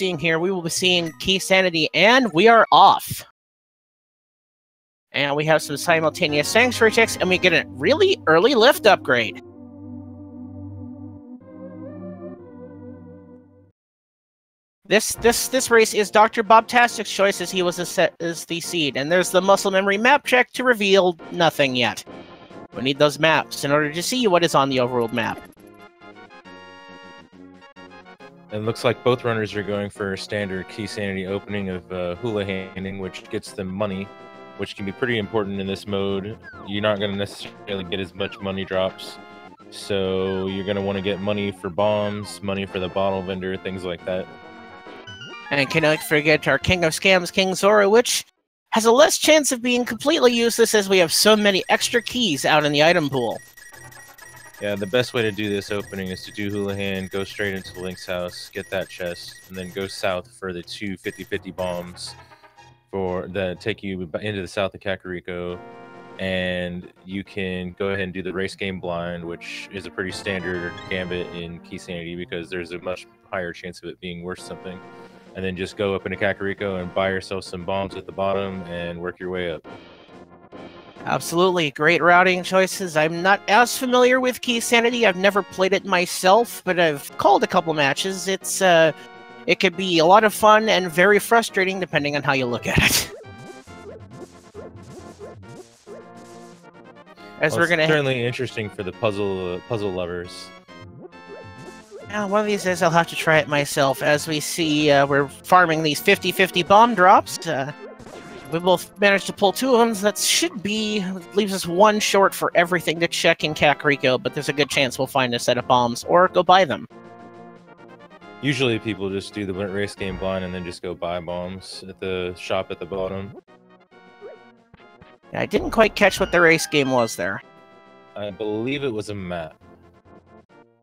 seeing here, we will be seeing Key Sanity, and we are off. And we have some simultaneous sanctuary checks, and we get a really early lift upgrade. This race is DoctorBobtastic's choice, as he was as the seed, and there's the muscle memory map check to reveal nothing yet. We need those maps in order to see what is on the overworld map. It looks like both runners are going for a standard Key Sanity opening of hula handing, which gets them money, which can be pretty important in this mode. You're not going to necessarily get as much money drops, so you're going to want to get money for bombs, money for the bottle vendor, things like that. And cannot forget our King of Scams, King Zora, which has a less chance of being completely useless as we have so many extra keys out in the item pool. Yeah, the best way to do this opening is to do hula hand, go straight into Link's house, get that chest, and then go south for the two 50-50 bombs that take you into the south of Kakariko. And you can go ahead and do the race game blind, which is a pretty standard gambit in Key Sanity because there's a much higher chance of it being worth something. And then just go up into Kakariko and buy yourself some bombs at the bottom and work your way up. Absolutely. Great routing choices. I'm not as familiar with Key Sanity. I've never played it myself, but I've called a couple matches. It could be a lot of fun and very frustrating depending on how you look at it. As we're gonna certainly interesting for the puzzle lovers. Now, one of these days I'll have to try it myself. As we see, we're farming these 50-50 bomb drops. We both managed to pull 2 of them. That should be leaves us 1 short for everything to check in Kakariko, but there's a good chance we'll find a set of bombs or go buy them. Usually people just do the race game blind and then just go buy bombs at the shop at the bottom. Yeah, I didn't quite catch what the race game was there. I believe it was a map.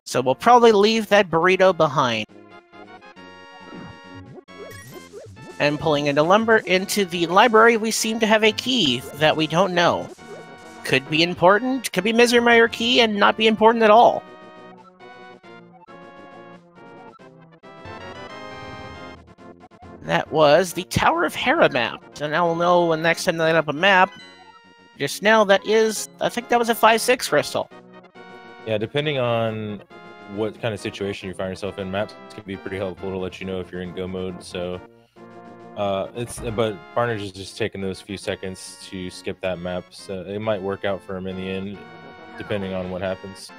So we'll probably leave that burrito behind. And pulling into the library, we seem to have a key that we don't know. Could be important, could be Misery Meyer key, and not be important at all. That was the Tower of Hera map. So now we'll know when next time they light up a map. Just now, I think that was a 5-6 crystal. Yeah, depending on what kind of situation you find yourself in, maps can be pretty helpful to let you know if you're in go mode. So, but Barnage is just taking those few seconds to skip that map. So it might work out for him in the end, depending on what happens.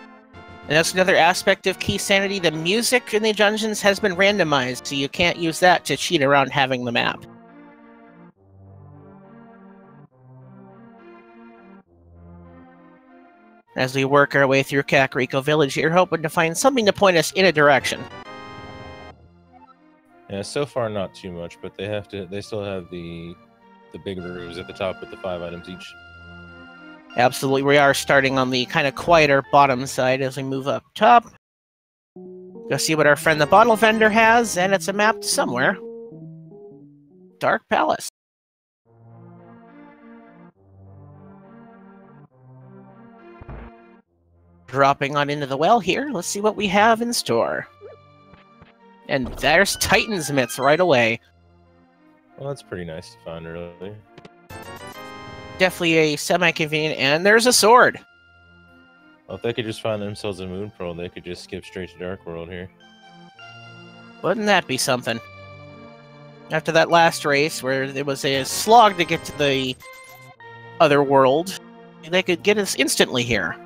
And that's another aspect of Key Sanity. The music in the dungeons has been randomized, so you can't use that to cheat around having the map. As we work our way through Kakariko Village here, hoping to find something to point us in a direction. Yeah, so far not too much, but they still have the big rooms at the top with the 5 items each. Absolutely, we are starting on the kind of quieter bottom side as we move up top. Go see what our friend the bottle vendor has, and it's a map somewhere. Dark Palace. Dropping on into the well here, let's see what we have in store. And there's Titan's Mitts right away. Well, that's pretty nice to find early. Definitely a semi-convenient, and there's a sword. Well, if they could just find themselves a Moon Pearl, they could just skip straight to Dark World here. Wouldn't that be something? After that last race, where it was a slog to get to the other world, they could get us instantly here.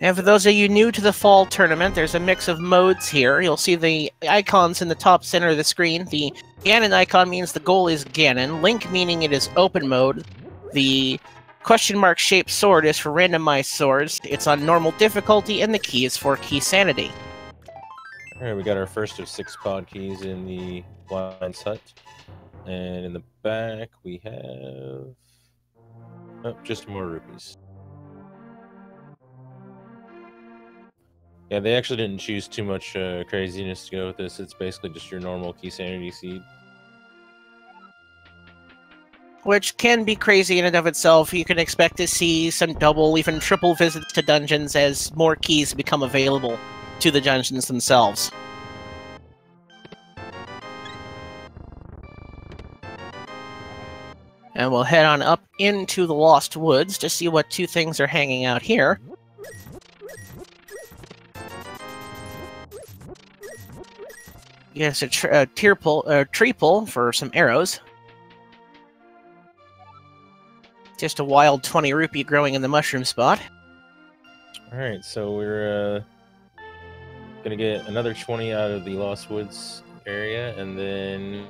And for those of you new to the fall tournament, there's a mix of modes here. You'll see the icons in the top center of the screen. The Ganon icon means the goal is Ganon. Link meaning it is open mode. The question mark shaped sword is for randomized swords. It's on normal difficulty, and the key is for Key Sanity. Alright, we got our first of 6 pod keys in the blind hut. And in the back we have... oh, just more rupees. Yeah, they actually didn't choose too much craziness to go with this. It's basically just your normal Key Sanity seed. which can be crazy in and of itself. You can expect to see some double, even triple visits to dungeons as more keys become available to the dungeons themselves. And we'll head on up into the Lost Woods to see what two things are hanging out here. Yes, a tree pull for some arrows. Just a wild 20 rupee growing in the mushroom spot. Alright, so we're gonna get another 20 out of the Lost Woods area, and then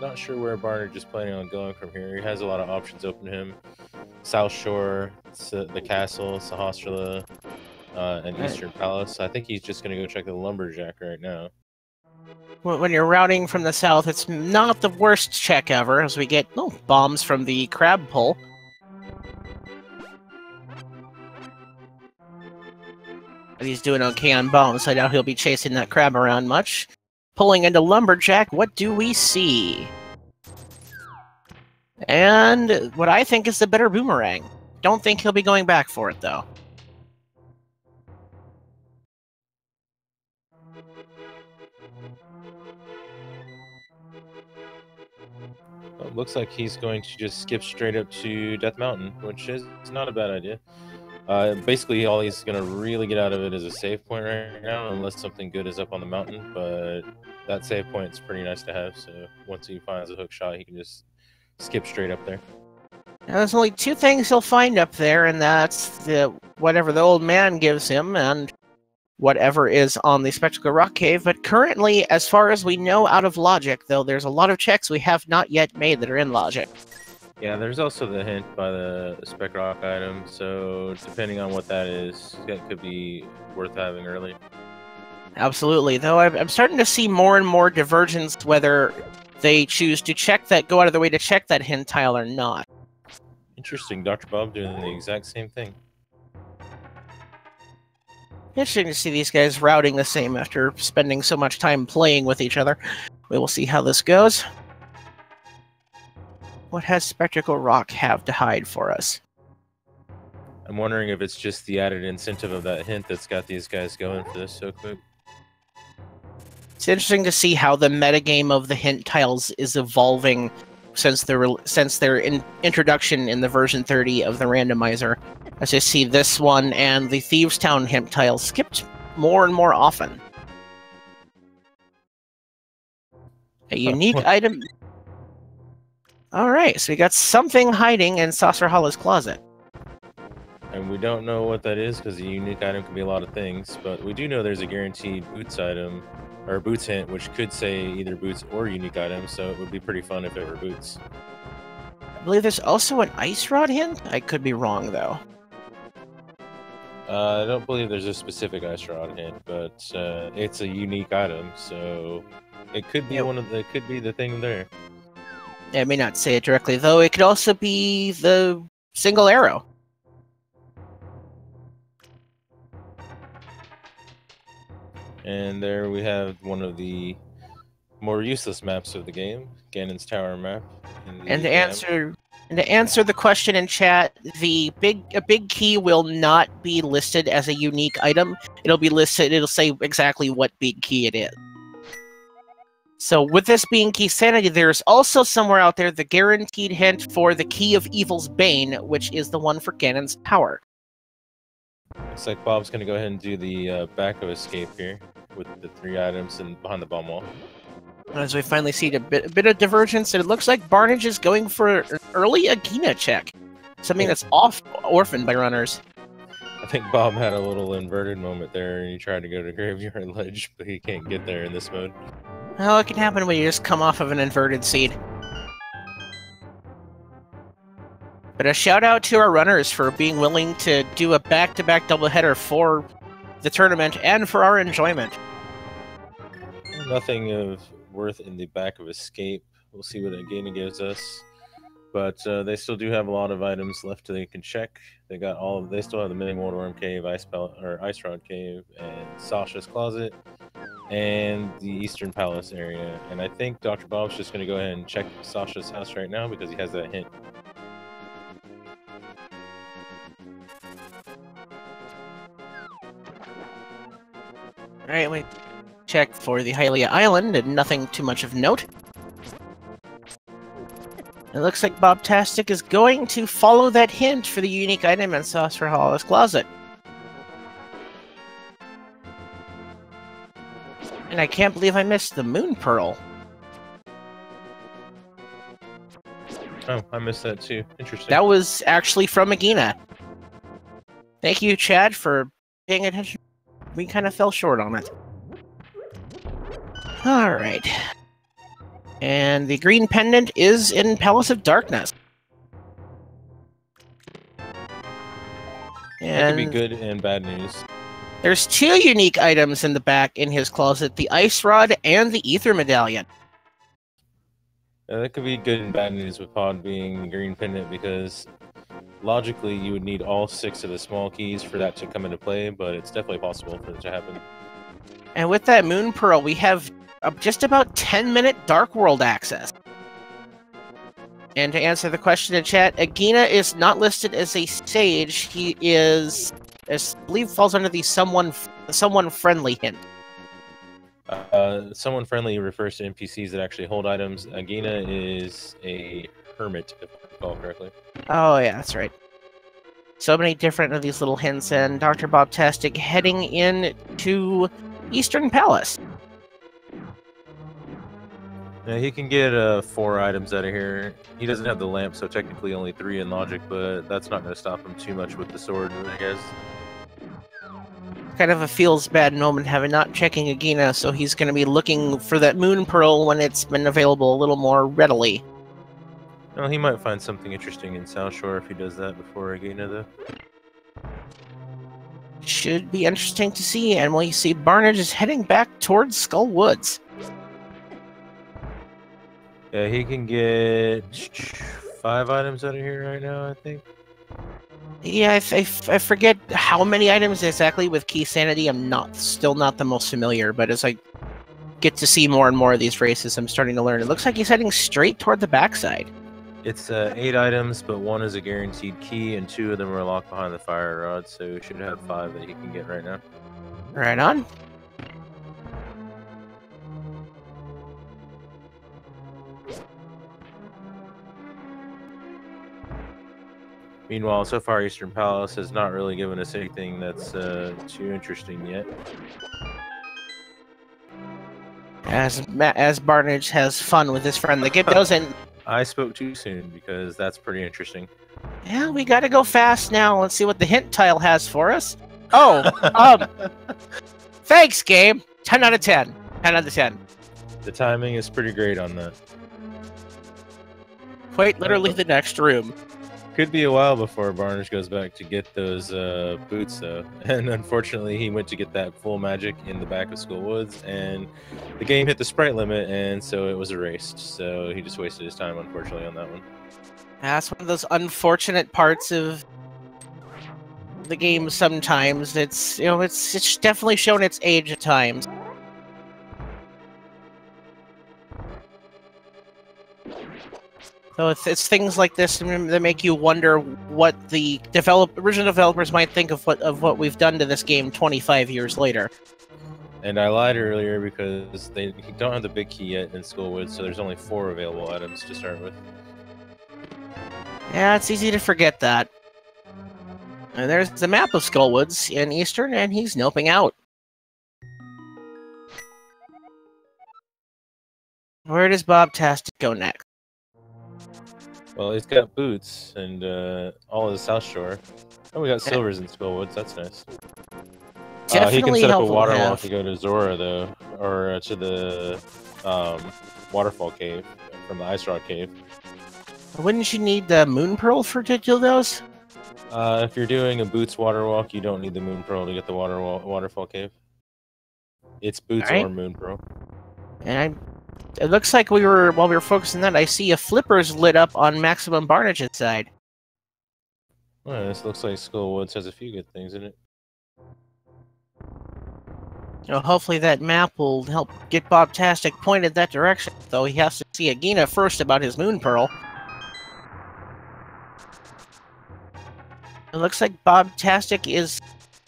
not sure where Barnage is planning on going from here. He has a lot of options open to him. South Shore, the castle, Sahasrara, and Eastern Palace. I think he's just gonna go check the Lumberjack right now. When you're routing from the south, it's not the worst check ever, as we get bombs from the crab pull. He's doing okay on bombs, so I doubt he'll be chasing that crab around much. Pulling into Lumberjack, what do we see? And what I think is the better boomerang. Don't think he'll be going back for it, though. Well, it looks like he's going to just skip straight up to Death Mountain, which is not a bad idea. Basically, all he's going to really get out of it is a save point right now, unless something good is up on the mountain, but that save point is pretty nice to have, so once he finds a hook shot, he can just skip straight up there. Now, there's only two things he'll find up there, and that's whatever the old man gives him, and whatever is on the Spectacle Rock Cave, but currently, as far as we know out of logic, though, there's a lot of checks we have not yet made that are in logic. Yeah, there's also the hint by the Spec Rock item, so depending on what that is, that could be worth having early. Absolutely, though I'm starting to see more and more divergence whether they choose to go out of their way to check that hint tile or not. Interesting, Dr. Bob doing the exact same thing. Interesting to see these guys routing the same after spending so much time playing with each other. We will see how this goes. What has Spectacle Rock have to hide for us? I'm wondering if it's just the added incentive of that hint that's got these guys going for this so quick. It's interesting to see how the metagame of the hint tiles is evolving since their introduction in the version 30 of the randomizer. As you see this one and the Thieves Town hint tile skipped more and more often. A unique item. Alright, so we got something hiding in Sahasrara's closet. And we don't know what that is because a unique item can be a lot of things, but we do know there's a guaranteed boots item, or boots hint, which could say either boots or unique item, so it would be pretty fun if it were boots. I believe there's also an ice rod hint? I could be wrong, though. I don't believe there's a specific ice rod hint, but it's a unique item, so it could be it could be the thing there. I may not say it directly, though. It could also be the single arrow. And there we have one of the more useless maps of the game, Ganon's Tower map. And to answer the question in chat, a big key will not be listed as a unique item. It'll be listed. It'll say exactly what big key it is. So with this being Key Sanity, there's also somewhere out there the guaranteed hint for the Key of Evil's Bane, which is the one for Ganon's Tower. Looks like Bob's going to go ahead and do the back of escape here with the 3 items and behind the bomb wall. As we finally see a bit of divergence, and it looks like Barnage is going for an early Agina check. Something that's orphaned by runners. I think Bob had a little inverted moment there, and he tried to go to Graveyard Ledge, but he can't get there in this mode. Well, it can happen when you just come off of an inverted seed. But a shout out to our runners for being willing to do a back-to-back doubleheader for the tournament and for our enjoyment. Nothing of worth in the back of escape. We'll see what Agina gives us. But they still do have a lot of items left they can check. They still have the Mini Mortal Worm Cave, Ice Rod Cave, and Sasha's Closet. and the Eastern Palace area. And I think Dr. Bob's just going to go ahead and check Sasha's house right now because he has that hint. Alright, we check for the Hylia Island, and nothing too much of note. It looks like Bobtastic is going to follow that hint for the unique item in Saucer Hall's closet. And I can't believe I missed the Moon Pearl. Oh, I missed that too. Interesting. That was actually from Agina. Thank you, Chad, for paying attention. We kind of fell short on it. Alright. And the green pendant is in Palace of Darkness. That could be And good and bad news. there's two unique items in the back in his closet, the Ice Rod and the Ether Medallion. That could be good and bad news with Pod being the green pendant because logically you would need all 6 of the small keys for that to come into play, but it's definitely possible for it to happen. And with that Moon Pearl, we have just about 10-minute Dark World access. And to answer the question in chat, Agina is not listed as a sage. He is, I believe, falls under the someone friendly hint. Someone friendly refers to NPCs that actually hold items. Agina is a hermit, if I recall correctly. Oh yeah, that's right. So many different of these little hints, and Dr. Bobtastic heading in to Eastern Palace. Yeah, he can get 4 items out of here. He doesn't have the lamp, so technically only 3 in logic, but that's not going to stop him too much with the sword, I guess. Kind of a feels bad moment having not checking Agina, so he's going to be looking for that Moon Pearl when it's been available a little more readily. Well, he might find something interesting in South Shore if he does that before Agina, though. Should be interesting to see, and we see Barnage is heading back towards Skull Woods. Yeah, he can get 5 items out of here right now, I think. Yeah, I forget how many items exactly with Key Sanity. I'm still not the most familiar, but as I get to see more and more of these races, I'm starting to learn. It looks like he's heading straight toward the backside. It's 8 items, but 1 is a guaranteed key, and 2 of them are locked behind the fire rod, so he should have 5 that he can get right now. Right on. Meanwhile, so far Eastern Palace has not really given us anything that's too interesting yet. As Barnage has fun with his friend the Gibdos, and I spoke too soon because that's pretty interesting. yeah, we gotta go fast now. Let's see what the hint tile has for us. Oh, thanks, game. 10 out of 10. 10 out of 10. The timing is pretty great on that. Quite literally the next room. Could be a while before Barnage goes back to get those boots, though. And unfortunately, he went to get that full magic in the back of Skull Woods, and the game hit the sprite limit, and so it was erased. So he just wasted his time, unfortunately, on that one. That's one of those unfortunate parts of the game sometimes. It's, you know, it's definitely shown its age at times. So it's things like this that make you wonder what the original developers might think of what we've done to this game 25 years later. And I lied earlier because they don't have the big key yet in Skullwood, so there's only 4 available items to start with. Yeah, it's easy to forget that. And there's the map of Skullwoods in Eastern, and he's noping out. Where does Bobtastic go next? Well, he's got boots and all of the South Shore. Oh, we got silvers in Skullwoods. That's nice. He can set up a water walk to go to Zora, though, or to the waterfall cave from the Ice Rock Cave. Wouldn't you need the Moon Pearl to do those? If you're doing a boots water walk, you don't need the Moon Pearl to get the waterfall cave. It's boots or Moon Pearl. And it looks like while we were focusing on that, I see a flippers lit up on Maximum Barnage's side. Well, this looks like Skullwoods has a few good things in it. Well, hopefully that map will help get Bobtastic pointed that direction, though he has to see Agina first about his Moon Pearl. It looks like Bobtastic is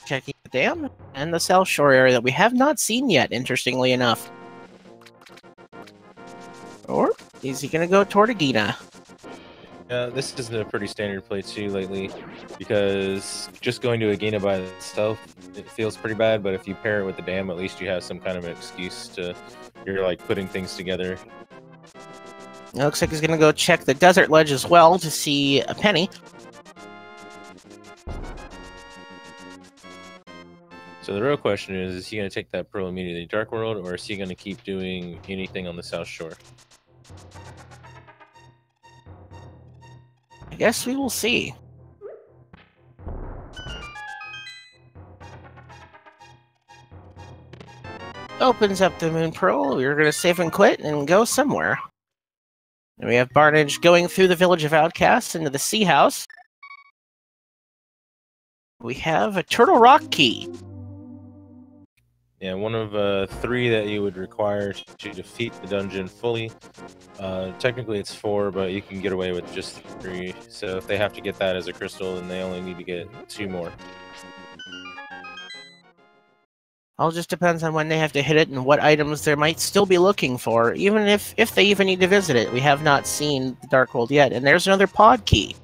checking the dam and the South Shore area that we have not seen yet, interestingly enough. Or is he going to go toward Agina? This is a pretty standard play too lately, because just going to Agina by itself, it feels pretty bad, but if you pair it with the dam, at least you have some kind of an excuse to, you're like putting things together. It looks like he's going to go check the desert ledge as well to see a penny. So the real question is he going to take that pearl immediately to Dark World, or is he going to keep doing anything on the South Shore? I guess we will see. Opens up the Moon Pearl. We're going to save and quit and go somewhere. And we have Barnage going through the Village of Outcasts into the Sea House. We have a Turtle Rock key. Yeah, one of 3 that you would require to defeat the dungeon fully. Technically it's 4, but you can get away with just 3. So if they have to get that as a crystal, then they only need to get 2 more. All just depends on when they have to hit it and what items they might still be looking for, even if they even need to visit it. We have not seen the Dark World yet, and there's another pod key.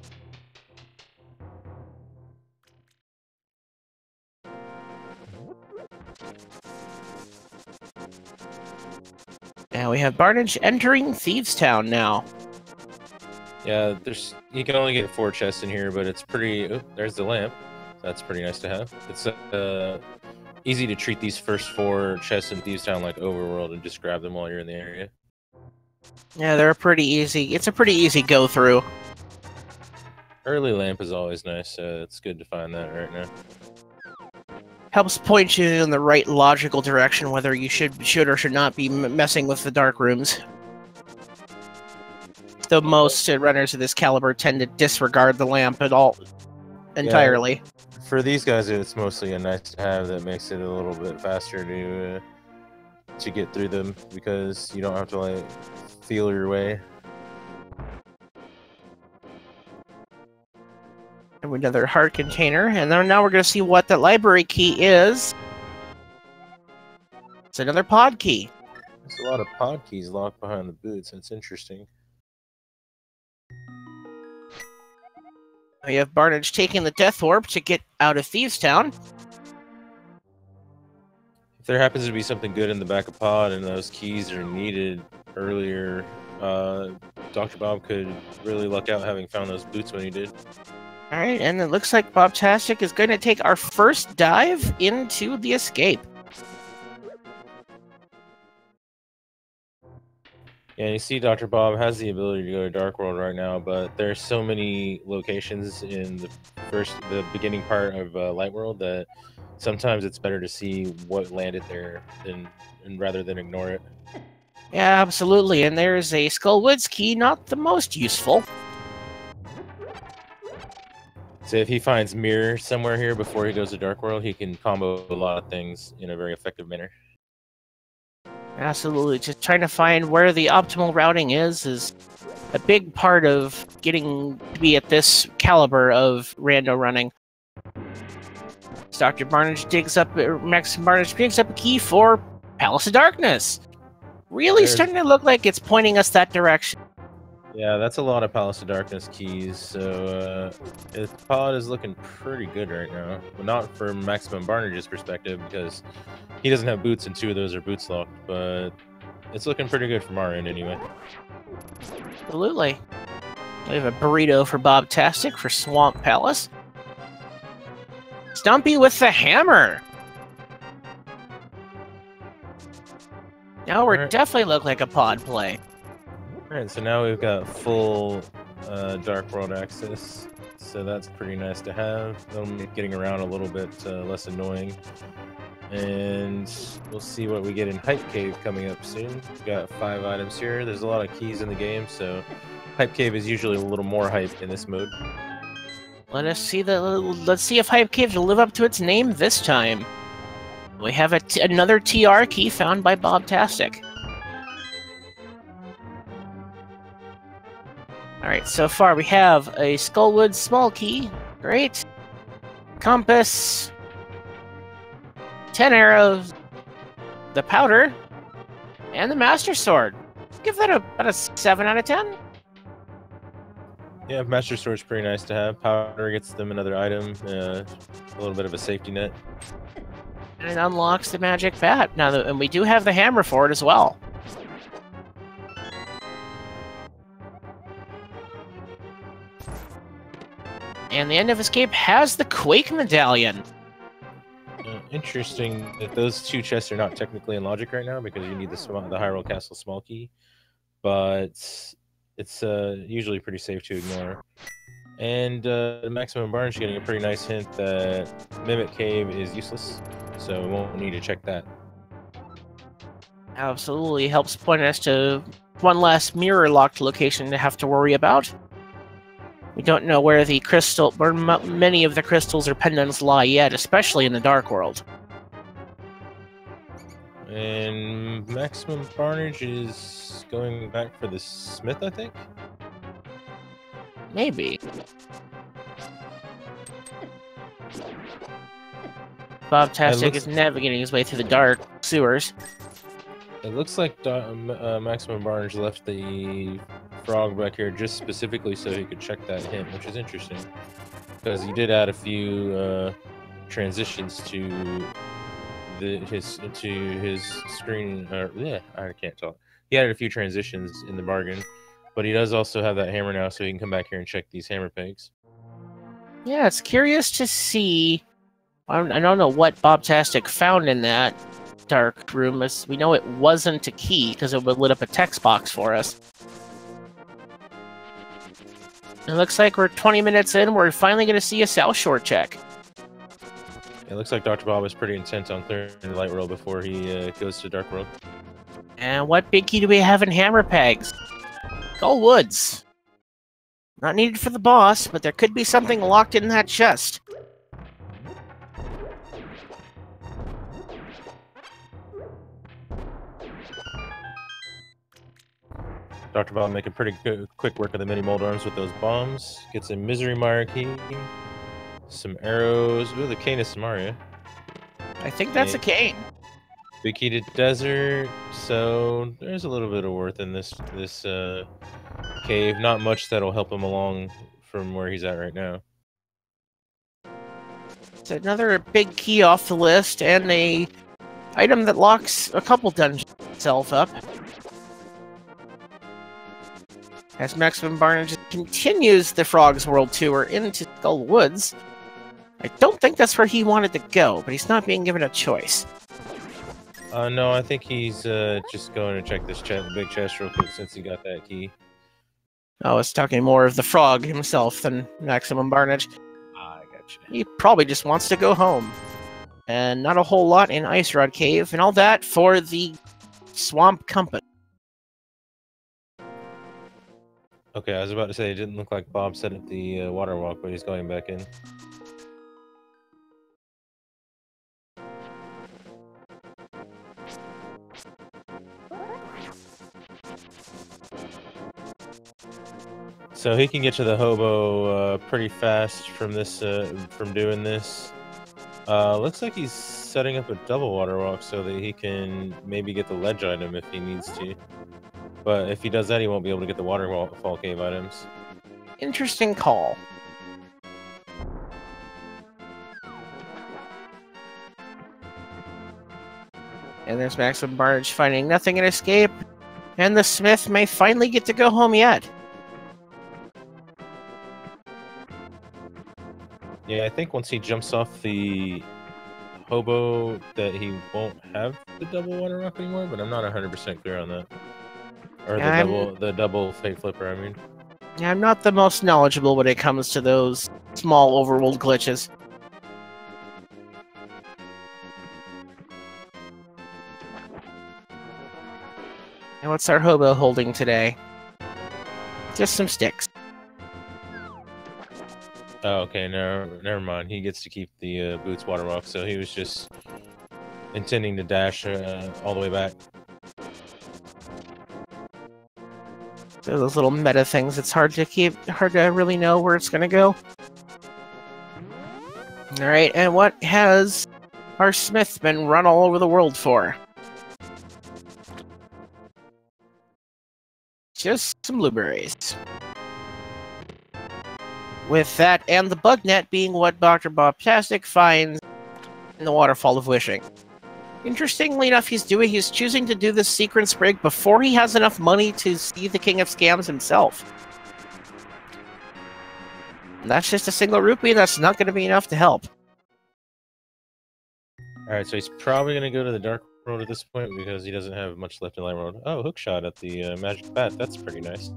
Now we have Barnage entering Thieves Town now. Yeah, you can only get 4 chests in here, but it's pretty... Oh, there's the lamp. That's pretty nice to have. It's easy to treat these first 4 chests in Thieves Town like Overworld and just grab them while you're in the area. Yeah, they're pretty easy. It's a pretty easy go-through. Early lamp is always nice, so it's good to find that right now. Helps point you in the right logical direction, whether you should or should not be messing with the dark rooms. Though most runners of this caliber tend to disregard the lamp at all entirely. Yeah, for these guys, it's mostly a nice to have that makes it a little bit faster to get through them, because you don't have to like feel your way. Another heart container, and then now we're going to see what the library key is. It's another pod key. There's a lot of pod keys locked behind the boots. That's interesting. We have Barnage taking the Death Orb to get out of Thieves Town. If there happens to be something good in the back of pod and those keys are needed earlier, Dr. Bob could really luck out having found those boots when he did. Alright, and it looks like Bobtastic is going to take our first dive into the escape. Yeah, you see Dr. Bob has the ability to go to Dark World right now, but there's so many locations in the beginning part of Light World that sometimes it's better to see what landed there rather than ignore it. Yeah, absolutely, and there's a Skullwoods key, not the most useful. So if he finds Mirror somewhere here before he goes to Dark World, he can combo a lot of things in a very effective manner. Absolutely. Just trying to find where the optimal routing is a big part of getting to be at this caliber of rando running. Dr. Barnage digs up a key for Palace of Darkness. Really starting to look like it's pointing us that direction. Yeah, that's a lot of Palace of Darkness keys, so the pod is looking pretty good right now. Well, not from Maximum Barnage's perspective, because he doesn't have boots and 2 of those are boots locked, but it's looking pretty good from our end anyway. Absolutely. We have a burrito for Bobtastic for Swamp Palace. Stumpy with the hammer! Now we're definitely look like a pod play. Alright, so now we've got full Dark World access, so that's pretty nice to have. That'll make getting around a little bit less annoying. And we'll see what we get in Hype Cave coming up soon. We've got 5 items here. There's a lot of keys in the game, so Hype Cave is usually a little more hype in this mode. Let's see if Hype Cave will live up to its name this time. We have another TR key found by Bobtastic. Alright, so far we have a Skullwood small key. Great. Compass. 10 arrows. The powder. And the Master Sword. Give that about a 7 out of 10. Yeah, Master Sword's pretty nice to have. Powder gets them another item, a little bit of a safety net. And it unlocks the magic bat. And we do have the hammer for it as well. And the End of Escape has the Quake Medallion. Interesting that those two chests are not technically in logic right now because you need the Hyrule Castle small key, but it's usually pretty safe to ignore. And Maximum Barnage getting a pretty nice hint that Mimic Cave is useless, so we won't need to check that. Absolutely helps point us to one last mirror-locked location to have to worry about. We don't know where the crystal, where many of the crystals or pendants lie yet, especially in the Dark World. And Maximum Barnage is going back for the Smith, I think? Maybe. Bobtastic is navigating his way through the dark sewers. It looks like Maximum Barnage left the frog back here just specifically so he could check that hint, which is interesting. Because he did add a few transitions to his screen. Yeah, I can't talk. He added a few transitions in the bargain, but he does also have that hammer now, so he can come back here and check these hammer pegs. Yeah, it's curious to see. I don't know what Bobtastic found in that dark room. As we know, it wasn't a key because it would lit up a text box for us. It looks like we're 20 minutes in. We're finally going to see a South Shore check. It looks like Dr. Bob is pretty intent on clearing the Light World before he goes to Dark World. And what big key do we have in hammer pegs? Gull Woods. Not needed for the boss, but there could be something locked in that chest. Dr. Bob making pretty good, quick work of the mini mold arms with those bombs. Gets a Misery Mire key. Some arrows. Ooh, the cane is Samaria. I think that's a cane. Big key to desert. So there's a little bit of worth in this cave. Not much that'll help him along from where he's at right now. It's another big key off the list and a item that locks a couple dungeons itself up. As Maximum Barnage continues the Frog's World Tour into Skull Woods, I don't think that's where he wanted to go, but he's not being given a choice. No, I think he's just going to check this big chest real quick since he got that key. Oh, it's talking more of the frog himself than Maximum Barnage. I gotcha. He probably just wants to go home. And not a whole lot in Ice Rod Cave, and all that for the Swamp Compass. Okay, I was about to say it didn't look like Bob set up the water walk, but he's going back in. So he can get to the hobo pretty fast from this, from doing this. Looks like he's setting up a double water walk so that he can maybe get the ledge item if he needs to. But if he does that, he won't be able to get the waterfall cave items. Interesting call. And there's Maximum Barnage finding nothing in Escape. And the Smith may finally get to go home yet. Yeah, I think once he jumps off the hobo that he won't have the double water walk anymore, but I'm not 100% clear on that. Or the double fate flipper, I mean. Yeah, I'm not the most knowledgeable when it comes to those small overworld glitches. And what's our hobo holding today? Just some sticks. Oh, okay, never mind. He gets to keep the Boots water walk, so he was just intending to dash all the way back. So those little meta things, it's hard to really know where it's gonna go. Alright, and what has our Smith been run all over the world for? Just some blueberries. With that and the bug net being what DoctorBobtastic finds in the Waterfall of Wishing. Interestingly enough, he's choosing to do this sequence break before he has enough money to see the King of Scams himself. And that's just a single rupee, and that's not going to be enough to help. Alright, so he's probably going to go to the Dark World at this point because he doesn't have much left in Light World. Oh, hookshot at the Magic Bat. That's pretty nice.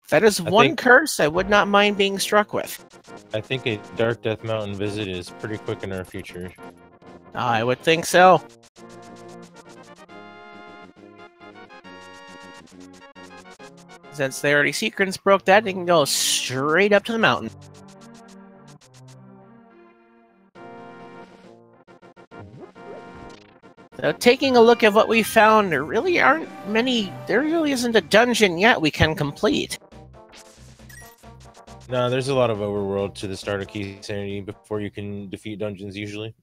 That is one curse I would not mind being struck with. I think a Dark Death Mountain visit is pretty quick in our future. I would think so. Since they already sequence broke that, they can go straight up to the mountain. So taking a look at what we found, there really isn't a dungeon yet we can complete. No, there's a lot of overworld to the start of Key Sanity before you can defeat dungeons usually.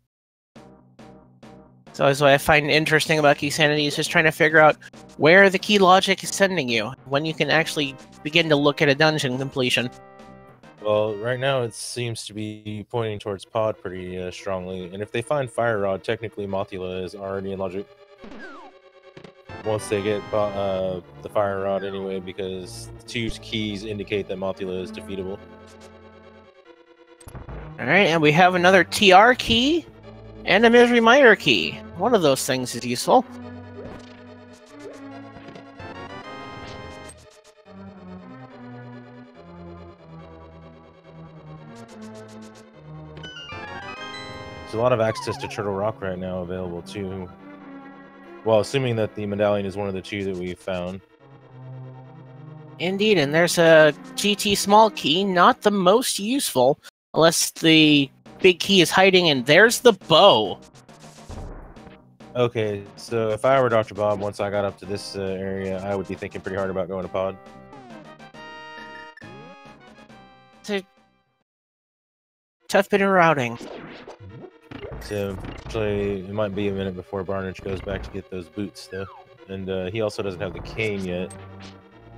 So that's what I find interesting about Key Sanity is just trying to figure out where the key logic is sending you, when you can actually begin to look at a dungeon completion. Well, right now it seems to be pointing towards Pod pretty strongly, and if they find Fire Rod, technically Mothula is already in logic. Once they get the Fire Rod anyway, because the two keys indicate that Mothula is defeatable. Alright, and we have another TR key and a Misery Miter key. One of those things is useful. There's a lot of access to Turtle Rock right now available too. Well, assuming that the medallion is one of the two that we found. Indeed, and there's a GT small key, not the most useful, unless the big key is hiding, and there's the bow. Okay, so if I were Dr. Bob, once I got up to this area, I would be thinking pretty hard about going to Pod. It's a tough bit of routing. So, actually, it might be a minute before Barnage goes back to get those boots, though. And he also doesn't have the cane yet.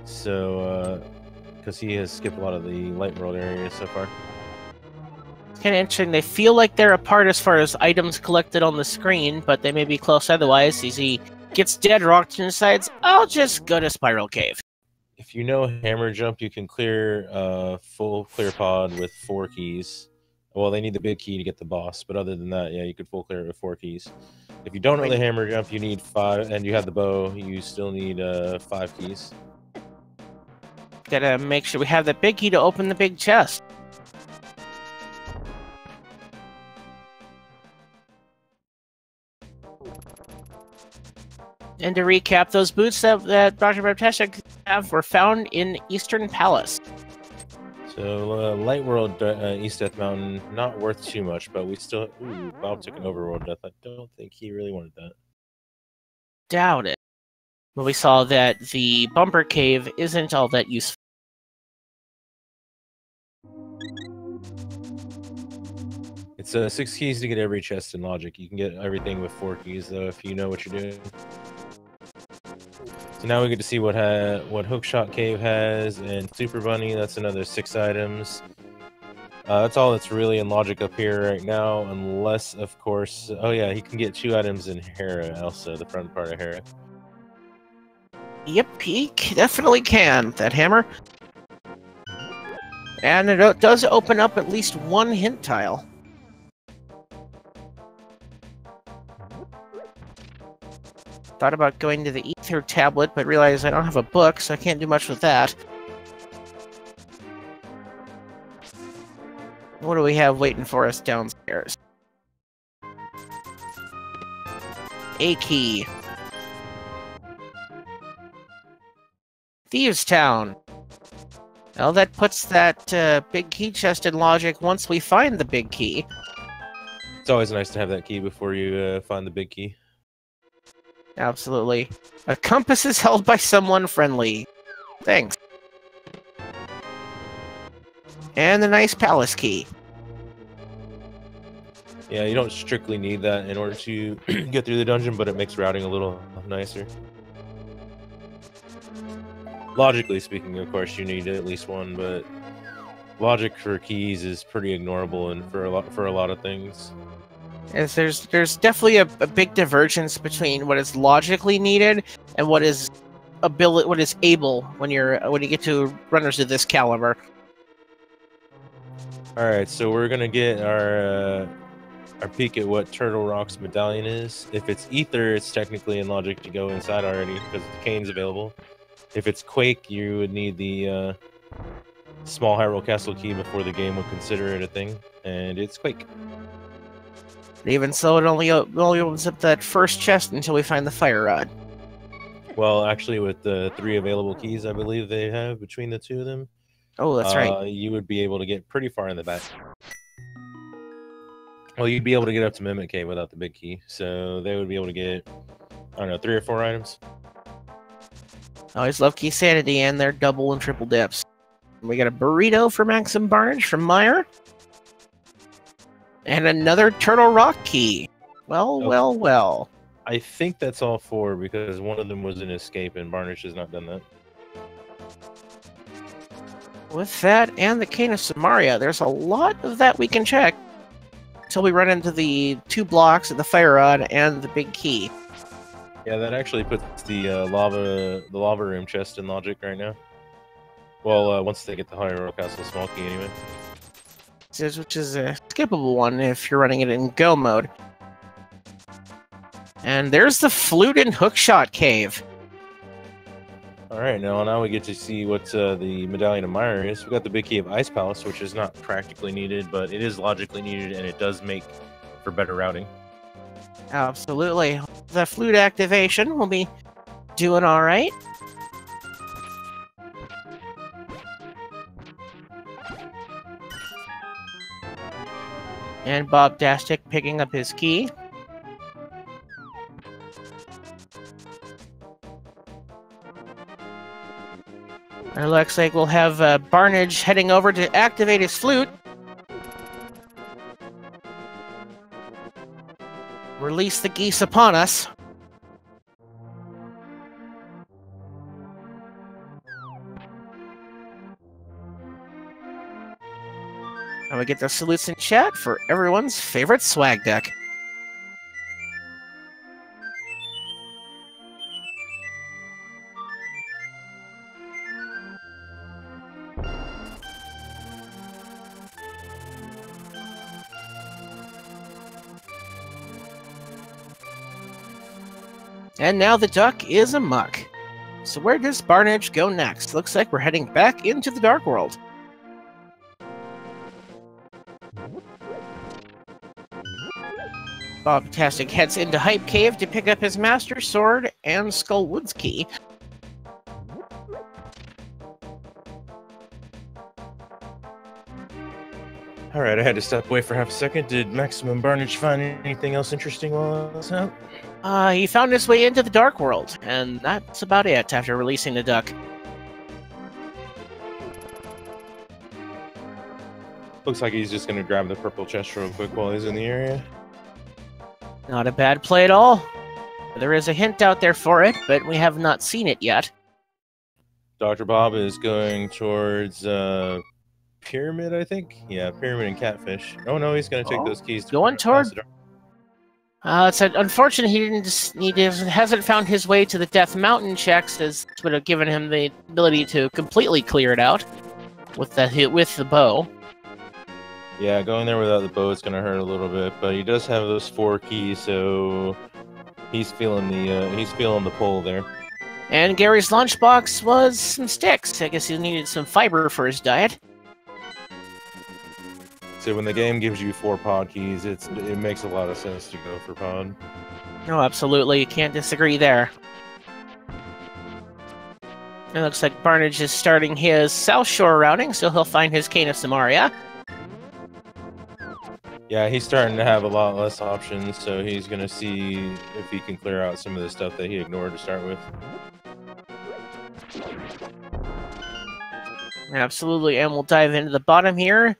So, because he has skipped a lot of the Light World areas so far. It's kind of interesting. They feel like they're apart as far as items collected on the screen, but they may be close otherwise. As he gets dead rocked and decides, I'll just go to Spiral Cave. If you know Hammer Jump, you can clear full clear Pod with 4 keys. Well, they need the big key to get the boss, but other than that, yeah, you could full clear it with 4 keys. If you don't know the Hammer Jump, you need 5, and you have the bow, you still need 5 keys. Gotta make sure we have the big key to open the big chest. And to recap, those boots that DoctorBobtastic have were found in Eastern Palace. So, Light World East Death Mountain, not worth too much, but we still... Ooh, Bob took an Overworld Death. I don't think he really wanted that. Doubt it. But we saw that the Bumper Cave isn't all that useful. It's 6 keys to get every chest in Logic. You can get everything with 4 keys, though, if you know what you're doing. So now we get to see what Hookshot Cave has, and Super Bunny, that's another 6 items. That's all that's really in Logic up here right now, unless, of course... Oh yeah, he can get 2 items in Hera, also, the front part of Hera. Yep, he definitely can, that hammer. And it does open up at least 1 hint tile. Thought about going to the Ether tablet, but realized I don't have a book, so I can't do much with that. What do we have waiting for us downstairs? A key. Thieves Town. Well, that puts that big key chest in Logic once we find the big key. It's always nice to have that key before you find the big key. Absolutely. A compass is held by someone friendly. Thanks. And a nice palace key. Yeah, you don't strictly need that in order to get through the dungeon, but it makes routing a little nicer. Logically speaking, of course, you need at least one, but logic for keys is pretty ignorable and for a lot of things. As there's definitely a big divergence between what is logically needed and what is able when you get to runners of this caliber. All right, so we're gonna get our peek at what Turtle Rock's medallion is. If it's Ether, it's technically in logic to go inside already because the cane's available. If it's Quake, you would need the small Hyrule Castle key before the game would consider it a thing, and it's Quake. Even so, it only opens up that first chest until we find the fire rod. Well, actually, with the 3 available keys, I believe they have between the 2 of them. Oh, that's right. You would be able to get pretty far in the back. Well, you'd be able to get up to Mimic Cave without the big key, so they would be able to get, I don't know, 3 or 4 items. I always love Key Sanity and their double and triple dips. We got a burrito for Maxim Barnage from Meyer. And another Turtle Rock key. Well, well, well. I think that's all 4 because one of them was an escape and Barnage has not done that. With that and the Cane of Samaria, there's a lot of that we can check until we run into the 2 blocks of the fire rod and the big key. Yeah, that actually puts the lava room chest in logic right now. Well, once they get the Hyrule Castle small key anyway. Which is a skippable one if you're running it in Go mode. And there's the Flute and Hookshot Cave. Alright, now we get to see what the Medallion of Meyer is. We got the big key of Ice Palace, which is not practically needed, but it is logically needed, and it does make for better routing. Absolutely. The flute activation will be doing alright. And Bobtastic picking up his key. And it looks like we'll have Barnage heading over to activate his flute. Release the geese upon us. And we get the salutes in chat for everyone's favorite swag deck. And now the duck is amuck. So where does Barnage go next? Looks like we're heading back into the Dark World. Bobtastic heads into Hype Cave to pick up his Master Sword and Skullwood's key. Alright, I had to step away for half a second. Did Maximum Barnage find anything else interesting while I was out? He found his way into the Dark World, and that's about it after releasing the duck. Looks like he's just going to grab the purple chest real quick while he's in the area. Not a bad play at all. There is a hint out there for it, but we have not seen it yet. Dr. Bob is going towards Pyramid, I think? Yeah, Pyramid and Catfish. Oh no, he's going to take those keys. Going toward... it's unfortunate he hasn't found his way to the Death Mountain checks, as this would have given him the ability to completely clear it out with the bow. Yeah, going there without the bow is going to hurt a little bit, but he does have those 4 keys, so he's feeling the pull there. And Gary's lunchbox was some sticks. I guess he needed some fiber for his diet. So when the game gives you 4 pod keys, it makes a lot of sense to go for pod. No, absolutely. You can't disagree there. It looks like Barnage is starting his South Shore routing, so he'll find his Cane of Samaria. Yeah, he's starting to have a lot less options, so he's gonna see if he can clear out some of the stuff that he ignored to start with. Absolutely, and we'll dive into the bottom here.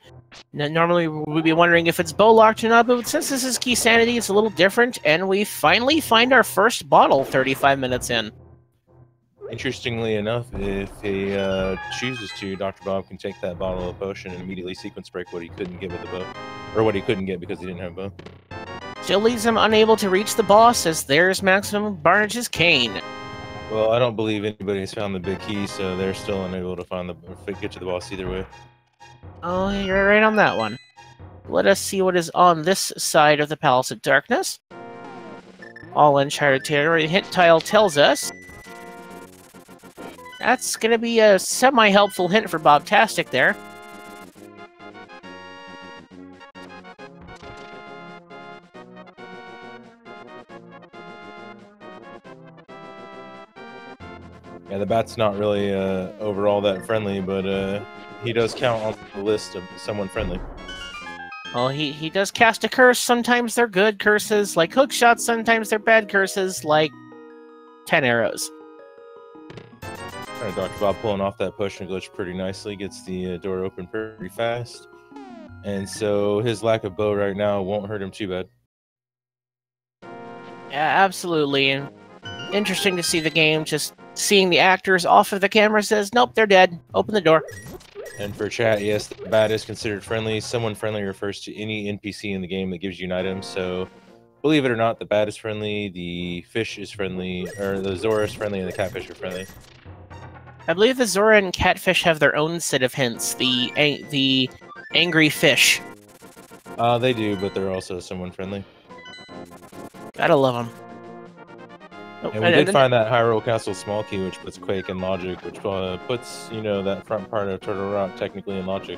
Now, normally we'd be wondering if it's bow locked or not, but since this is Key Sanity, it's a little different, and we finally find our first bottle 35 minutes in. Interestingly enough, if he chooses to, Dr. Bob can take that bottle of potion and immediately sequence break what he couldn't get with the bow. Or what he couldn't get because he didn't have a bow. Still leaves him unable to reach the boss, as there's Maximum Barnage's cane. Well, I don't believe anybody's found the big key, so they're still unable to find get to the boss either way. Oh, you're right on that one. Let us see what is on this side of the Palace of Darkness. All uncharted territory. The hint tile tells us that's going to be a semi-helpful hint for Bobtastic there. Yeah, the bat's not really overall that friendly, but he does count on the list of someone friendly. Well, he does cast a curse. Sometimes they're good curses, like hook shots. Sometimes they're bad curses, like 10 arrows. Alright, Dr. Bob pulling off that potion glitch pretty nicely, gets the door open pretty fast. And so his lack of bow right now won't hurt him too bad. Yeah, absolutely. And interesting to see the game just seeing the actors off of the camera says, nope, they're dead. Open the door. And for chat, yes, the bat is considered friendly. Someone friendly refers to any NPC in the game that gives you an item. So, believe it or not, the bat is friendly, the fish is friendly, or the Zora is friendly, and the catfish are friendly. I believe the Zora and Catfish have their own set of hints. The angry fish. They do, but they're also someone friendly. Gotta love them. Oh, and we did find that Hyrule Castle small key, which puts Quake in logic, which puts, you know, that front part of Turtle Rock technically in logic.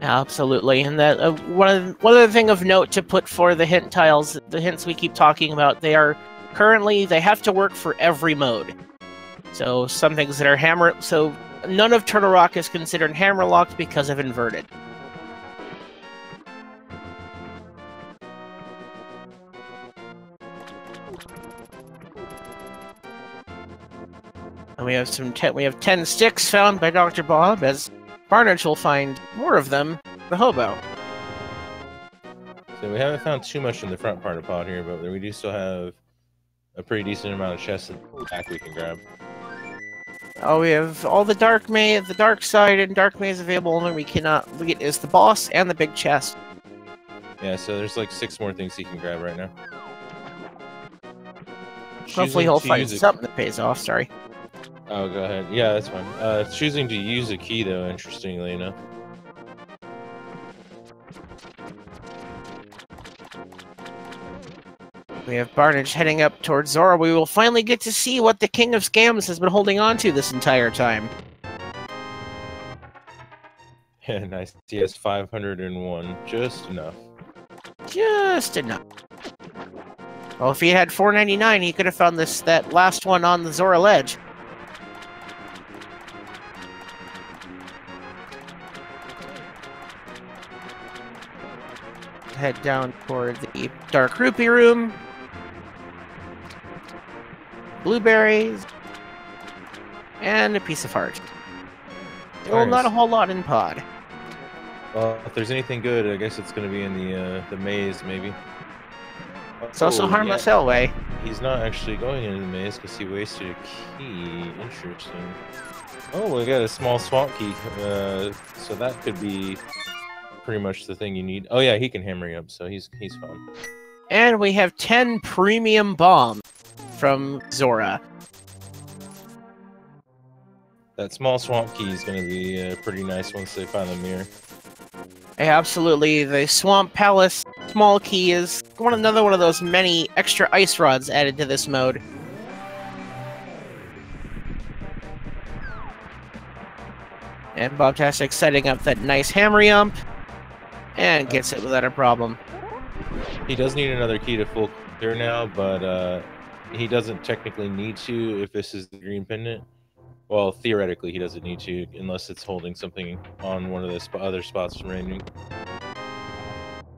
Absolutely, and that one other thing of note to put for the hint tiles, the hints we keep talking about, they have to work for every mode. So some things that are so none of Turtle Rock is considered hammer locked because of inverted. And we have 10 sticks found by Dr. Bob, as Barnage will find more of them, the hobo. So we haven't found too much in the front part of the pod here, but we do still have a pretty decent amount of chests in the back we can grab. Oh, we have all the dark side and dark maze available, and we cannot get is the boss and the big chest. Yeah, so there's like 6 more things he can grab right now. Hopefully he'll find something that pays off, sorry. Oh, go ahead. Yeah, that's fine. Choosing to use a key, though, interestingly enough. We have Barnage heading up towards Zora. We will finally get to see what the King of Scams has been holding on to this entire time. Yeah, nice. He has 501. Just enough. Just enough. Well, if he had 499, he could have found that last one on the Zora ledge. Head down toward the Dark Rupee room. Blueberries. And a piece of heart. Well, Nice. not a whole lot in pod. Well, if there's anything good, I guess it's going to be in the maze, maybe. It's also Harmless Hellway. He's not actually going into the maze because he wasted a key. Interesting. Oh, we got a small swamp key. So that could be pretty much the thing you need. Oh yeah, he can hammer you up, so he's fine. And we have 10 premium bombs from Zora. That small swamp key is going to be pretty nice once they find the mirror. Absolutely, the Swamp Palace small key is another one of those many extra ice rods added to this mode. And Bobtastic setting up that nice hammer yump, and gets it without a problem. He does need another key to full clear now, but he doesn't technically need to if this is the green pendant. Well, theoretically, he doesn't need to, unless it's holding something on one of the other spots from raining.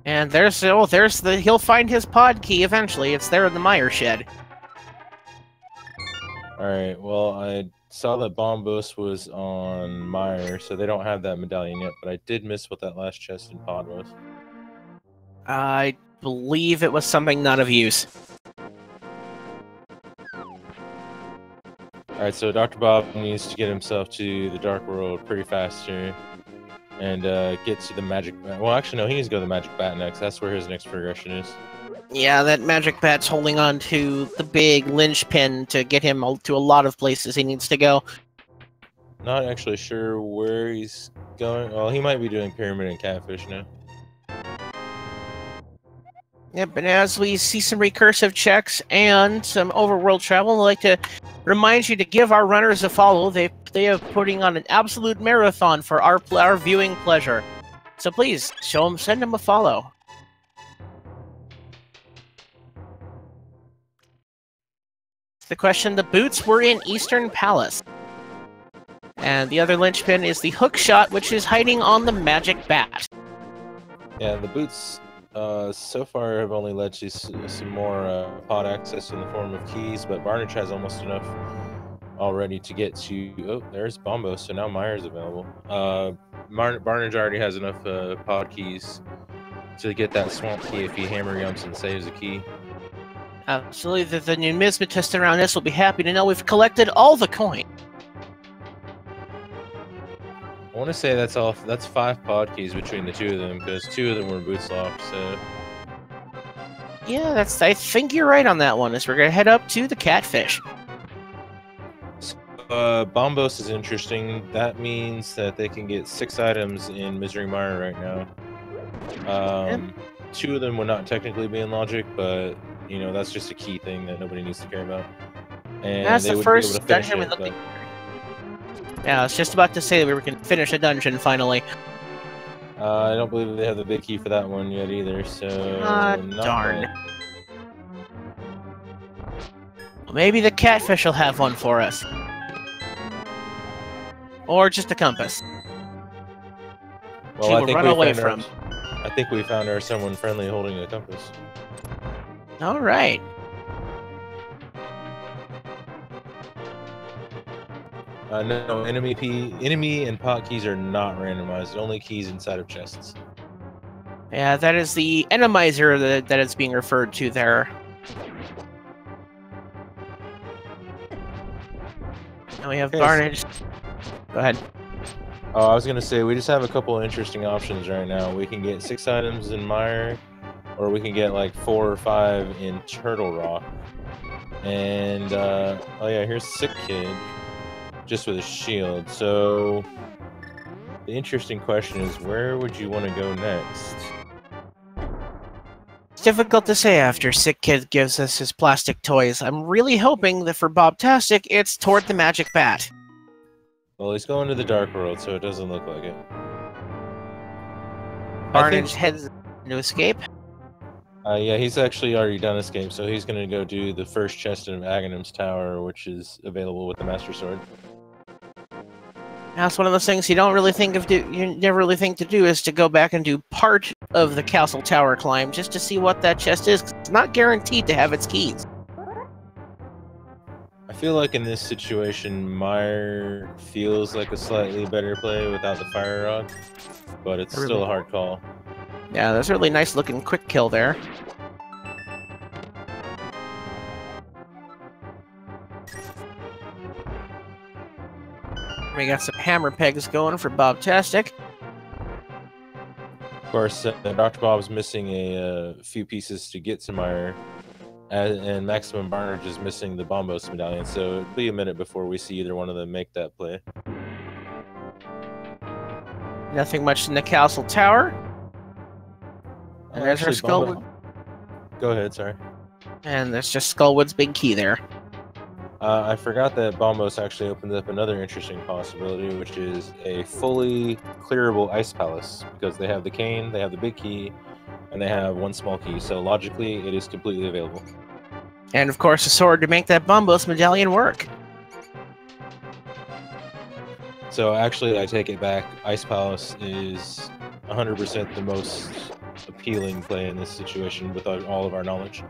And there's he'll find his pod key eventually. It's there in the mire shed. Alright, well, I saw that Bombos was on Mire, so they don't have that medallion yet, but I did miss what that last chest in pod was. I believe it was something not of use. Alright, so Dr. Bob needs to get himself to the Dark World pretty fast here. And get to the magic bat. Well, actually, no, he needs to go to the magic bat next. That's where his next progression is. Yeah, that magic bat's holding on to the big linchpin to get him to a lot of places he needs to go. Not actually sure where he's going. Well, he might be doing Pyramid and Catfish now. Yep, and as we see some recursive checks and some overworld travel, I'd like to remind you to give our runners a follow. They are putting on an absolute marathon for our viewing pleasure. So please, send them a follow. The question, the boots were in Eastern Palace. And the other linchpin is the hook shot, which is hiding on the magic bat. Yeah, the boots so far have only led to some more pod access in the form of keys, but Barnage has almost enough already to get to... Oh, there's Bombo, so now Mire's available. Barnage already has enough pod keys to get that swamp key if he hammer yumps and saves a key. Absolutely, the numismatist around us will be happy to know we've collected all the coin. I want to say that's 5 pod keys between the 2 of them, because 2 of them were boots locked, so... Yeah, I think you're right on that one, as we're going to head up to the Catfish. Bombos is interesting. That means that they can get 6 items in Misery Mire right now. 2 of them would not technically be in Logic, but, you know, that's just a key thing that nobody needs to care about. And that's they the first dungeon we looked at. Yeah, I was just about to say that we can finish a dungeon finally. I don't believe they have the big key for that one yet either, so... darn. Well, maybe the Catfish will have one for us. Or just a compass. Well, we'll run away from. I think we found someone friendly holding a compass. Alright. No, enemy and pot keys are not randomized. Only keys inside of chests. Yeah, that is the Randomizer that is being referred to there. Now we have Barnage. Go ahead. Oh, I was gonna say we just have a couple of interesting options right now. We can get 6 items in Mire, or we can get like 4 or 5 in Turtle Rock. And oh yeah, here's Sick Kid, just with a shield. So the interesting question is, where would you want to go next? It's difficult to say after Sick Kid gives us his plastic toys. I'm really hoping that for Bobtastic, it's toward the magic bat. Well, he's going to the Dark World, so it doesn't look like it. Barnage heads to escape. Yeah, he's actually already done escape, so he's going to go do the first chest of Aghanim's Tower, which is available with the Master Sword. That's one of those things you don't really think of. You never really think to do is to go back and do part of the castle tower climb just to see what that chest is. 'Cause it's not guaranteed to have its keys. I feel like in this situation, Mire feels like a slightly better play without the fire rod, but it's still a hard call. Yeah, that's a really nice looking quick kill there. We got some hammer pegs going for Bobtastic. Of course, Dr. Bob's missing a few pieces to get to Mire, and Maximum Barnage is missing the Bombos medallion, so it'll be a minute before we see either one of them make that play. Nothing much in the castle tower. And there's our Skullwood. Go ahead, sorry. And there's just Skullwood's big key there. I forgot that Bombos actually opens up another interesting possibility, which is a fully clearable ice palace, because they have the cane, they have the big key, and they have 1 small key, so logically it is completely available. And of course a sword to make that Bombos medallion work. So actually I take it back, Ice Palace is 100% the most appealing play in this situation with all of our knowledge.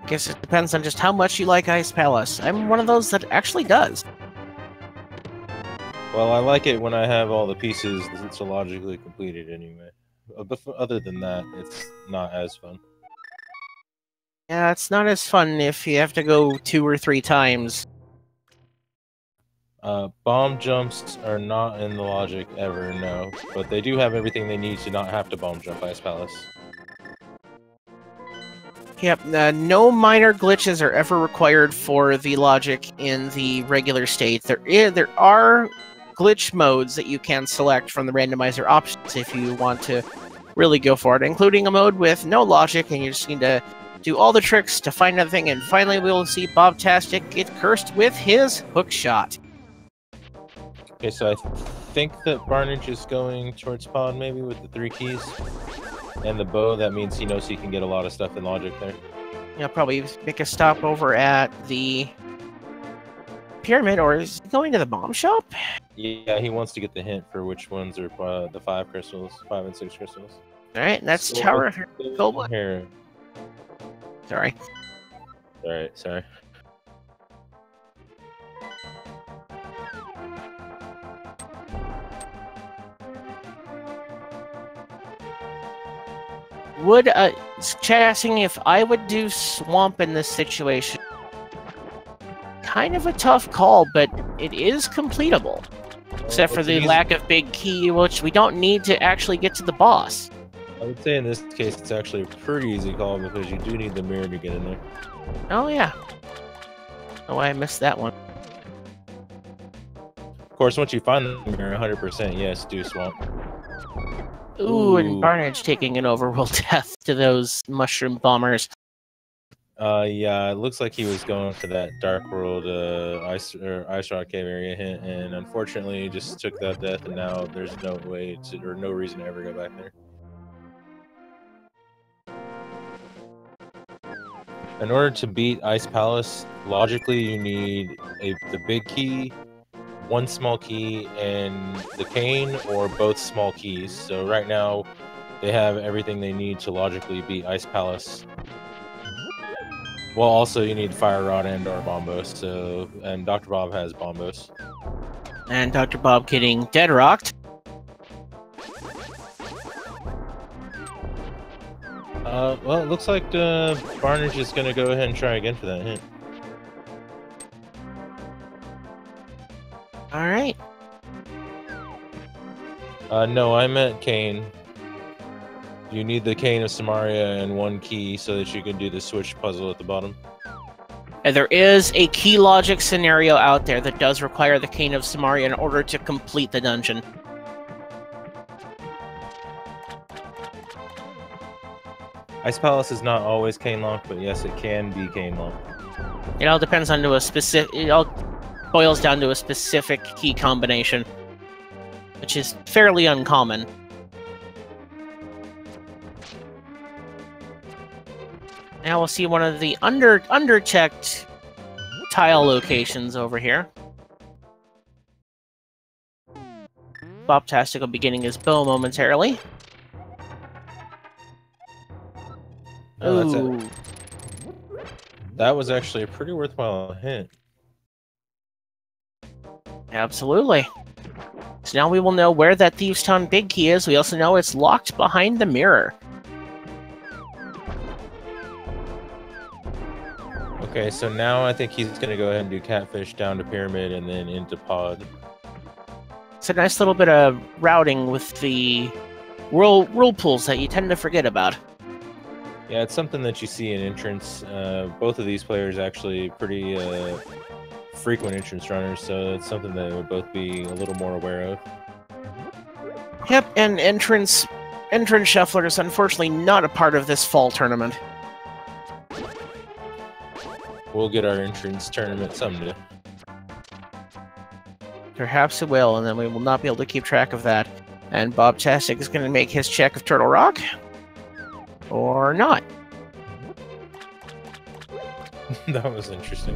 I guess it depends on just how much you like Ice Palace. I'm one of those that actually does. Well, I like it when I have all the pieces that's logically completed anyway. But other than that, it's not as fun. Yeah, it's not as fun if you have to go 2 or 3 times. Bomb jumps are not in the logic ever, no. But they do have everything they need to not have to bomb jump Ice Palace. Yep, no minor glitches are ever required for the logic in the regular state. There are glitch modes that you can select from the randomizer options if you want to really go for it, including a mode with no logic, and you just need to do all the tricks to find everything, and finally we'll see Bobtastic get cursed with his hook shot. Okay, so I think that Barnage is going towards Pod maybe with the 3 keys. And the bow, that means he knows he can get a lot of stuff in logic there. He'll probably make a stop over at the pyramid, or is he going to the bomb shop? Yeah, he wants to get the hint for which ones are the 5 crystals, 5 and 6 crystals. Alright, that's So Tower of Gold. Here. Sorry. Alright, sorry. Chat asking if I would do Swamp in this situation. Kind of a tough call, but it is completable. Except for the lack of big key, which we don't need to actually get to the boss. I would say in this case it's actually a pretty easy call because you do need the mirror to get in there. Oh yeah. Oh, I missed that one. Of course, once you find the mirror, 100% yes, do Swamp. Ooh, and Barnage taking an overworld death to those mushroom bombers. Yeah, it looks like he was going for that Dark World Ice Rock Cave area hint, and unfortunately just took that death, and now there's no way to, or no reason to ever go back there. In order to beat Ice Palace, logically you need the big key, 1 small key, and the cane, or both small keys. So right now, they have everything they need to logically beat Ice Palace. Well, also you need Fire Rod and or Bombos. So, and Dr. Bob has Bombos. And Dr. Bob getting dead rocked. Well, it looks like Barnage is going to go ahead and try again for that hint. Alright. No, I meant cane. You need the Cane of Samaria and 1 key so that you can do the switch puzzle at the bottom. And there is a key logic scenario out there that does require the Cane of Samaria in order to complete the dungeon. Ice Palace is not always cane locked, but yes, it can be cane locked. It all depends on a specific. It all boils down to a specific key combination, which is fairly uncommon. Now we'll see one of the under-checked tile locations over here. Bobtastic will be getting his bow momentarily. Oh, that's Ooh. it. That was actually a pretty worthwhile hint. Absolutely. So now we will know where that Thieves' Town big key is. We also know it's locked behind the mirror. Okay, so now I think he's going to go ahead and do Catfish down to Pyramid and then into Pod. It's a nice little bit of routing with the rule pools that you tend to forget about. Yeah, it's something that you see in entrance. Both of these players actually pretty frequent entrance runners, so it's something that would both be a little more aware of. Yep, and entrance shuffler is unfortunately not a part of this fall tournament. We'll get our entrance tournament someday. Perhaps it will, and then we will not be able to keep track of that. And Bobtastic is going to make his check of Turtle Rock. Or not. That was interesting.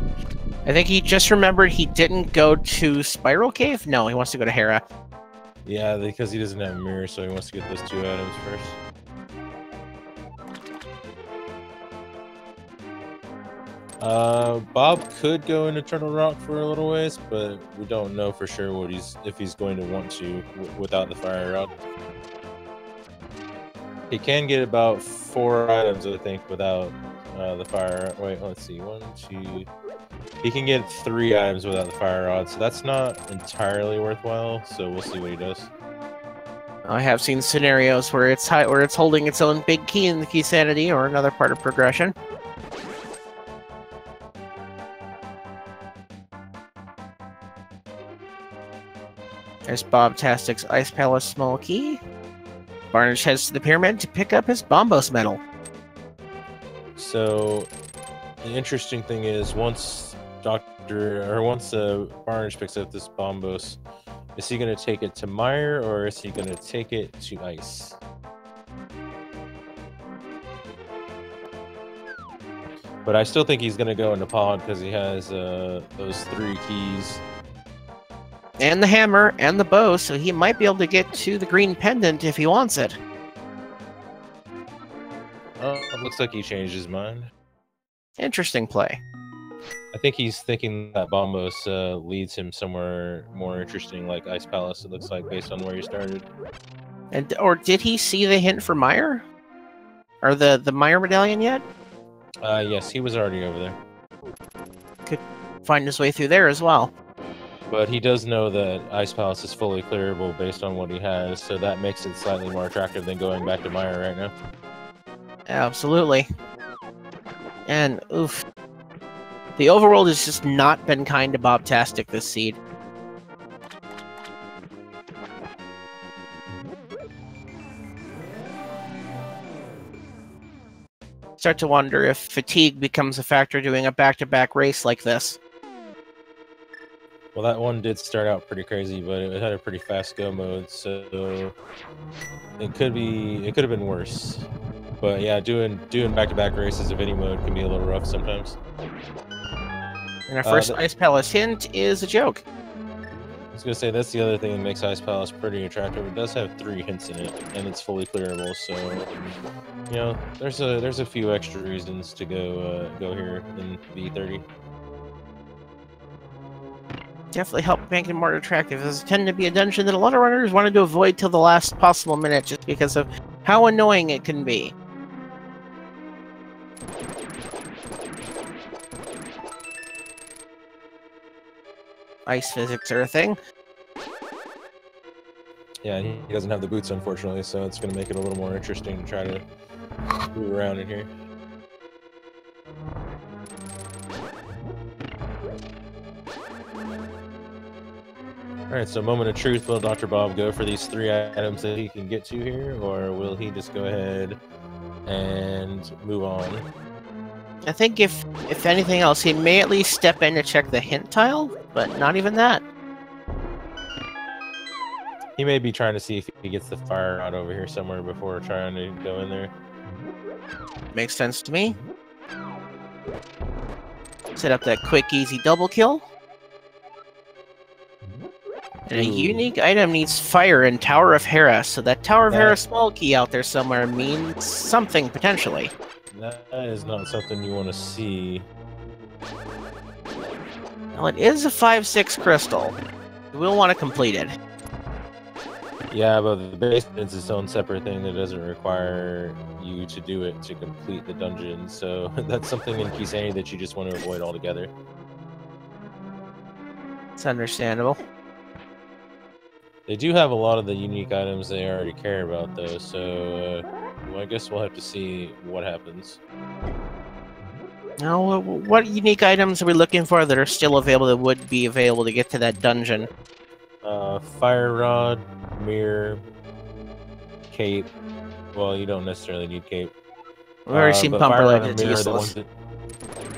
I think he just remembered he didn't go to Spiral Cave? No, he wants to go to Hera. Yeah, because he doesn't have a mirror, so he wants to get those 2 items first. Bob could go into Turtle Rock for a little ways, but we don't know for sure what if he's going to want to without the fire rod. He can get about 4 items, I think, without the fire. Wait, let's see. 1, 2. He can get 3 items without the fire rod, so that's not entirely worthwhile. So we'll see what he does. I have seen scenarios where it's holding its own big key in the key sanity or another part of progression. There's Bobtastic's Ice Palace small key. Barnage heads to the pyramid to pick up his Bombos medal. So the interesting thing is, once Barnage picks up this Bombos, is he going to take it to Mire or is he going to take it to Ice? But I still think he's going to go into Pod because he has those 3 keys. And the hammer and the bow, so he might be able to get to the green pendant if he wants it. Oh, it looks like he changed his mind. Interesting play. I think he's thinking that Bombos leads him somewhere more interesting, like Ice Palace, it looks like, based on where he started. Or did he see the hint for Mire? Or the Mire medallion yet? Yes, he was already over there. Could find his way through there as well. But he does know that Ice Palace is fully clearable based on what he has, so that makes it slightly more attractive than going back to Mire right now. Absolutely. And, oof. The overworld has just not been kind to Bobtastic this seed. Start to wonder if fatigue becomes a factor doing a back-to-back race like this. Well, that one did start out pretty crazy, but it had a pretty fast go mode, so it could have been worse. But yeah, doing back-to-back races of any mode can be a little rough sometimes. And our first Ice Palace hint is a joke. I was gonna say that's the other thing that makes Ice Palace pretty attractive. It does have 3 hints in it, and it's fully clearable. So, you know, there's a few extra reasons to go here in V30. Definitely help make it more attractive. This tends to be a dungeon that a lot of runners wanted to avoid till the last possible minute just because of how annoying it can be. Ice physics are a thing. Yeah, he doesn't have the boots, unfortunately, so it's going to make it a little more interesting to try to move around in here. Alright, so moment of truth. Will Dr. Bob go for these 3 items that he can get to here, or will he just go ahead and move on? I think if anything else, he may at least step in to check the hint tile, but not even that. He may be trying to see if he gets the fire rod over here somewhere before trying to go in there. Makes sense to me. Set up that quick, easy double kill. And a unique item needs fire in Tower of Hera, so that Tower of Hera small key out there somewhere means something, potentially. That is not something you want to see. Well, it is a 5/6 crystal. You will want to complete it. Yeah, but the basement is its own separate thing that doesn't require you to do it to complete the dungeon, so that's something in Kisani that you just want to avoid altogether. It's understandable. They do have a lot of the unique items they already care about, though, so well, I guess we'll have to see what happens. Now, what unique items are we looking for that are still available that would be available to get to that dungeon? Fire Rod, Mirror, Cape. Well, you don't necessarily need Cape. We've already seen Pumper Light, it's useless.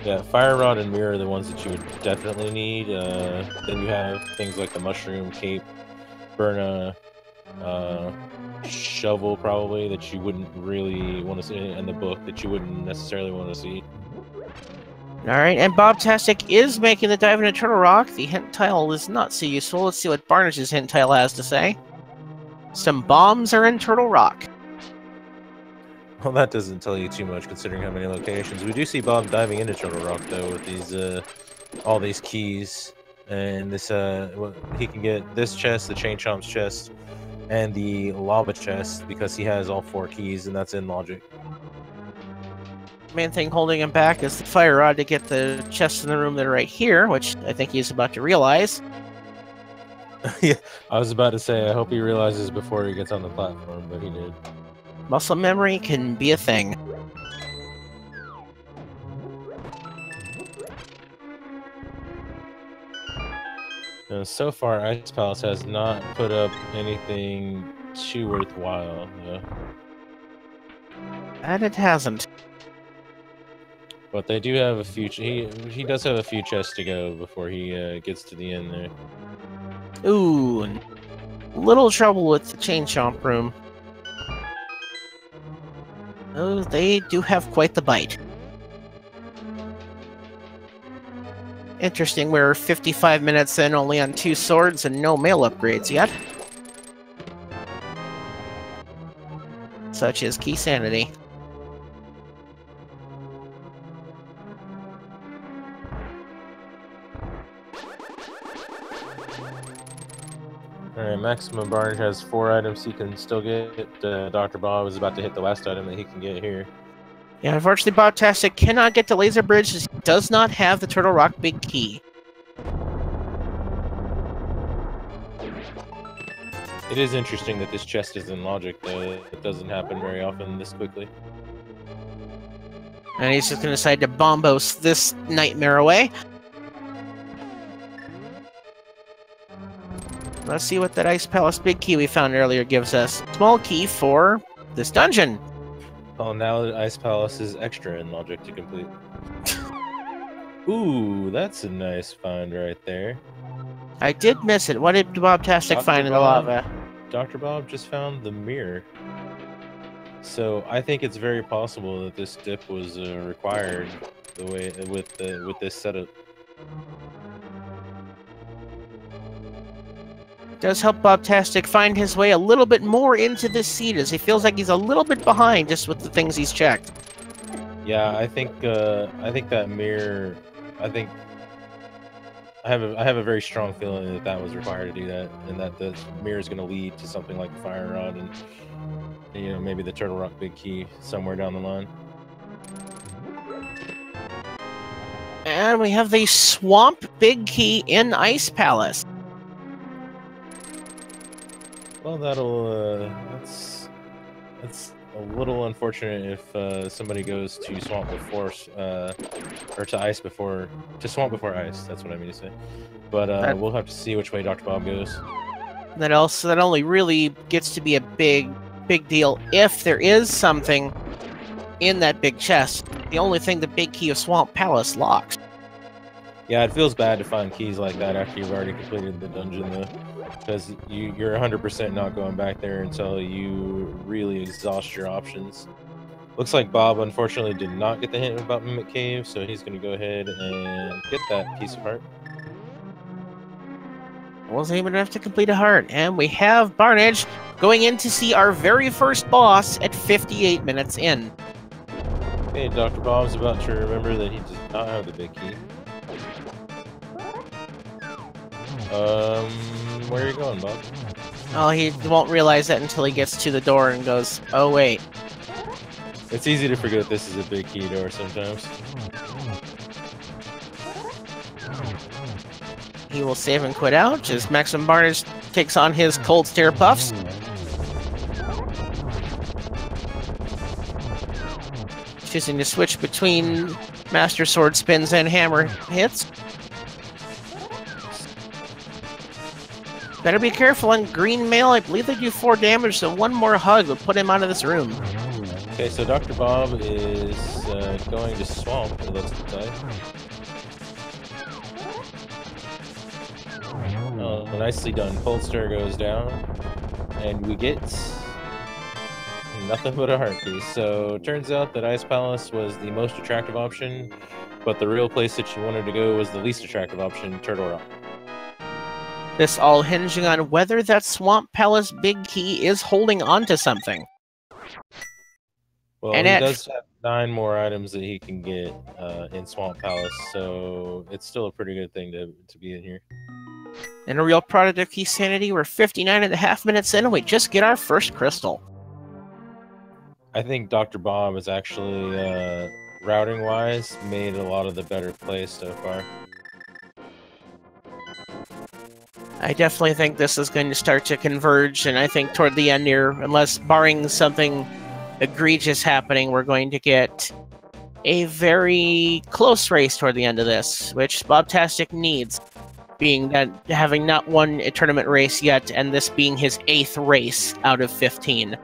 Yeah, Fire Rod and Mirror are the ones that you would definitely need. Then you have things like the Mushroom, Cape, Burna, Shovel probably that you wouldn't really want to see, and the book that you wouldn't necessarily want to see. Alright, and Bobtastic is making the dive into Turtle Rock. The hint tile is not so useful. Let's see what Barnage's hint tile has to say. Some bombs are in Turtle Rock. Well, that doesn't tell you too much, considering how many locations. We do see Bob diving into Turtle Rock, though, with these, all these keys. And this, he can get this chest, the Chain Chomp's chest, and the Lava chest, because he has all 4 keys, and that's in logic. Main thing holding him back is the fire rod to get the chests in the room that are right here, which I think he's about to realize. Yeah, I was about to say, I hope he realizes before he gets on the platform, but he did. Muscle memory can be a thing. So far, Ice Palace has not put up anything too worthwhile. And it hasn't. But they do have a few. He does have a few chests to go before he gets to the end there. Ooh, little trouble with the Chain Chomp room. Oh, they do have quite the bite. Interesting, we're 55 minutes in, only on 2 swords and no mail upgrades yet. Such is key sanity. Alright, Maximum Barnage has 4 items he can still get. Dr. Bob is about to hit the last item that he can get here. Yeah, unfortunately, Bobtastic cannot get to Laser Bridge as he does not have the Turtle Rock Big Key. It is interesting that this chest is in logic, though. It doesn't happen very often this quickly. And he's just going to decide to bombos this nightmare away. Let's see what that Ice Palace Big Key we found earlier gives us. Small key for this dungeon. Oh, now the Ice Palace is extra in logic to complete. Ooh, that's a nice find right there. I did miss it. What did Bobtastic find in the lava? Dr. Bob just found the mirror. So I think it's very possible that this dip was required the way with this setup. Does help Bobtastic find his way a little bit more into this seat as he feels like he's a little bit behind just with the things he's checked. Yeah, I think that mirror. I have a very strong feeling that was required to do that, and that the mirror is going to lead to something like the Fire Rod and maybe the Turtle Rock Big Key somewhere down the line. And we have the Swamp Big Key in Ice Palace. Well, that's a little unfortunate if somebody goes to Swamp before, or to Swamp before Ice. That's what I mean to say. But we'll have to see which way Dr. Bob goes. That only really gets to be a big deal if there is something in that big chest. The only thing the Big Key of Swamp Palace locks. Yeah, it feels bad to find keys like that after you've already completed the dungeon, though. Because you're 100% not going back there until you really exhaust your options. Looks like Bob, unfortunately, did not get the hint about Mimic Cave, so he's going to go ahead and get that piece of heart. Wasn't even enough to complete a heart. And we have Barnage going in to see our very first boss at 58 minutes in. Okay, Dr. Bob's about to remember that he does not have the big key. Where are you going, Bob? Oh, he won't realize that until he gets to the door and goes, oh, wait. It's easy to forget this is a big key door sometimes. He will save and quit out as Maximum Barnage takes on his Cold Stare Puffs. Choosing to switch between Master Sword spins and hammer hits. Better be careful on green mail. I believe they do 4 damage, so one more hug would put him out of this room. Okay, so Dr. Bob is going to Swamp, it looks like. Oh, nicely done. Cold Stir goes down, and we get nothing but a heart piece. So it turns out that Ice Palace was the most attractive option, but the real place that you wanted to go was the least attractive option, Turtle Rock. This all hinging on whether that Swamp Palace Big Key is holding on to something. Well, And he at does have 9 more items that he can get in Swamp Palace, so it's still a pretty good thing to be in here. a real product of Key Sanity, we're 59.5 minutes in, and we just get our first crystal. I think Dr. Bob is actually, routing-wise, made a lot of the better plays so far. I definitely think this is going to start to converge, and I think toward the end here, unless barring something egregious happening, we're going to get a very close race toward the end of this, which Bobtastic needs, being that having not won a tournament race yet, and this being his 8th race out of 15.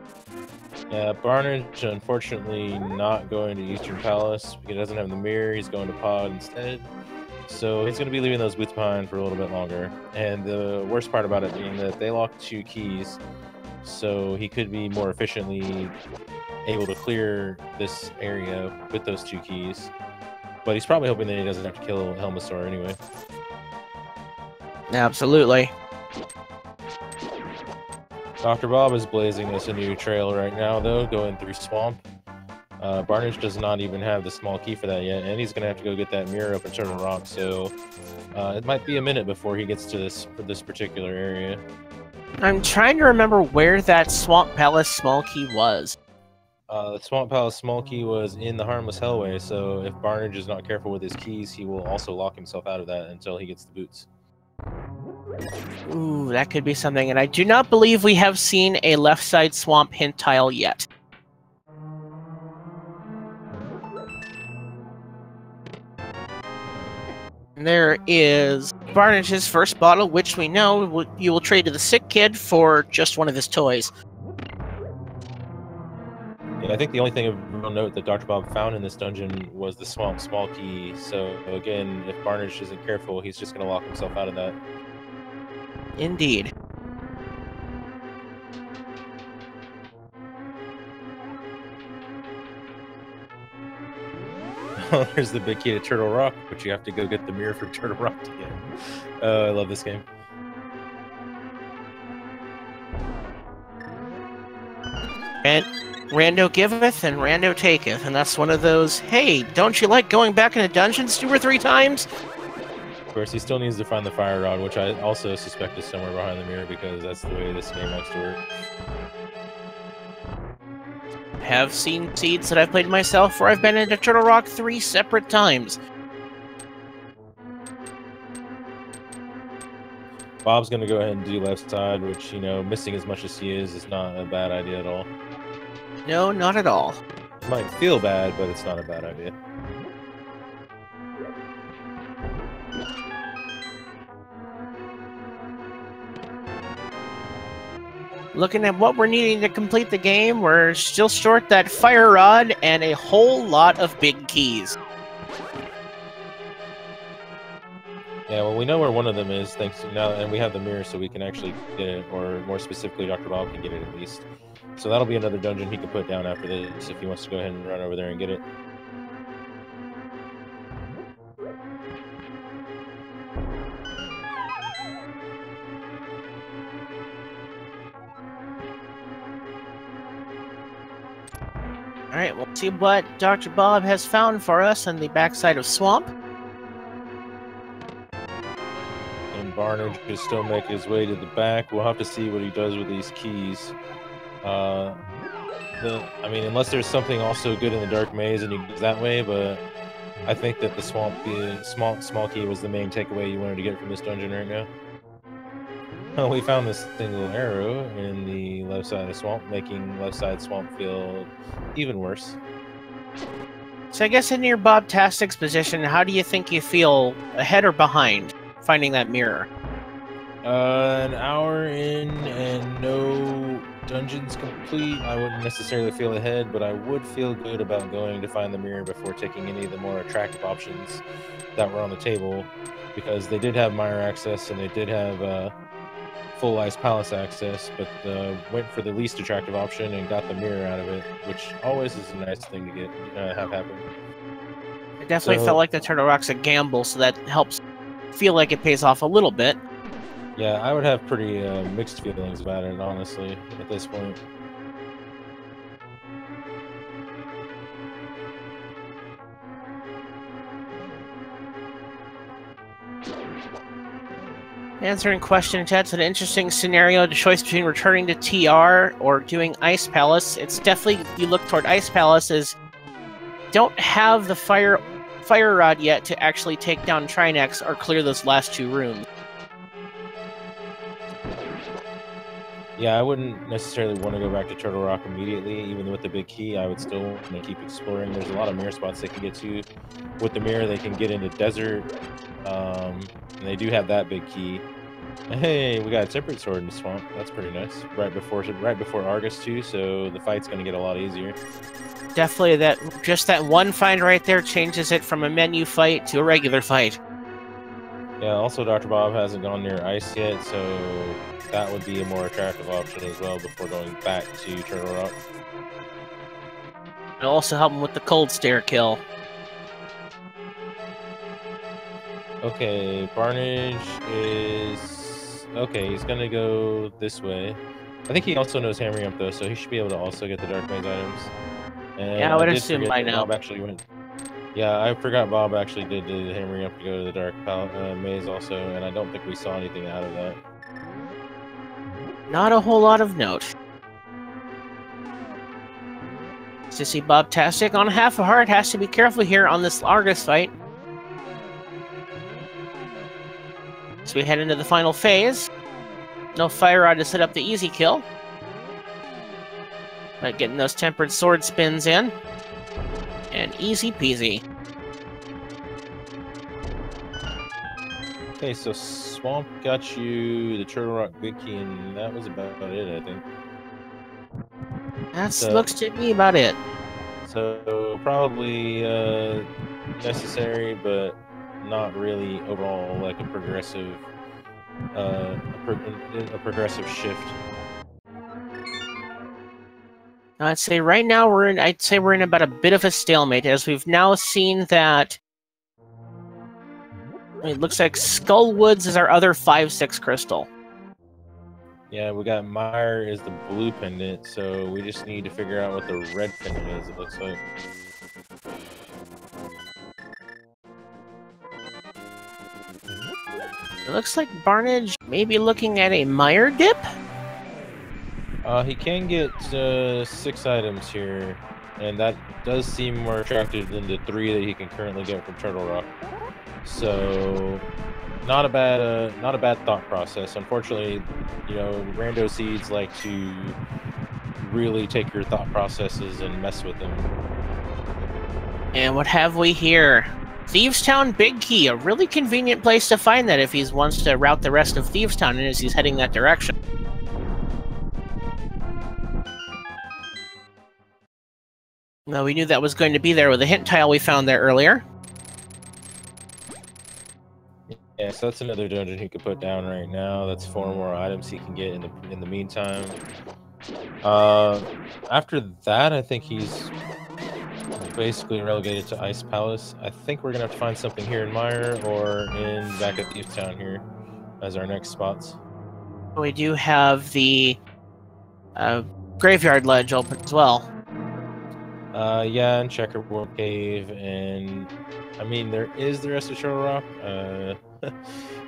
Yeah, Barnage, unfortunately, not going to Eastern Palace. He doesn't have the mirror, he's going to Pod instead. So he's going to be leaving those boots behind for a little bit longer. And the worst part about it being that they lock 2 keys, so he could be more efficiently able to clear this area with those 2 keys. But he's probably hoping that he doesn't have to kill Helmasaur anyway. Absolutely. Dr. Bob is blazing us a new trail right now, though, going through Swamp. Barnage does not even have the small key for that yet, and he's going to have to go get that mirror up in Turtle Rock, so it might be a minute before he gets to this particular area. I'm trying to remember where that Swamp Palace small key was. The Swamp Palace small key was in the Harmless Hellway, so if Barnage is not careful with his keys, he will also lock himself out of that until he gets the boots. Ooh, that could be something, and I do not believe we have seen a left side swamp hint tile yet. There is Barnage's first bottle, which we know you will trade to the sick kid for just one of his toys. Yeah, I think the only thing of real note that Dr. Bob found in this dungeon was the Swamp small key, so again, if Barnage isn't careful, he's just going to lock himself out of that. Indeed. There's the big key to Turtle Rock, but you have to go get the mirror from Turtle Rock to get. I love this game. And Rando giveth and Rando taketh, and that's one of those, hey, don't you like going back into dungeons 2 or 3 times? Of course, he still needs to find the fire rod, which I also suspect is somewhere behind the mirror because that's the way this game likes to work. Have seen seeds that I've played myself where I've been into Turtle Rock 3 separate times. Bob's going to go ahead and do left side, which, you know, missing as much as he is not a bad idea at all. No, not at all. It might feel bad, but it's not a bad idea. Looking at what we're needing to complete the game, we're still short that fire rod and a whole lot of big keys. Yeah, well, we know where one of them is, thanks to now, and we have the mirror, so we can actually get it, or more specifically, Dr. Bob can get it at least. So that'll be another dungeon he can put down after this if he wants to go ahead and run over there and get it. Alright, we'll see what Dr. Bob has found for us on the backside of Swamp. And Barnage can still make his way to the back. We'll have to see what he does with these keys. I mean, unless there's something also good in the Dark Maze and he goes that way, but I think that the small key was the main takeaway you wanted to get from this dungeon right now. Well, we found this single arrow in the left side of Swamp, making left side Swamp feel even worse. So I guess in your Bobtastic's position, how do you think you feel, ahead or behind, finding that mirror? An hour in and no dungeons complete. I wouldn't necessarily feel ahead, but I would feel good about going to find the mirror before taking any of the more attractive options that were on the table, because they did have Mire access and they did have full Ice Palace access, but went for the least attractive option and got the mirror out of it, which always is a nice thing to get have happen. It definitely felt like the Turtle Rock's a gamble, so that helps feel like it pays off a little bit. Yeah, I would have pretty mixed feelings about it, honestly, at this point. Answering question, chat's an interesting scenario. The choice between returning to TR or doing Ice Palace. It's definitely, you look toward Ice Palace as don't have the fire rod yet to actually take down Trinex or clear those last 2 rooms. Yeah, I wouldn't necessarily want to go back to Turtle Rock immediately. Even with the big key, I would still want to keep exploring. There's a lot of mirror spots they can get to. With the mirror, they can get into desert. And they do have that big key. Hey, we got a temperate sword in the swamp. That's pretty nice. Right before Argus too, so the fight's gonna get a lot easier. Definitely just that one find right there changes it from a menu fight to a regular fight. Yeah, also Dr. Bob hasn't gone near ice yet, so that would be a more attractive option as well before going back to Turtle Rock. It'll also help him with the cold stare kill. Okay, Barnage is... Okay, he's gonna go this way. I think he also knows Hammering Up though, so he should be able to also get the Dark Maze items. And yeah, I would assume by now. Bob actually went... Yeah, I forgot Bob actually did the Hammering Up to go to the Dark Maze also, and I don't think we saw anything out of that. Not a whole lot of note. To see Bobtastic on half a heart, has to be careful here on this Argus fight. So we head into the final phase. No Fire Rod to set up the easy kill. But getting those tempered sword spins in. And easy peasy. Okay, so Swamp got you the Turtle Rock Big Key, and that was about it, I think. That looks to be about it. So probably necessary, but not really overall like a progressive shift. I'd say right now I'd say we're in about a bit of a stalemate, as we've now seen that it looks like Skullwoods is our other 5/6 crystal. Yeah, we got Meyer is the blue pendant, so we just need to figure out what the red pendant is, it looks like. It looks like Barnage may be looking at a Meyer dip? He can get 6 items here, and that does seem more attractive than the 3 that he can currently get from Turtle Rock. So, not a bad thought process. Unfortunately, you know, rando seeds like to really take your thought processes and mess with them. And what have we here? Thievestown Big Key, a really convenient place to find that if he wants to route the rest of Thievestown and as he's heading that direction. Well, we knew that was going to be there with the hint tile we found there earlier. Yeah, so that's another dungeon he could put down right now. That's 4 more items he can get in the meantime. After that, I think he's basically relegated to Ice Palace. I think we're gonna have to find something here in Meyer or back at Thievestown here as our next spots. We do have the Graveyard Ledge open as well. Yeah, and Checkerboard Cave, and I mean there is the rest of Turtle Rock.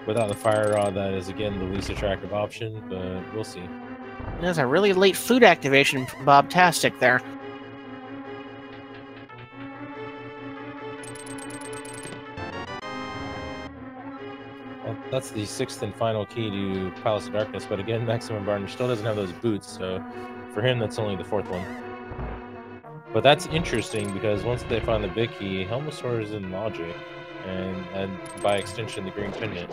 Without the Fire Rod, that is again the least attractive option, but we'll see. There's a really late food activation from Bobtastic there. Well, that's the 6th and final key to Palace of Darkness, but again, Maximum Barnage still doesn't have those boots, so for him, that's only the 4th one. But that's interesting, because once they find the big key, Helmosaur is in Logic, and by extension, the Green Pendant.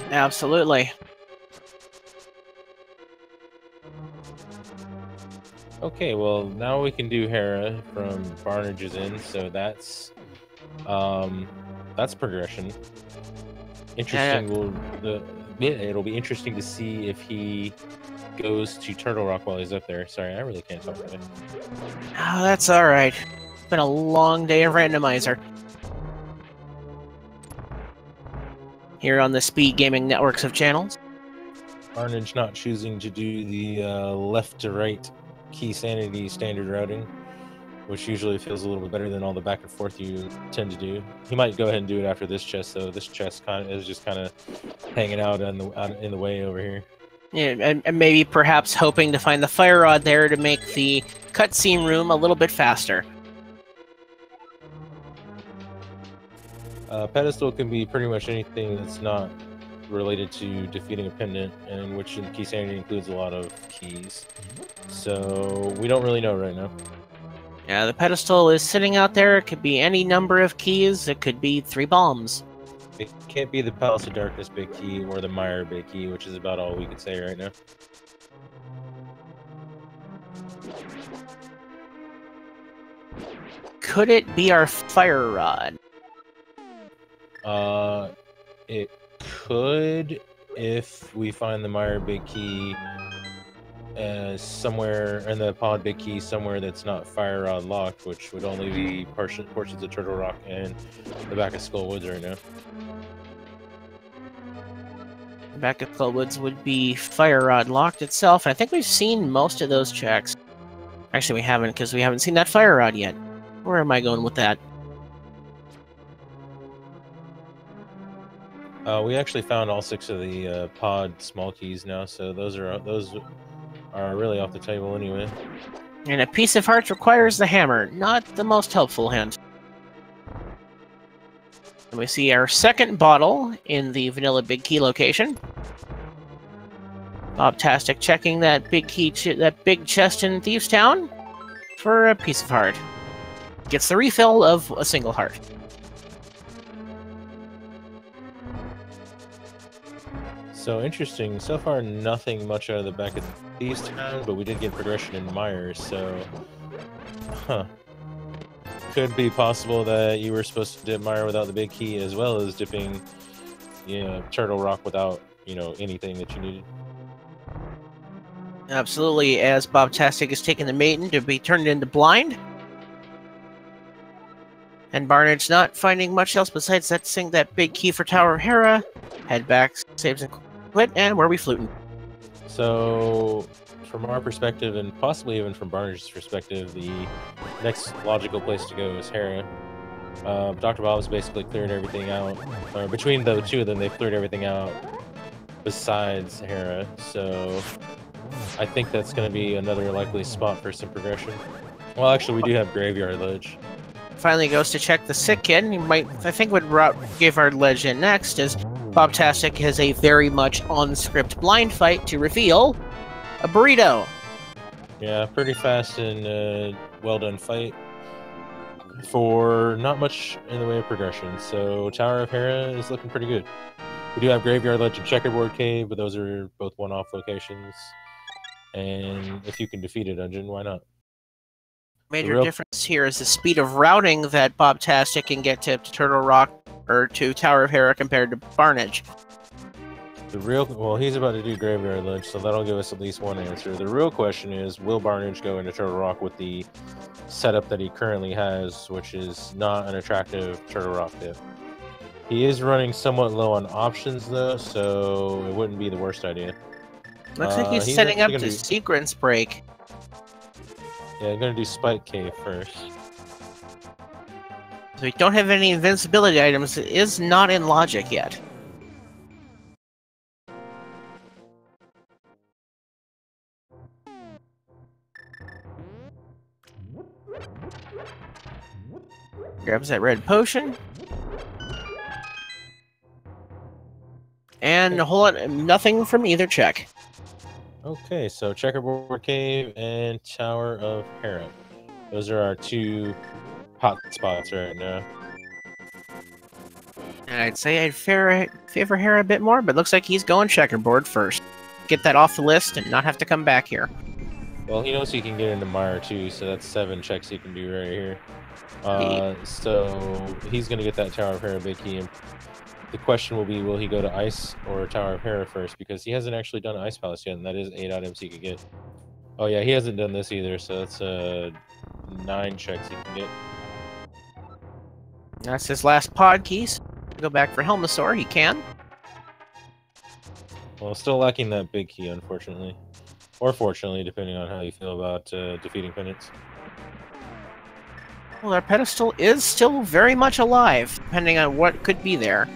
Absolutely. Okay, well, now we can do Hera from Barnage's Inn, so that's progression. Interesting. It'll be interesting to see if he goes to Turtle Rock while he's up there. Sorry, I really can't talk today. Oh, that's all right. It's been a long day of Randomizer here on the Speed Gaming networks of channels. Barnage not choosing to do the left to right key sanity standard routing. which usually feels a little bit better than all the back and forth you tend to do. He might go ahead and do it after this chest, though. This chest is just kind of hanging out in the way over here. Yeah, and maybe perhaps hoping to find the fire rod there to make the cutscene room a little bit faster. Pedestal can be pretty much anything that's not related to defeating a pendant, and which in Key Sanity includes a lot of keys. So we don't really know right now. Yeah, the pedestal is sitting out there. It could be any number of keys. It could be 3 bombs. It can't be the Palace of Darkness big key or the Mire big key, which is about all we can say right now. Could it be our fire rod? It could, if we find the Mire big key somewhere, and the pod big key somewhere that's not fire rod locked, which would only be portions of Turtle Rock and the back of Skull Woods right now. The back of Skull Woods would be fire rod locked itself. I think we've seen most of those checks. Actually, we haven't, because we haven't seen that fire rod yet. Where am I going with that? We actually found all 6 of the pod small keys now, so those are really off the table anyway. And a piece of heart requires the hammer, not the most helpful hint. And we see our second bottle in the vanilla big key location. Bobtastic checking that big key, that big chest in Thieves Town for a piece of heart. Gets the refill of a single heart. So interesting. So far, nothing much out of the back of Thieves Town, but we did get progression in Myers, so... Huh. Could be possible that you were supposed to dip Mire without the big key, as well as dipping, Turtle Rock without, anything that you needed. Absolutely, as Bobtastic is taking the maiden to be turned into blind. And Barnage not finding much else besides that big key for Tower of Hera. Head back, saves and quit, and where are we fluting? So, from our perspective, and possibly even from Barnage's perspective, the next logical place to go is Hera. Dr. Bob's basically cleared everything out. Between the two of them, they've cleared everything out besides Hera. So, I think that's going to be another likely spot for some progression. Well, actually, we do have Graveyard Ledge. Finally goes to check the sick kid. He might, I think, would give our ledge in next, as Bobtastic has a very much on-script blind fight to reveal a burrito. Yeah, pretty fast and well-done fight for not much in the way of progression. So Tower of Hera is looking pretty good. We do have Graveyard Ledge and Checkerboard Cave, but those are both one-off locations. And if you can defeat a dungeon, why not? Major difference here is the speed of routing that Bobtastic can get to Turtle Rock or to Tower of Hera compared to Barnage. Well, he's about to do Graveyard Ledge, so that'll give us at least one answer. The real question is, will Barnage go into Turtle Rock with the setup that he currently has, which is not an attractive Turtle Rock dip? He is running somewhat low on options, though, so it wouldn't be the worst idea. Looks like he's setting up to Sequence Break. Yeah, I'm going to do Spike Cave first. So we don't have any invincibility items. It is not in logic yet. Grabs that red potion. And a whole lot, nothing from either check. Okay, so Checkerboard Cave and Tower of Hera. Those are our 2 hot spots right now. And I'd say I'd favor Hera a bit more, but looks like he's going Checkerboard first. Get that off the list and not have to come back here. Well, he knows he can get into Mire too, so that's 7 checks he can do right here. So he's going to get that Tower of Hera big key. And the question will be, will he go to Ice or Tower of Hera first? Because he hasn't actually done Ice Palace yet, and that is 8 items he could get. Oh yeah, he hasn't done this either, so that's 9 checks he can get. That's his last pod keys. Go back for Helmasaur, he can. Well, still lacking that big key, unfortunately. Or fortunately, depending on how you feel about defeating pendants. Well, our pedestal is still very much alive, depending on what could be there.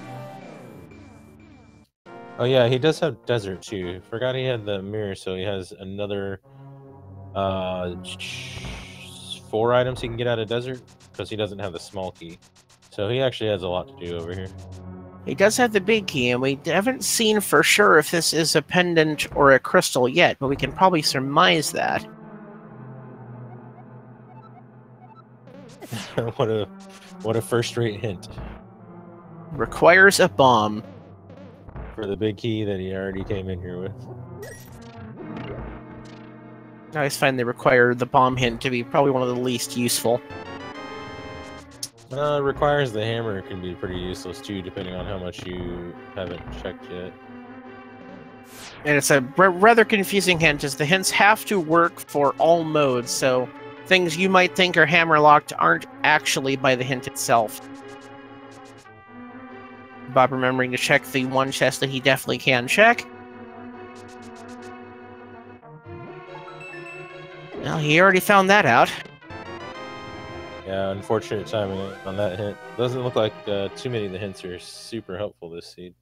Oh yeah, he does have desert too. Forgot he had the mirror, so he has another 4 items he can get out of desert because he doesn't have the small key. So he actually has a lot to do over here. He does have the big key, and we haven't seen for sure if this is a pendant or a crystal yet, but we can probably surmise that. what a first-rate hint. Requires a bomb. For the big key that he already came in here with. I always find they require the bomb hint to be probably one of the least useful. Requires the hammer can be pretty useless too, depending on how much you haven't checked yet. And it's a rather confusing hint, as the hints have to work for all modes, so things you might think are hammer-locked aren't actually by the hint itself. Bob remembering to check the one chest that he definitely can check. Well, he already found that out. Yeah, unfortunate timing on that hint. Doesn't look like too many of the hints are super helpful this seed.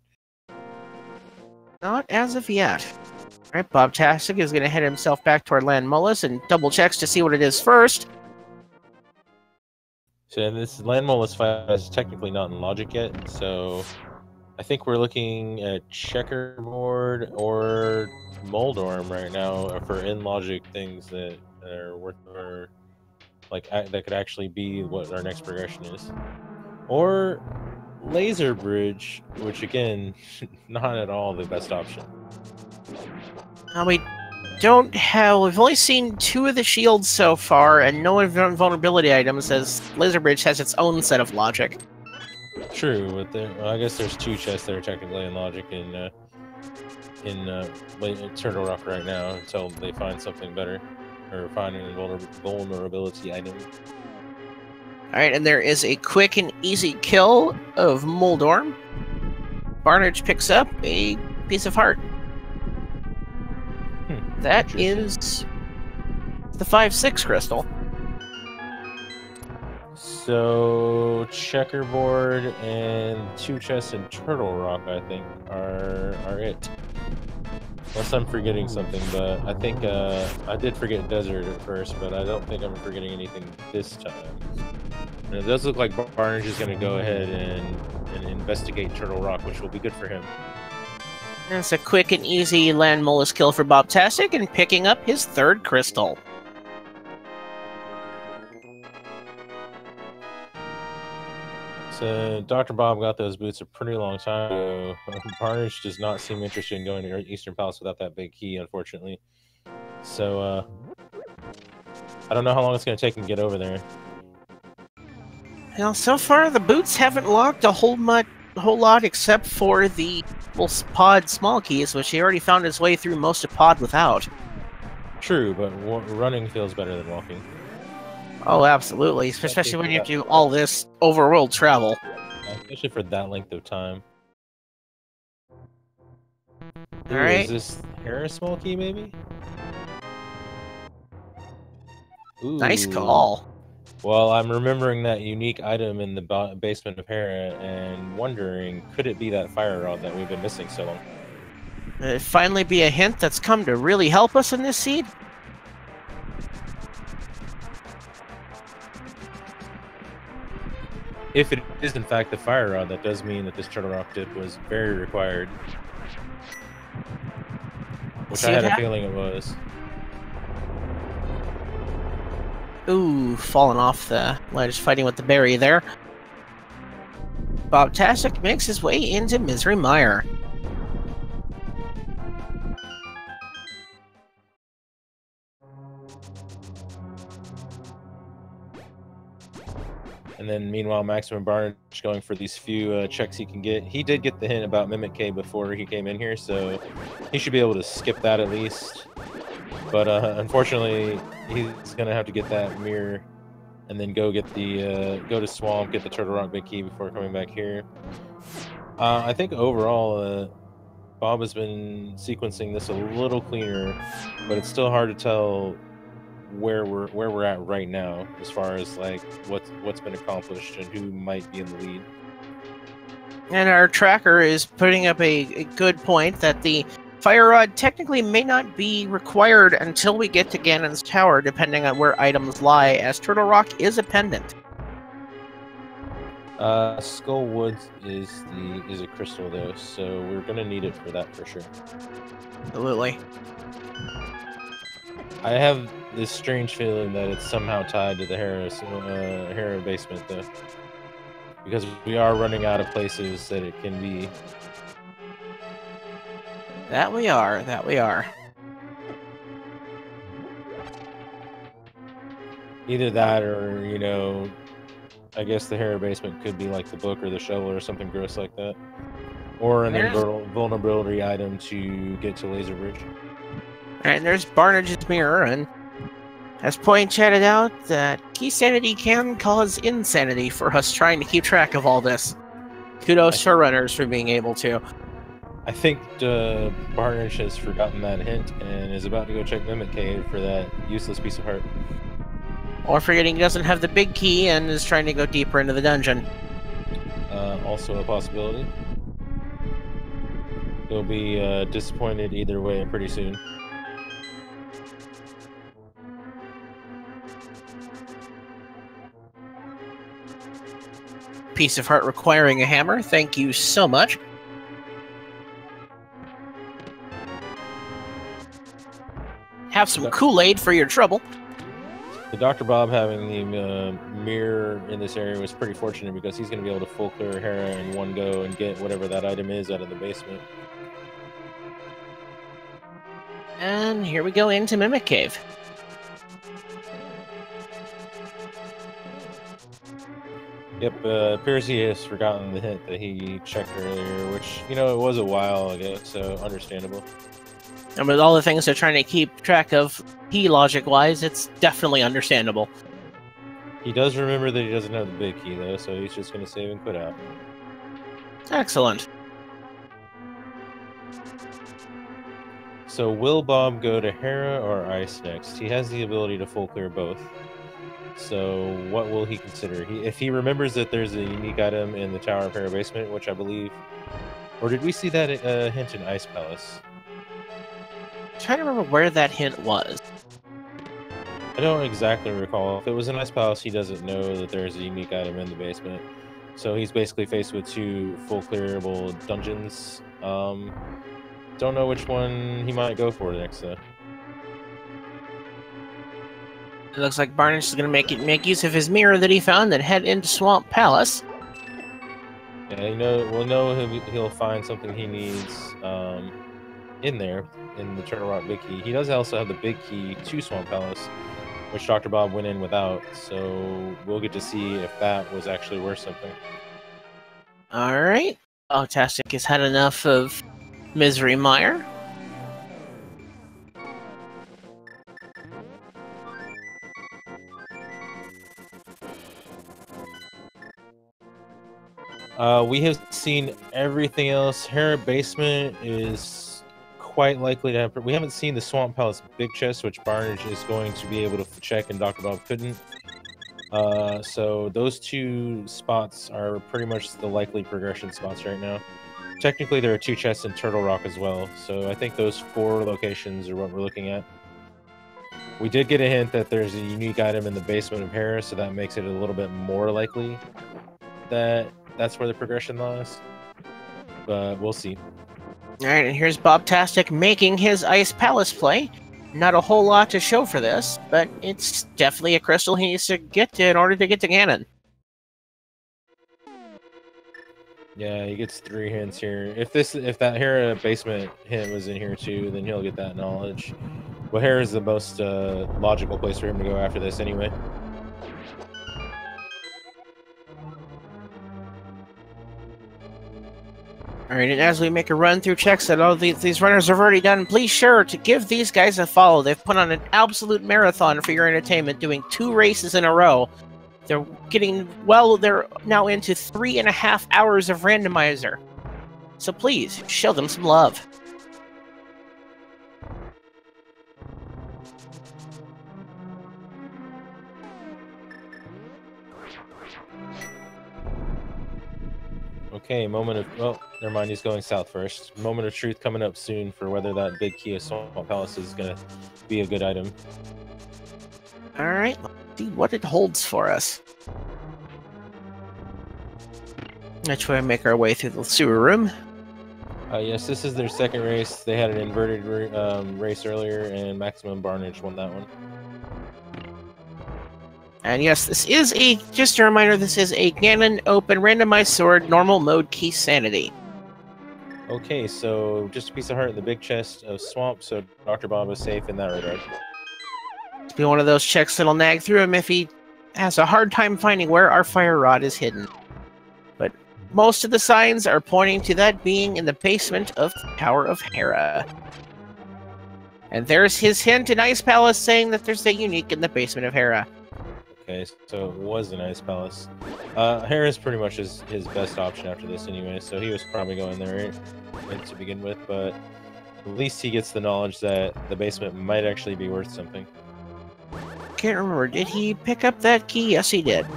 Not as of yet. Alright, Bobtastic is going to head himself back toward Land Mullis and double checks to see what it is first. So this Land Mullis fight is technically not in logic yet, so I think we're looking at checkerboard or Moldorm right now for in logic things that are worth or like that could actually be what our next progression is, or laser bridge, which again, not at all the best option. We don't have. We've only seen 2 of the shields so far, and no invulnerability items, as Laser Bridge has its own set of logic. True, but well, I guess there's 2 chests that are technically in logic in Turtle Rock right now until they find something better or find an invulnerability item. Alright, and there is a quick and easy kill of Moldorm. Barnage picks up a piece of heart. That is the 5-6 crystal. So checkerboard and 2 chests in Turtle Rock, I think, are it. Unless I'm forgetting something, but I think I did forget desert at first, but I don't think I'm forgetting anything this time. And it does look like Barnage is going to go ahead and investigate Turtle Rock, which will be good for him. That's a quick and easy Land Mullis kill for Bobtastic, and picking up his 3rd crystal. So Dr. Bob got those boots a pretty long time ago. Barnage does not seem interested in going to Eastern Palace without that big key, unfortunately. So I don't know how long it's going to take him to get over there. Now, so far the boots haven't locked a whole lot except for the pod small keys, which he already found his way through most of pod without. True, but running feels better than walking. Oh, absolutely, especially when you have to do all this overworld travel. Especially for that length of time. Alright. Is this Harris small key, maybe? Ooh. Nice call. Well, I'm remembering that unique item in the basement of Hera and wondering, could it be that fire rod that we've been missing so long? It'd finally be a hint that's come to really help us in this seed. If it is in fact the fire rod, that does mean that this Turtle Rock dip was very required. Which I had a feeling it was. Ooh, falling off the ledge, fighting with the berry there. Bobtastic makes his way into Misery Mire. And then meanwhile, Maximum Barnage going for these few checks he can get. He did get the hint about Mimic K before he came in here, so he should be able to skip that at least. But unfortunately, he's gonna have to get that mirror and then go get the go to Swamp, get the Turtle Rock big key before coming back here. I think overall, Bob has been sequencing this a little cleaner, but it's still hard to tell where we're at right now, as far as like what's been accomplished and who might be in the lead. And our tracker is putting up a good point that the fire rod technically may not be required until we get to Ganon's tower, depending on where items lie, as Turtle Rock is a pendant. Skull Woods is a crystal though, so we're gonna need it for that for sure. Absolutely. I have this strange feeling that it's somehow tied to the Hera basement though, because we are running out of places that it can be. That we are. That we are. Either that, or you know, I guess the Hera basement could be like the book or the shovel or something gross like that, or an invulnerability item to get to Laser Bridge. And there's Barnage's mirror, and as Point chatted out, that key sanity can cause insanity for us trying to keep track of all this. Kudos to our runners for being able to. I think Barnage has forgotten that hint and is about to go check Mimic Cave for that useless piece of heart. Or forgetting he doesn't have the big key and is trying to go deeper into the dungeon. Also a possibility. He'll be disappointed either way pretty soon. Piece of heart requiring a hammer. Thank you so much. Have some Kool-Aid for your trouble. The Dr. Bob having the mirror in this area was pretty fortunate because he's going to be able to full clear Hera in one go and get whatever that item is out of the basement. And here we go into Mimic Cave. Yep, appears he has forgotten the hint that he checked earlier, which, you know, it was a while ago, so understandable. And with all the things they're trying to keep track of, key logic-wise, it's definitely understandable. He does remember that he doesn't have the big key, though, so he's just going to save and quit out. Excellent. So will Bob go to Hera or Ice next? He has the ability to full clear both. So what will he consider? If he remembers that there's a unique item in the Tower of Hera basement, which I believe... Or did we see that hint in Ice Palace? I'm trying to remember where that hint was. I don't exactly recall. If it was in Ice Palace, he doesn't know that there's a unique item in the basement. So he's basically faced with two full clearable dungeons. Don't know which one he might go for next, though. It looks like Barnage is going to make use of his mirror that he found and head into Swamp Palace. Yeah, we'll know he'll find something he needs in there, in the Turtle Rock big key. He does also have the big key to Swamp Palace, which Dr. Bob went in without, so we'll get to see if that was actually worth something. Alright. Fantastic has had enough of Misery Mire. We have seen everything else. Hera basement is quite likely to have... We haven't seen the Swamp Palace big chest, which Barnage is going to be able to check and Dr. Bob couldn't. So those two spots are pretty much the likely progression spots right now. Technically, there are two chests in Turtle Rock as well, so I think those 4 locations are what we're looking at. We did get a hint that there's a unique item in the basement of Hera, so that makes it a little bit more likely that that's where the progression lies. But we'll see. Alright, and here's Bobtastic making his Ice Palace play. Not a whole lot to show for this, but it's definitely a crystal he needs to get to in order to get to Ganon. Yeah, he gets 3 hints here. If that Hera basement hint was in here too, then he'll get that knowledge. Well, Hera is the most logical place for him to go after this anyway. Alright, and as we make a run through checks that all these runners have already done, please sure to give these guys a follow. They've put on an absolute marathon for your entertainment, doing 2 races in a row. They're they're now into 3.5 hours of Randomizer. So please, show them some love. Okay, moment of... Oh, never mind, he's going south first. Moment of truth coming up soon for whether that big key of Swamp Palace is going to be a good item. Alright, let's see what it holds for us. Let's try to make our way through the sewer room. Yes, this is their second race. They had an inverted race earlier, and Maximum Barnage won that one. And yes, this is just a reminder, this is a Ganon Open Randomized Sword Normal Mode Key Sanity. Okay, so just a piece of heart in the big chest of Swamp, so Dr. Bob is safe in that regard. It's be one of those checks that'll nag through him if he has a hard time finding where our fire rod is hidden. But most of the signs are pointing to that being in the basement of Tower of Hera. And there's his hint in Ice Palace saying that there's a unique in the basement of Hera. Okay, so it was an Ice Palace. Hera's pretty much his best option after this anyway, so he was probably going there right to begin with, but at least he gets the knowledge that the basement might actually be worth something. Can't remember, did he pick up that key? Yes, he did.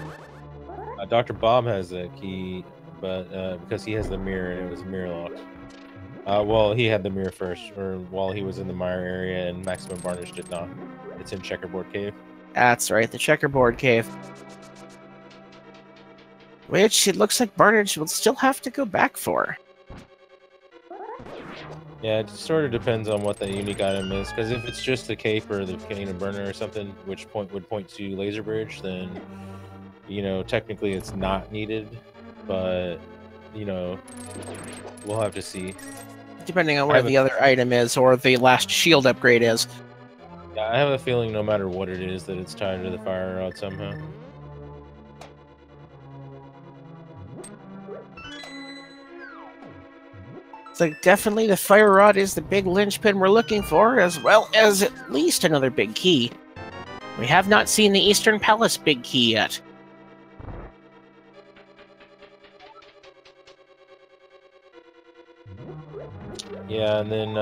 Dr. Bob has the key, but because he has the mirror, and it was mirror locked. Well, he had the mirror first, or while he was in the mire area, and Maximum Barnage did not. It's in Checkerboard Cave. That's right, the Checkerboard Cave. Which it looks like Barnage will still have to go back for. Yeah, it sort of depends on what that unique item is, because if it's just the cape or the cane of burner or something, which would point to Laser Bridge, then, you know, technically it's not needed, but, you know, we'll have to see. Depending on where the other item is, or the last shield upgrade is. Yeah, I have a feeling no matter what it is, that it's tied to the fire rod somehow. So definitely the fire rod is the big linchpin we're looking for, as well as at least another big key. We have not seen the Eastern Palace big key yet. Yeah, and then,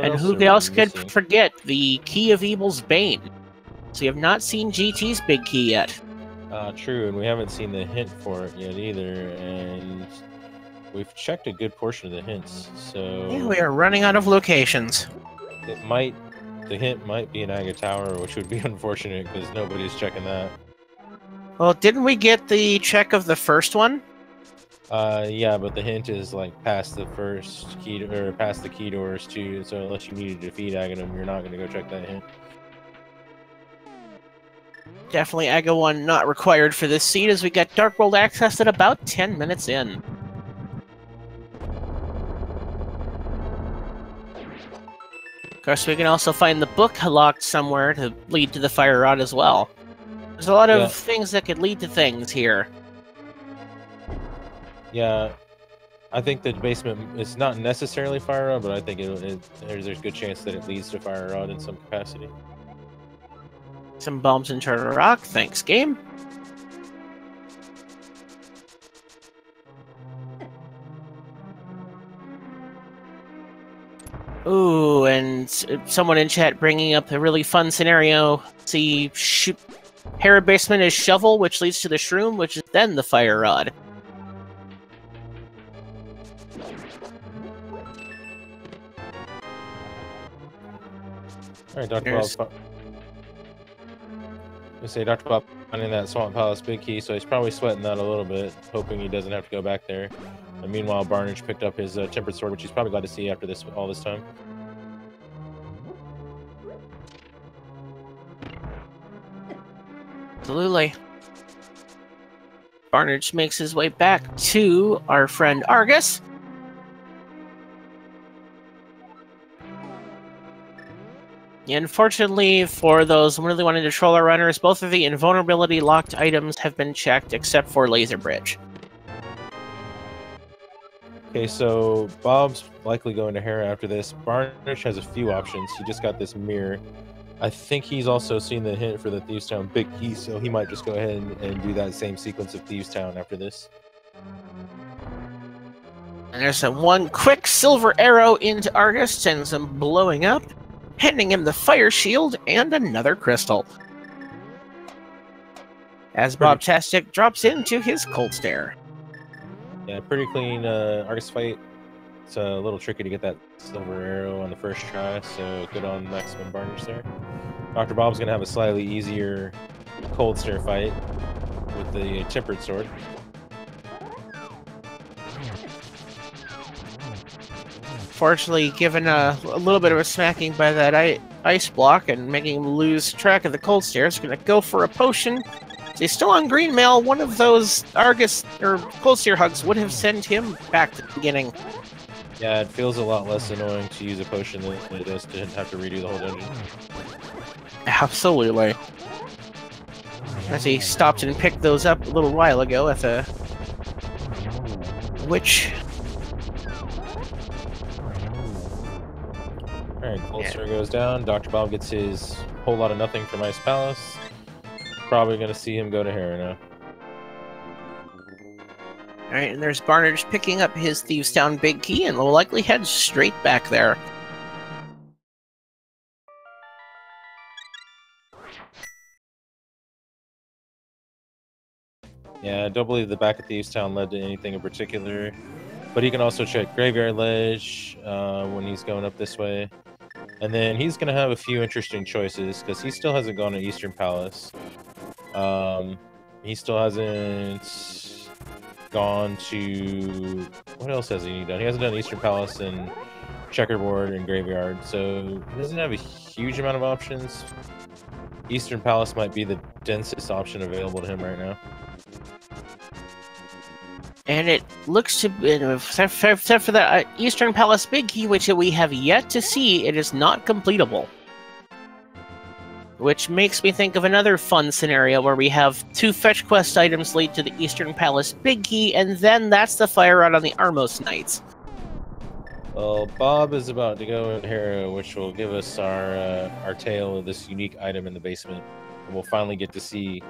and who else could forget the Key of Evil's Bane? So you have not seen GT's big key yet. True, and we haven't seen the hint for it yet either, and we've checked a good portion of the hints, so... Yeah, we are running out of locations. The hint might be an Aga Tower, which would be unfortunate, because nobody's checking that. Well, didn't we get the check of the first one? Yeah, but the hint is like past the first key, or past the key doors too. So unless you need to defeat Aghanim, you're not going to go check that hint. Definitely Aga 1 not required for this seed, as we get Dark World access at about 10 minutes in. Of course, we can also find the book locked somewhere to lead to the fire rod as well. There's a lot of things that could lead to things here. Yeah, I think the basement is not necessarily fire rod, but I think there's a good chance that it leads to fire rod in some capacity. Some bombs in Turtle Rock, thanks game. Ooh, and someone in chat bringing up a really fun scenario. See, Hera basement is shovel, which leads to the shroom, which is then the fire rod. Alright, Dr. Bob. Let's say Dr. Bob finding that Swamp Palace big key, so he's probably sweating that a little bit, hoping he doesn't have to go back there. And meanwhile, Barnage picked up his tempered sword, which he's probably glad to see after all this time. Absolutely. Barnage makes his way back to our friend Argus. Unfortunately, for those really wanting to troll our runners, both of the invulnerability locked items have been checked, except for Laser Bridge. Okay, so Bob's likely going to Hera after this. Barnage has a few options. He just got this mirror. I think he's also seen the hint for the Thieves Town big key, so he might just go ahead and do that same sequence of Thieves Town after this. And there's one quick silver arrow into Argus, sends him blowing up, handing him the fire shield and another crystal. As Bobtastic drops into his cold stare. Yeah, pretty clean Argus fight. It's a little tricky to get that silver arrow on the first try, so good on maximum Barnage there. Dr. Bob's going to have a slightly easier cold stare fight with the tempered sword. Fortunately, given a little bit of a smacking by that ice block and making him lose track of the cold stare, he's going to go for a potion. He's still on green mail. One of those Argus or cold stare hugs would have sent him back to the beginning. Yeah, it feels a lot less annoying to use a potion than it does to have to redo the whole dungeon. Absolutely. As he stopped and picked those up a little while ago at the witch. Alright, cold stare goes down. Dr. Bob gets his whole lot of nothing from Ice Palace. Probably going to see him go to Hera now. Alright, and there's Barnage picking up his Thieves Town big key and will likely head straight back there. Yeah, I don't believe the back of Thieves Town led to anything in particular. But he can also check Graveyard Ledge when he's going up this way. And then he's going to have a few interesting choices because he still hasn't gone to Eastern Palace. He still hasn't gone to... What else has he done? He hasn't done Eastern Palace and Checkerboard and Graveyard, so he doesn't have a huge amount of options. Eastern Palace might be the densest option available to him right now. And it looks to be, except for that Eastern Palace big key, which we have yet to see, it is not completable. Which makes me think of another fun scenario where we have 2 fetch quest items lead to the Eastern Palace big key, and then that's the fire out on the Armos Knights. Well, Bob is about to go in Hera, which will give us our tale of this unique item in the basement. And we'll finally get to see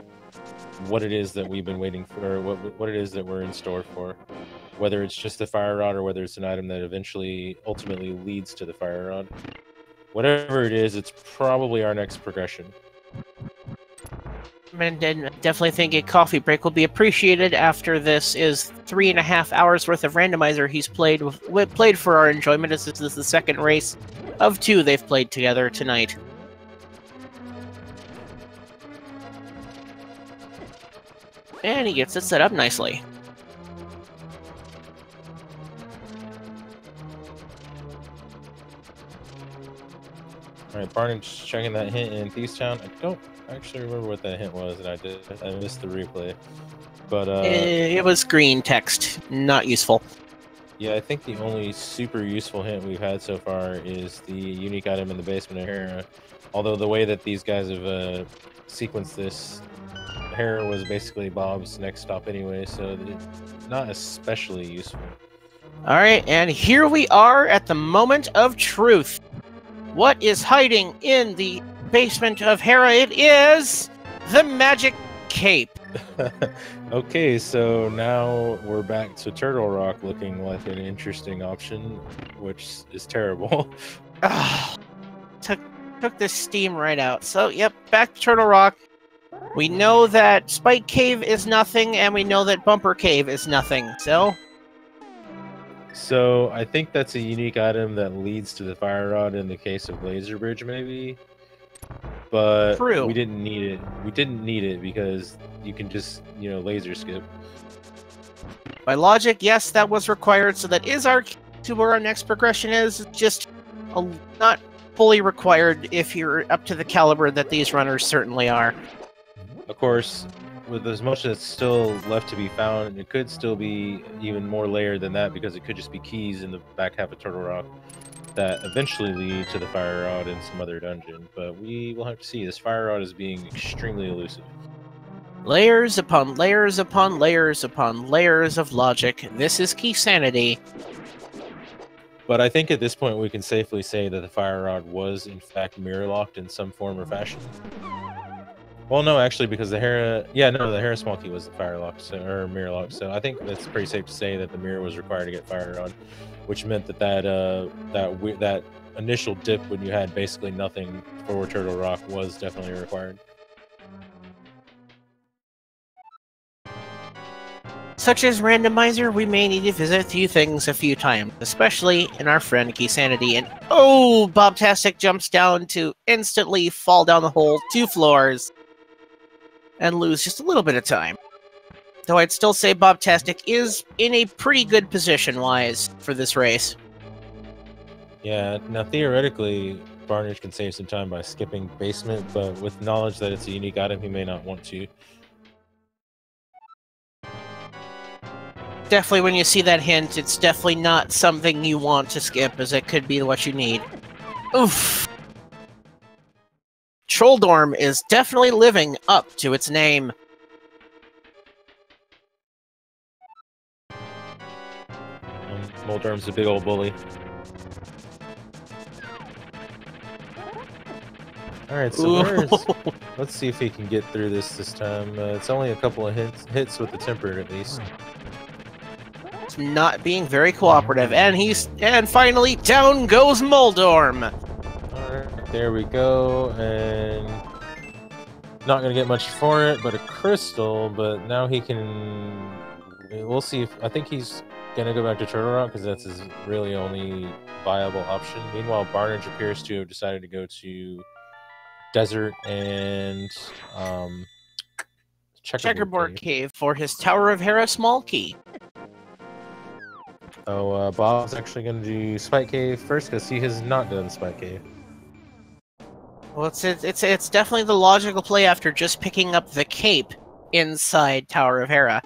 what it is that we've been waiting for, what it is that we're in store for. Whether it's just the fire rod or whether it's an item that ultimately leads to the fire rod. Whatever it is, it's probably our next progression. And definitely think a coffee break will be appreciated after this is 3.5 hours worth of randomizer he's played for our enjoyment. This is the second race of 2 they've played together tonight. And he gets it set up nicely. Alright, Barnage checking that hint in Thieves Town. I don't actually remember what that hint was, and I missed the replay. But it was green text, not useful. Yeah, I think the only super useful hint we've had so far is the unique item in the basement of Hera. Although the way that these guys have sequenced this, Hera was basically Bob's next stop anyway, so it's not especially useful. Alright, and here we are at the moment of truth. What is hiding in the basement of Hera? It is the magic cape. Okay, so now we're back to Turtle Rock looking like an interesting option, which is terrible. Took the steam right out. So, yep, back to Turtle Rock. We know that Spike Cave is nothing, and we know that Bumper Cave is nothing, so... So, I think that's a unique item that leads to the fire rod in the case of Laser Bridge, maybe? But True. We didn't need it. We didn't need it because you can just, laser skip. By logic, yes, that was required, so that is our to where our next progression is. Just not fully required if you're up to the caliber that these runners certainly are. Of course, with as much that's still left to be found, it could still be even more layered than that because it could just be keys in the back half of Turtle Rock that eventually lead to the fire rod in some other dungeon. But we will have to see. This fire rod is being extremely elusive. Layers upon layers upon layers upon layers of logic. This is key sanity. But I think at this point we can safely say that the fire rod was in fact mirror locked in some form or fashion. Well, no, actually, because the Hera small key was the fire locked, or mirror locked. So I think that's pretty safe to say that the mirror was required to get fire rod, which meant that initial dip when you had basically nothing for Turtle Rock was definitely required. Such as Randomizer, we may need to visit a few things a few times, especially in our friend Sanity. And oh, Bobtastic jumps down to instantly fall down the hole 2 floors and lose just a little bit of time. Though I'd still say Bobtastic is in a pretty good position-wise for this race. Yeah, now theoretically, Barnage can save some time by skipping basement, but with knowledge that it's a unique item, he may not want to. Definitely when you see that hint, it's definitely not something you want to skip, as it could be what you need. Oof! Trolldorm is definitely living up to its name. Moldorm's a big old bully. Alright, so let's see if he can get through this time. It's only a couple of hits with the temper at least. It's not being very cooperative, and finally down goes Moldorm. Alright, there we go, and not gonna get much for it, but a crystal. But now he can. We'll see if I think he's gonna go back to Turtle Rock because that's his really only viable option. Meanwhile, Barnage appears to have decided to go to Desert and Checkerboard Cave for his Tower of Hera small key. Oh, Bob's actually going to do Spike Cave first because he has not done Spike Cave. Well, it's definitely the logical play after just picking up the cape inside Tower of Hera.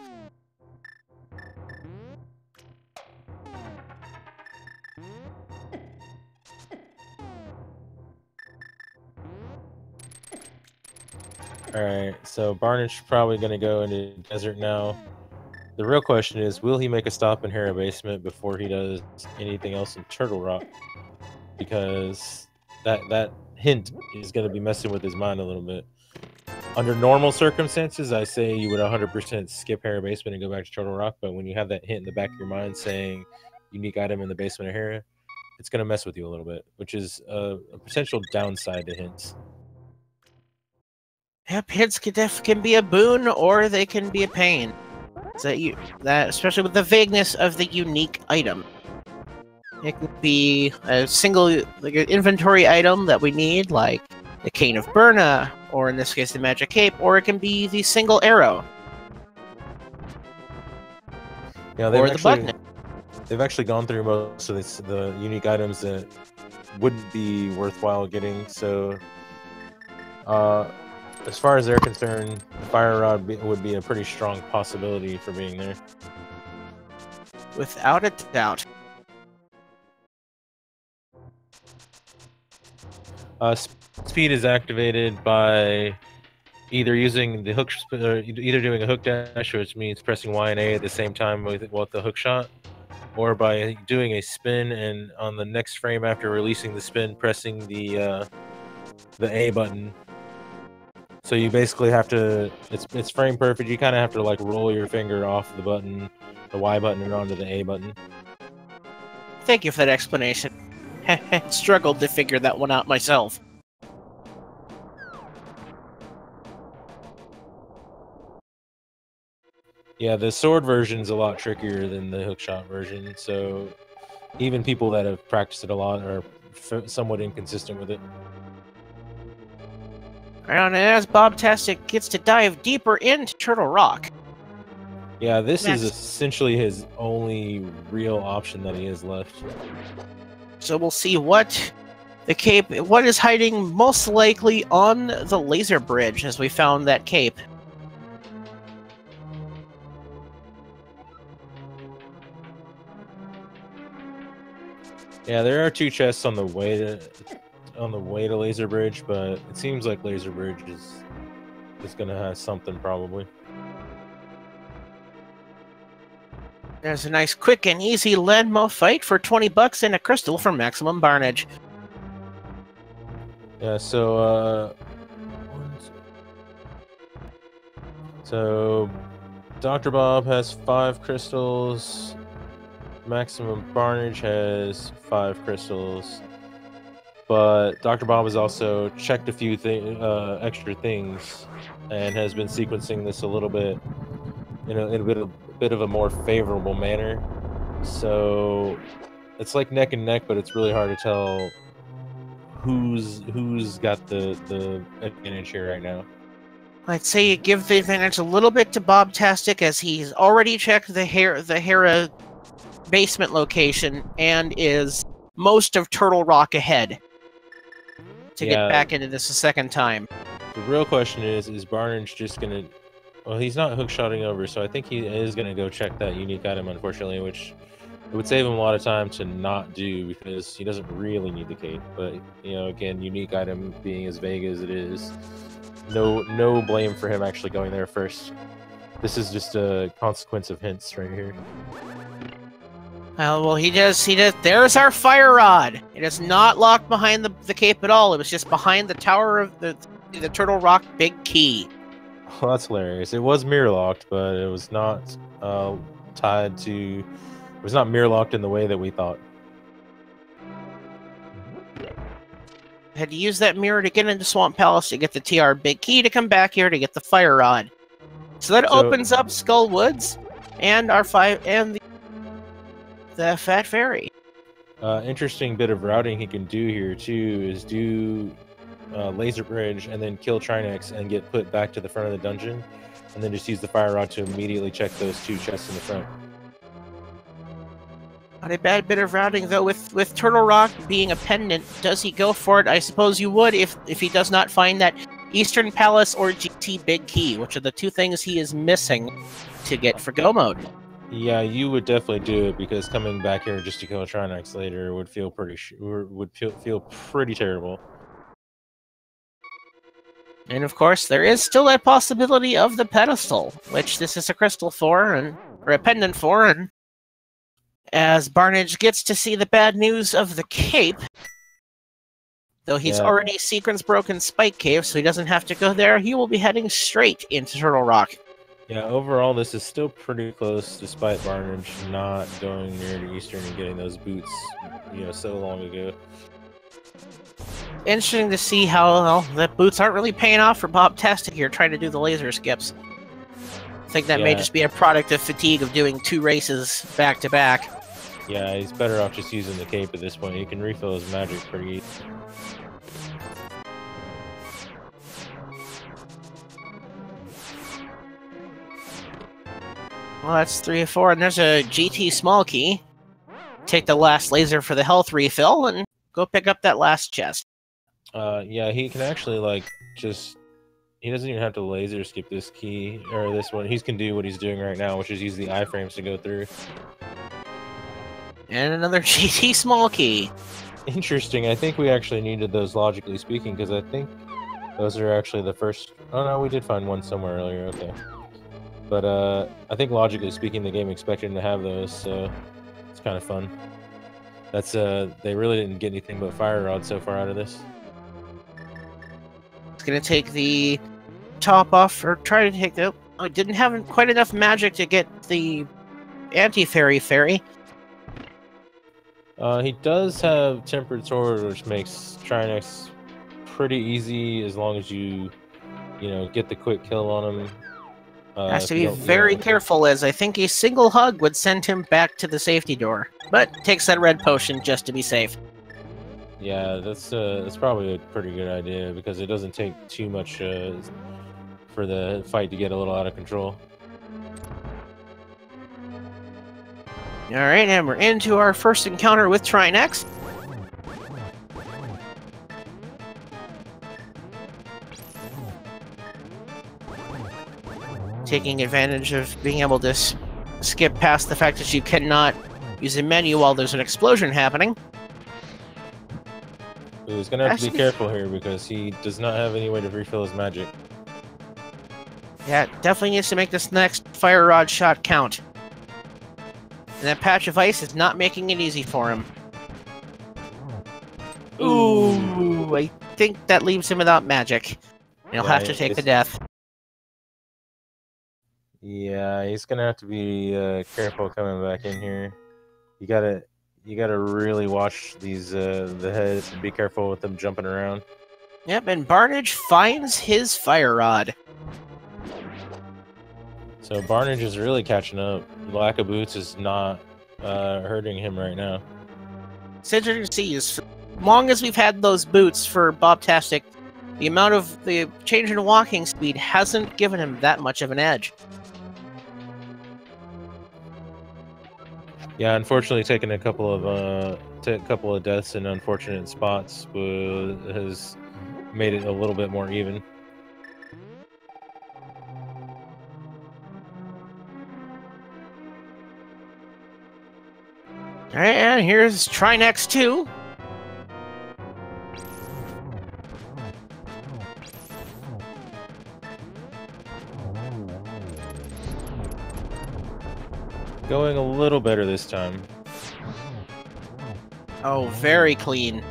Alright, so Barnage probably going to go into Desert now. The real question is, will he make a stop in Hera Basement before he does anything else in Turtle Rock? Because that hint is going to be messing with his mind a little bit. Under normal circumstances, I say you would 100% skip Hera Basement and go back to Turtle Rock, but when you have that hint in the back of your mind saying unique item in the basement of Hera, it's going to mess with you a little bit, which is a potential downside to hints. Yep, hints can be a boon or they can be a pain. That especially with the vagueness of the unique item. It could be a single an inventory item that we need, like the Cane of Burna, or in this case the Magic Cape, or it can be the single arrow. Yeah, or the button. They've actually gone through most of the unique items that wouldn't be worthwhile getting, so as far as they're concerned, the Fire Rod would be a pretty strong possibility for being there. Without a doubt. Speed is activated by either using the hook, either doing a hook dash, which means pressing Y and A at the same time with the hook shot, or by doing a spin and on the next frame after releasing the spin, pressing the A button. So you basically have to, it's frame perfect. You kind of have to like roll your finger off the button, the Y button, and onto the A button. Thank you for that explanation. Struggled to figure that one out myself. Yeah, the sword version is a lot trickier than the hookshot version, so even people that have practiced it a lot are somewhat inconsistent with it. And as Bobtastic gets to dive deeper into Turtle Rock. Yeah, this is essentially his only real option that he has left. So we'll see what is hiding most likely on the laser bridge as we found that cape. Yeah, there are 2 chests on the way to Laser Bridge, but it seems like Laser Bridge is gonna have something probably. There's a nice quick and easy Landmo fight for 20 bucks and a crystal for maximum Barnage. Yeah, so Dr. Bob has 5 crystals. Maximum Barnage has 5 crystals. But Dr. Bob has also checked a few extra things and has been sequencing this a little bit in a bit of a more favorable manner. So it's like neck and neck, but it's really hard to tell who's got the advantage here right now. I'd say you give the advantage a little bit to Bobtastic, as he's already checked the Hera basement location and is most of Turtle Rock ahead to get back into this a second time. The real question is Barnage just gonna... Well, he's not hookshotting over, so I think he is gonna go check that unique item, unfortunately, which it would save him a lot of time to not do, because he doesn't really need the cape. But, you know, again, unique item being as vague as it is, no blame for him actually going there first. This is just a consequence of hints right here. Well, he does. There's our fire rod. It is not locked behind the cape at all. It was just behind the tower of the Turtle Rock big key. Well, that's hilarious. It was mirror locked, but it was not tied to... It was not mirror locked in the way that we thought. Had to use that mirror to get into Swamp Palace to get the TR big key to come back here to get the fire rod. So that opens up Skull Woods and our the Fat Fairy. Interesting bit of routing he can do here too is do Laser Bridge and then kill Trinex and get put back to the front of the dungeon, and then just use the fire rod to immediately check those two chests in the front. Not a bad bit of routing, though, with Turtle Rock being a pendant. Does he go for it? I suppose you would if he does not find that Eastern Palace or GT Big Key, which are the two things he is missing to get for Go Mode. Yeah, you would definitely do it, because coming back here just to kill Trinex later would feel pretty terrible. And of course, there is still that possibility of the pedestal, which this is a crystal for, or a pendant for, and as Barnage gets to see the bad news of the cape, though he's already sequence broken Spike Cave, so he doesn't have to go there, he will be heading straight into Turtle Rock. Yeah, overall this is still pretty close, despite Barnage not going near to Eastern and getting those boots, so long ago. Interesting to see how, well, the boots aren't really paying off for Bobtastic here, trying to do the laser skips. I think that may just be a product of fatigue of doing 2 races back to back. Yeah, he's better off just using the cape at this point. He can refill his magic pretty easy. Well, that's 3 of 4, and there's a GT small key. Take the last laser for the health refill, and go pick up that last chest. Yeah, he can actually, he doesn't even have to laser skip this key, or this one. He can do what he's doing right now, which is use the iframes to go through. And another GT small key. Interesting. I think we actually needed those, logically speaking, because I think those are actually the first... Oh, no, we did find one somewhere earlier. Okay. But I think, logically speaking, the game expected him to have those, so it's kind of fun. That's they really didn't get anything but fire rod so far out of this. It's going to take the top off, or try to take the... Oh, didn't have quite enough magic to get the anti-fairy fairy. He does have Tempered Sword, which makes Trinex pretty easy as long as you get the quick kill on him. Has to be very careful, as I think a single hug would send him back to the safety door. But takes that red potion just to be safe. Yeah, that's probably a pretty good idea, because it doesn't take too much for the fight to get a little out of control. Alright, and we're into our first encounter with Trinex. Taking advantage of being able to skip past the fact that you cannot use a menu while there's an explosion happening. He's going to have to be careful here, because he does not have any way to refill his magic. Yeah, definitely needs to make this next fire rod shot count. And that patch of ice is not making it easy for him. Ooh, I think that leaves him without magic. And he'll have to take the death. Yeah, he's gonna have to be careful coming back in here. You gotta really watch these the heads and be careful with them jumping around. Yep, and Barnage finds his fire rod. So Barnage is really catching up. Lack of boots is not hurting him right now. It's interesting to see, as long as we've had those boots for Bobtastic, the amount of the change in walking speed hasn't given him that much of an edge. Yeah, unfortunately, taking a couple of deaths in unfortunate spots has made it a little bit more even. All right, and here's try next 2. Going a little better this time. Oh, very clean.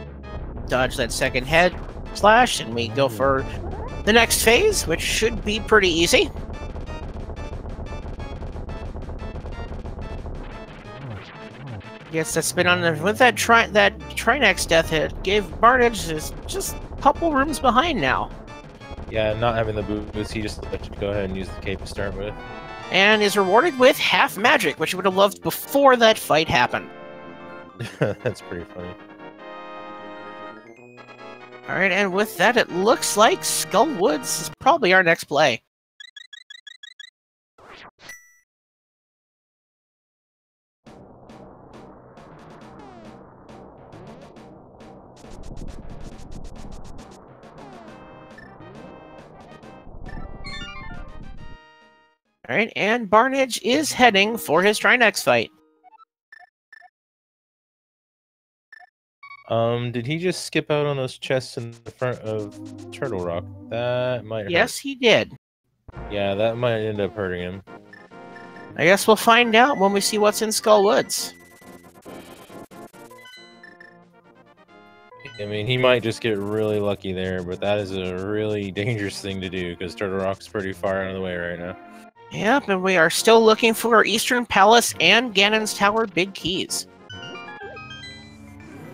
Dodge that second head slash, and we go for the next phase, which should be pretty easy. Yes, that's been on the, with that Trinex death hit gave Barnage just a couple rooms behind now. Yeah, not having the boots, he just let you go ahead and use the cape to start with. And is rewarded with half magic, which he would have loved before that fight happened. That's pretty funny. Alright, and with that, it looks like Skull Woods is probably our next play. Alright, and Barnage is heading for his Trinex fight. Did he just skip out on those chests in the front of Turtle Rock? That might hurt. Yes, he did. Yeah, that might end up hurting him. I guess we'll find out when we see what's in Skull Woods. I mean, he might just get really lucky there, but that is a really dangerous thing to do, because Turtle Rock's pretty far out of the way right now. Yep, and we are still looking for Eastern Palace and Ganon's Tower big keys.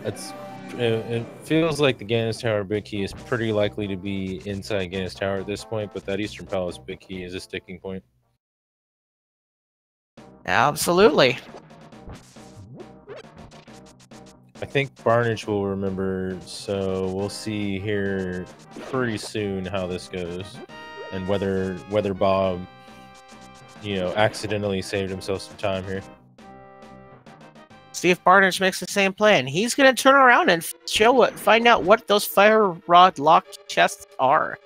It feels like the Ganon's Tower big key is pretty likely to be inside Ganon's Tower at this point, but that Eastern Palace big key is a sticking point. Absolutely. I think Barnage will remember, so we'll see here pretty soon how this goes, and whether Bob, you know, accidentally saved himself some time here. See if Barnage makes the same plan. He's going to turn around and find out what those fire rod locked chests are.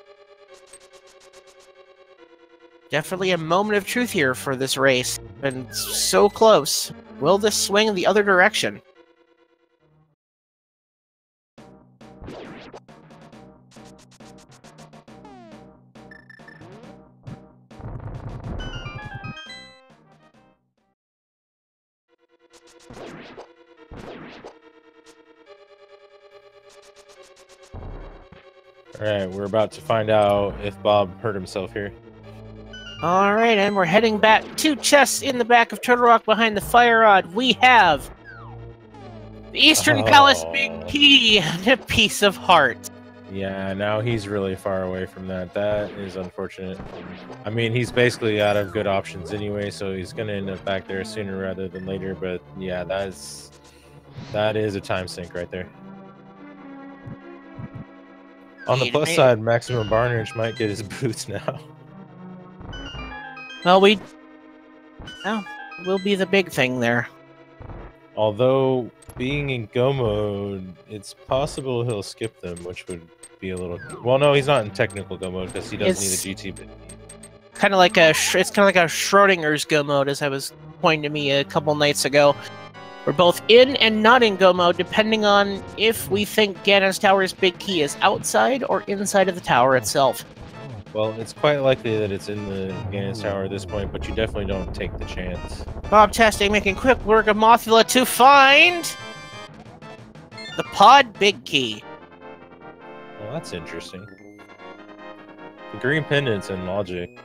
Definitely a moment of truth here for this race. Been so close. Will this swing in the other direction? Alright, we're about to find out if Bob hurt himself here. Alright, and we're heading back. 2 chests in the back of Turtle Rock behind the fire rod. We have the Eastern Palace big key and a piece of heart. Yeah, now he's really far away from that. That is unfortunate. I mean, he's basically out of good options anyway, so he's going to end up back there sooner rather than later. But yeah, that is a time sink right there. On the plus side, Maximum Barnage might get his boots now. Well, will be the big thing there. Although, being in go mode, it's possible he'll skip them, which would be a little... Well, no, he's not in technical go mode because he doesn't need a GT bit. Kind of like it's kind of like a Schrodinger's go mode, as I was pointing to me a couple nights ago. We're both in and not in go mode, depending on if we think Ganon's Tower's big key is outside or inside of the tower itself. Well, it's quite likely that it's in the Ganon's Tower at this point, but you definitely don't take the chance. Bobtastic making quick work of Mothula to find the pod big key. Well, that's interesting. The green pendant's in logic.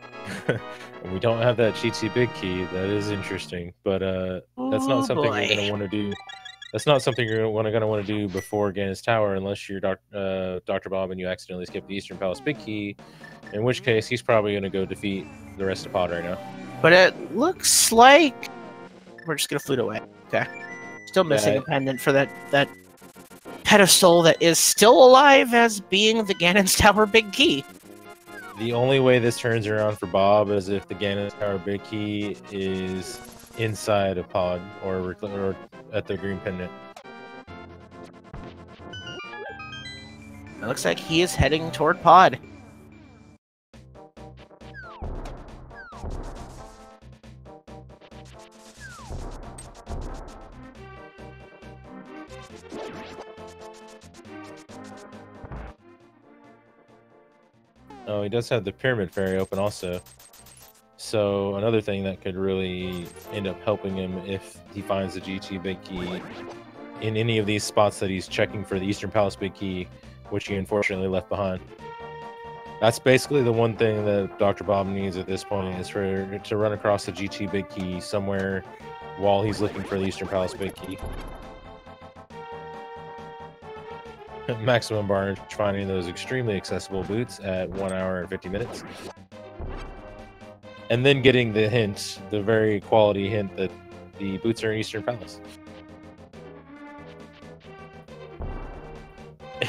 And we don't have that cheatsy big key. That is interesting, but that's not something you're going to want to do. That's not something you're going to want to do before Ganon's Tower, unless you're Dr. Bob and you accidentally skip the Eastern Palace big key, in which case he's probably going to go defeat the rest of Pod right now. But it looks like we're just gonna flute away. Okay. Still missing a pendant for that pedestal that is still alive as being the Ganon's Tower Big Key. The only way this turns around for Bob is if the Ganon's Tower Big Key is inside a pod or at the green pendant. It looks like he is heading toward pod. Oh, he does have the Pyramid Fairy open also. So another thing that could really end up helping him if he finds the GT Big Key in any of these spots that he's checking for the Eastern Palace Big Key, which he unfortunately left behind. That's basically the one thing that Dr. Bob needs at this point, is to run across the GT Big Key somewhere while he's looking for the Eastern Palace Big Key. Maximum Barnage finding those extremely accessible boots at 1 hour and 50 minutes. And then getting the hint, the very quality hint, that the boots are in Eastern Palace.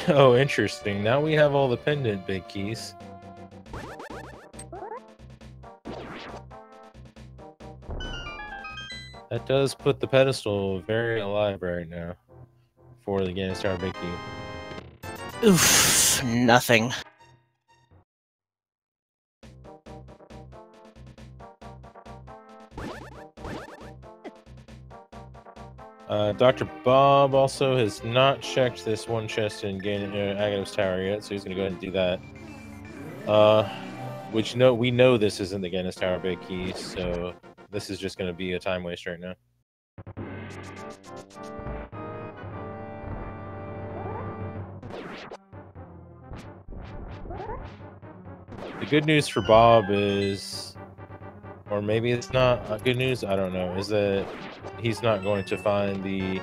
Oh, interesting. Now we have all the pendant big keys. That does put the pedestal very alive right now for the Ganon's Tower Big Key. Oof, nothing. Dr. Bob also has not checked this one chest in Agatov's Tower yet, so he's going to go ahead and do that. Which we know this isn't the Ganon's Tower Big Key, so this is just going to be a time waste right now. The good news for Bob is, or maybe it's not good news, I don't know, is that he's not going to find the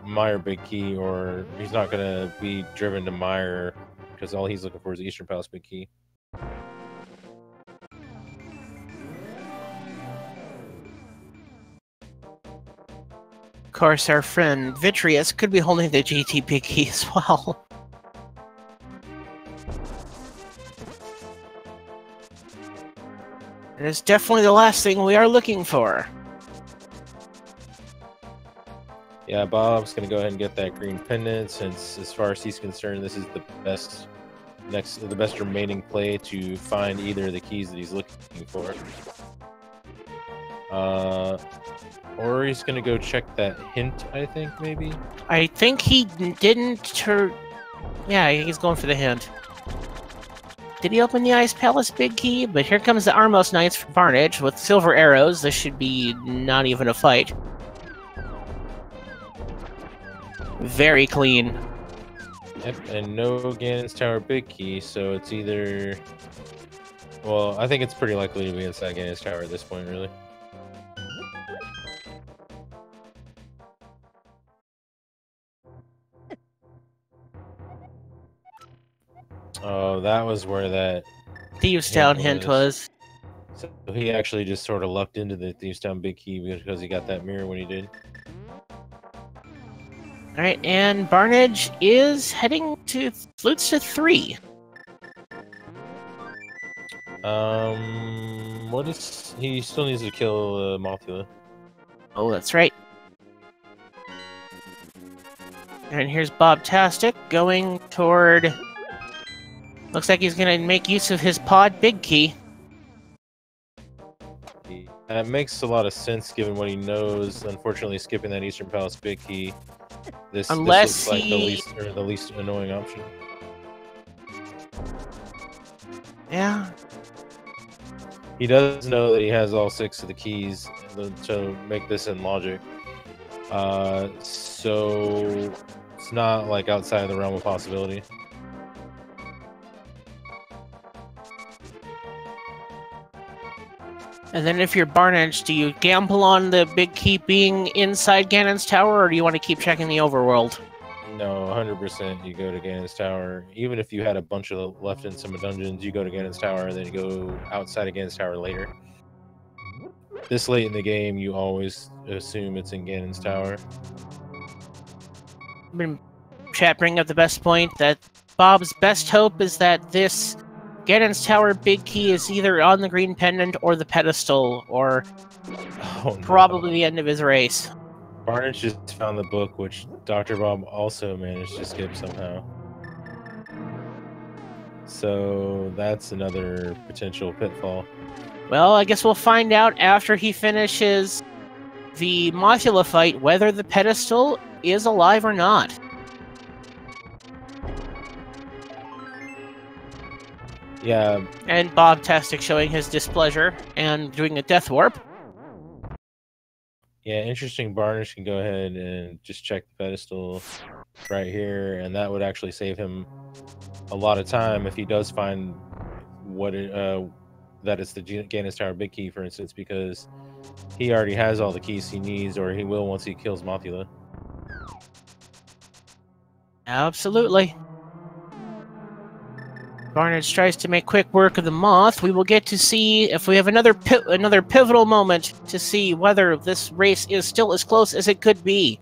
Meyer Big Key, or he's not going to be driven to Meyer, because all he's looking for is the Eastern Palace Big Key. Of course, our friend Vitreous could be holding the GT Big Key as well. It is definitely the last thing we are looking for. Yeah, Bob's going to go ahead and get that green pendant, since as far as he's concerned, this is the best remaining play to find either of the keys that he's looking for. Or he's going to go check that hint, I think, maybe? I think he didn't yeah, he's going for the hint. Did he open the Ice Palace Big Key? But here comes the Armos Knights for Varnage with silver arrows. This should be not even a fight. Very clean. Yep, and no Ganon's Tower Big Key, so it's either... Well, I think it's pretty likely to be inside Ganon's Tower at this point, really. Oh, that was where that Thieves Town hint was. So he actually just sort of lucked into the Thieves Town Big Key because he got that mirror when he did. Alright, and Barnage is heading to Flutes to 3. What is... He still needs to kill Mothula. Oh, that's right. And here's Bobtastic going toward... Looks like he's going to make use of his pod Big Key. That makes a lot of sense given what he knows. Unfortunately, skipping that Eastern Palace Big Key. This looks like the least annoying option. Yeah. He does know that he has all 6 of the keys to make this in logic. So it's not like outside of the realm of possibility. And then if you're Barnage, do you gamble on the Big Key being inside Ganon's Tower, or do you want to keep checking the overworld? No, 100% you go to Ganon's Tower. Even if you had a bunch of left in some dungeons, you go to Ganon's Tower, and then you go outside of Ganon's Tower later. this late in the game, you always assume it's in Ganon's tower. Chat bringing up the best point that Bob's best hope is that this Ganon's tower big key is either on the green pendant or the pedestal, or probably the end of his race. Barnage just found the book, which Dr. Bob also managed to skip somehow. So that's another potential pitfall. Well, I guess we'll find out after he finishes the Mothula fight whether the pedestal is alive or not. Yeah. And Bobtastic showing his displeasure and doing a death warp. Yeah, interesting. Barnage can go ahead and just check the pedestal right here, and that would actually save him a lot of time if he does find what that it's the Ganon's Tower big key, for instance, because he already has all the keys he needs, or he will once he kills Mothula. Absolutely. Barnage tries to make quick work of the moth. We will get to see if we have another pivotal moment to see whether this race is still as close as it could be.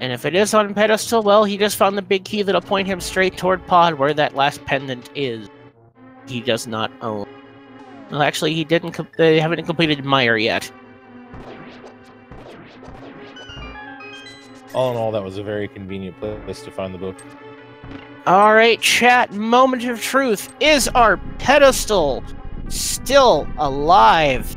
And if it is on pedestal, well, he just found the big key that'll point him straight toward Pod, where that last pendant is. He does not own. Well, actually, he didn't. They haven't completed Meyer yet. All in all, that was a very convenient place to find the book. All right, chat. Moment of truth. Is our pedestal still alive?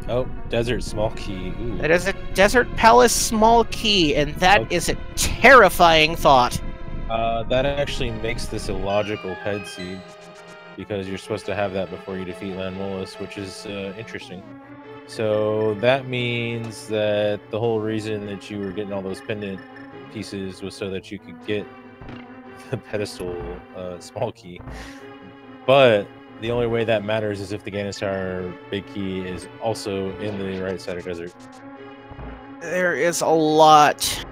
Oh, desert small key. Ooh. That is a Desert Palace small key, and that is a terrifying thought. That actually makes this a logical ped seed, because you're supposed to have that before you defeat Lanmolas, which is interesting. So that means that the whole reason that you were getting all those pendant pieces was so that you could get the pedestal small key. But the only way that matters is if the Ganon's Tower big key is also in the right side of desert. There is a lot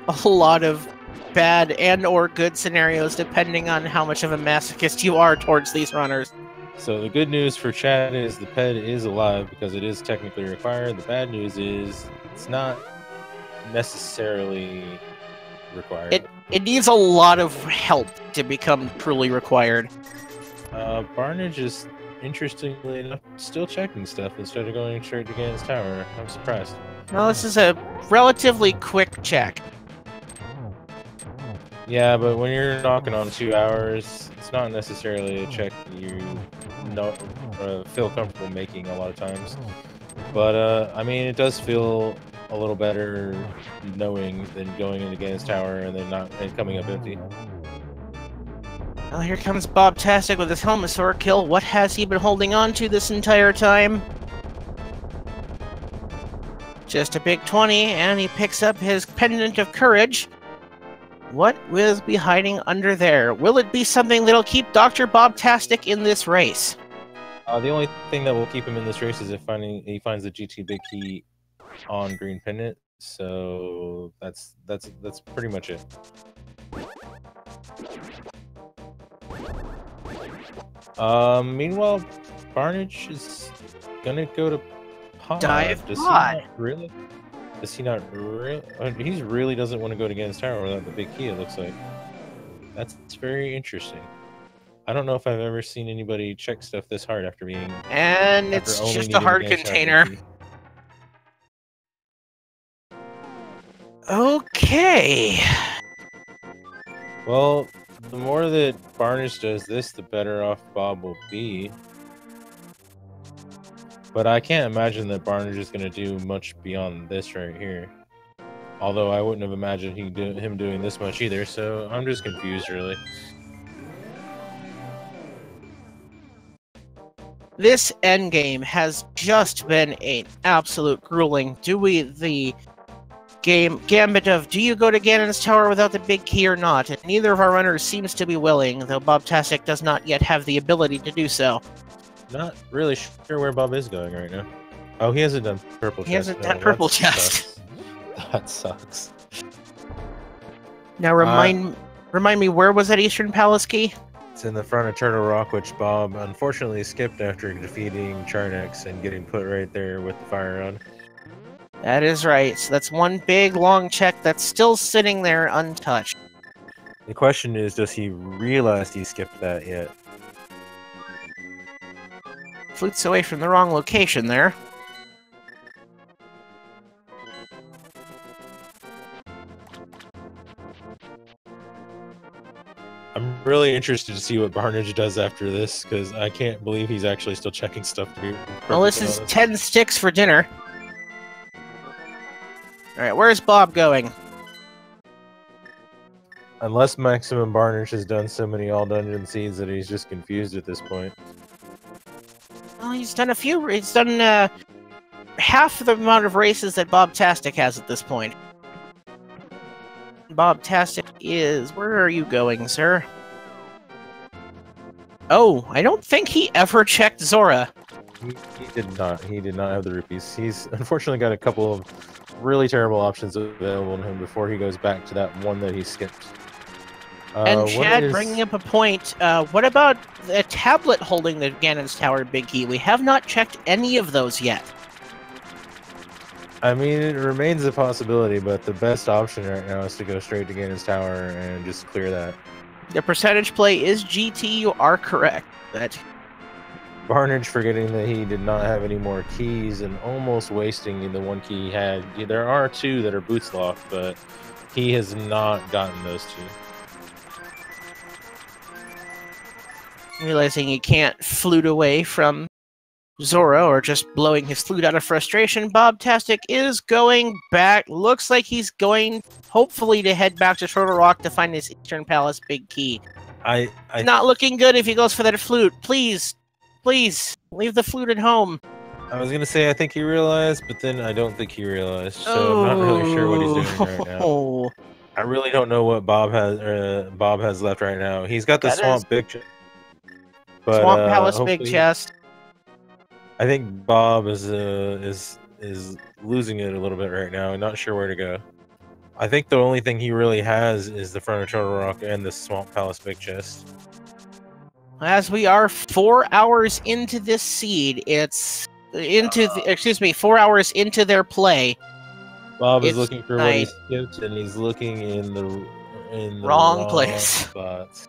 of bad and or good scenarios depending on how much of a masochist you are towards these runners. So the good news for Chad is the ped is alive because it is technically required. The bad news is it's not necessarily required. It needs a lot of help to become truly required. Barnage is, interestingly enough, still checking stuff instead of going straight to Ganon's Tower. I'm surprised. Well, this is a relatively quick check. Yeah, but when you're knocking on 2 hours, it's not necessarily a check you feel comfortable making a lot of times. But, I mean, it does feel a little better knowing than going into Ganon's Tower and then coming up empty. Well, here comes Bobtastic with his Helmosaur kill. What has he been holding on to this entire time? Just a big 20, and he picks up his Pendant of Courage. What will be hiding under there? Will it be something that'll keep Dr. Bobtastic in this race? The only thing that will keep him in this race is if he finds the GT big key on green pendant. So that's pretty much it. Meanwhile, Barnage is gonna go to Pod. Dive Does Pod. He not really? Does he not really? He really doesn't want to go to Ganon's Tower without the big key, it looks like. That's very interesting. I don't know if I've ever seen anybody check stuff this hard after being... And it's just a hard container. Okay. Well, the more that Barnage does this, the better off Bob will be. But I can't imagine that Barnage is going to do much beyond this right here. Although I wouldn't have imagined him doing this much either, so I'm just confused, really. This endgame has just been an absolute grueling. The gambit of do you go to Ganon's Tower without the big key or not? And neither of our runners seems to be willing, though Bobtastic does not yet have the ability to do so. Not really sure where Bob is going right now. Oh, he hasn't done purple chest. He hasn't done purple chest. That sucks. Now remind Remind me, where was that Eastern Palace key? It's in the front of Turtle Rock, which Bob unfortunately skipped after defeating Charnex and getting put right there with the fire rod. That is right. So that's one big, long check that's still sitting there untouched. The question is, does he realize he skipped that yet? Flutes away from the wrong location there. I'm really interested to see what Barnage does after this, because I can't believe he's actually still checking stuff. Well, this is 10 sticks for dinner. Alright, where's Bob going? Unless Maximum Barnage has done so many all-dungeon seeds that he's just confused at this point. Well, he's done a few. He's done half the amount of races that Bobtastic has at this point. Bobtastic is... Where are you going, sir? Oh, I don't think he ever checked Zora. He did not. He did not have the rupees. He's unfortunately got a couple of really terrible options available to him before he goes back to that one that he skipped. And Chad bringing up a point, what about the tablet holding the Ganon's Tower big key? We have not checked any of those yet. I mean, it remains a possibility, but the best option right now is to go straight to Ganon's Tower and just clear that. The percentage play is GT, you are correct. That Barnage forgetting that he did not have any more keys and almost wasting the one key he had. There are two that are boots locked, but he has not gotten those two. Realizing he can't flute away from Zora or just blowing his flute out of frustration, Bobtastic is going back. Looks like he's going, hopefully, to head back to Turtle Rock to find his Eastern Palace big key. Not looking good if he goes for that flute. Please, please, leave the flute at home. I was gonna say I think he realized, but then I don't think he realized. So I'm not really sure what he's doing right now. I really don't know what Bob has left right now. He's got the Swamp Big Chest. But, Swamp Palace Big Chest. I think Bob is losing it a little bit right now. Not sure where to go. I think the only thing he really has is the front of Turtle Rock and the Swamp Palace Big Chest. As we are 4 hours into this seed, it's into 4 hours into their play. Bob is looking for what he skipped, and he's looking in the wrong place. Spots.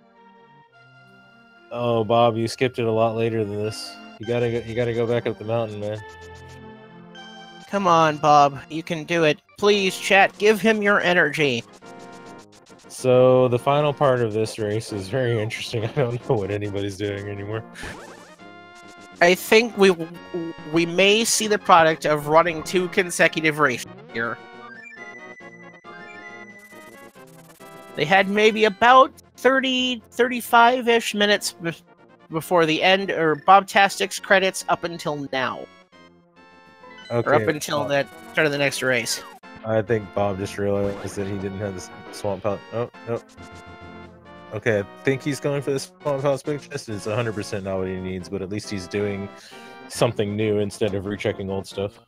Oh, Bob, you skipped it a lot later than this. You gotta go back up the mountain, man. Come on, Bob. You can do it. Please, chat, give him your energy. So, the final part of this race is very interesting. I don't know what anybody's doing anymore. I think we may see the product of running 2 consecutive races here. They had maybe about 35-ish minutes before the end, or Bobtastic's credits up until now. Okay. Or up until that start of the next race. I think Bob just realized that he didn't have the Swamp Palace. Oh, no. Okay, I think he's going for the Swamp Palace Big Chest. It's 100% not what he needs, but at least he's doing something new instead of rechecking old stuff.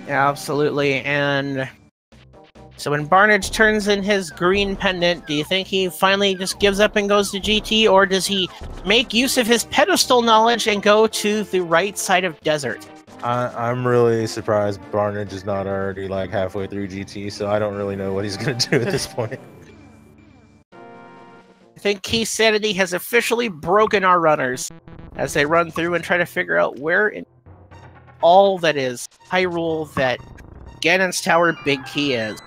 Yeah, absolutely, and so when Barnage turns in his green pendant, do you think he finally just gives up and goes to GT, or does he make use of his pedestal knowledge and go to the right side of desert? I'm really surprised Barnage is not already like halfway through GT, so I don't really know what he's going to do at this point. I think Key Sanity has officially broken our runners as they run through and try to figure out where in all that is Hyrule that Ganon's Tower Big Key is.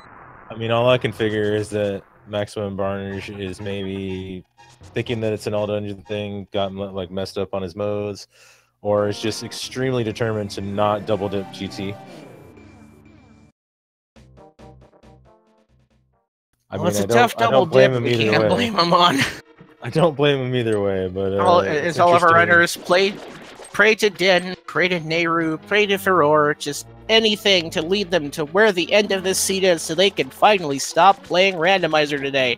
I mean, all I can figure is that Maximum Barnage is maybe thinking that it's an all-dungeon thing, got like messed up on his modes, or is just extremely determined to not double-dip GT. Well, it's a tough double dip. We can't blame him on. I don't blame him either way, but it's all of our runners pray to Din, pray to Nehru, pray to Furore, just anything to lead them to where the end of this seed is, so they can finally stop playing Randomizer today.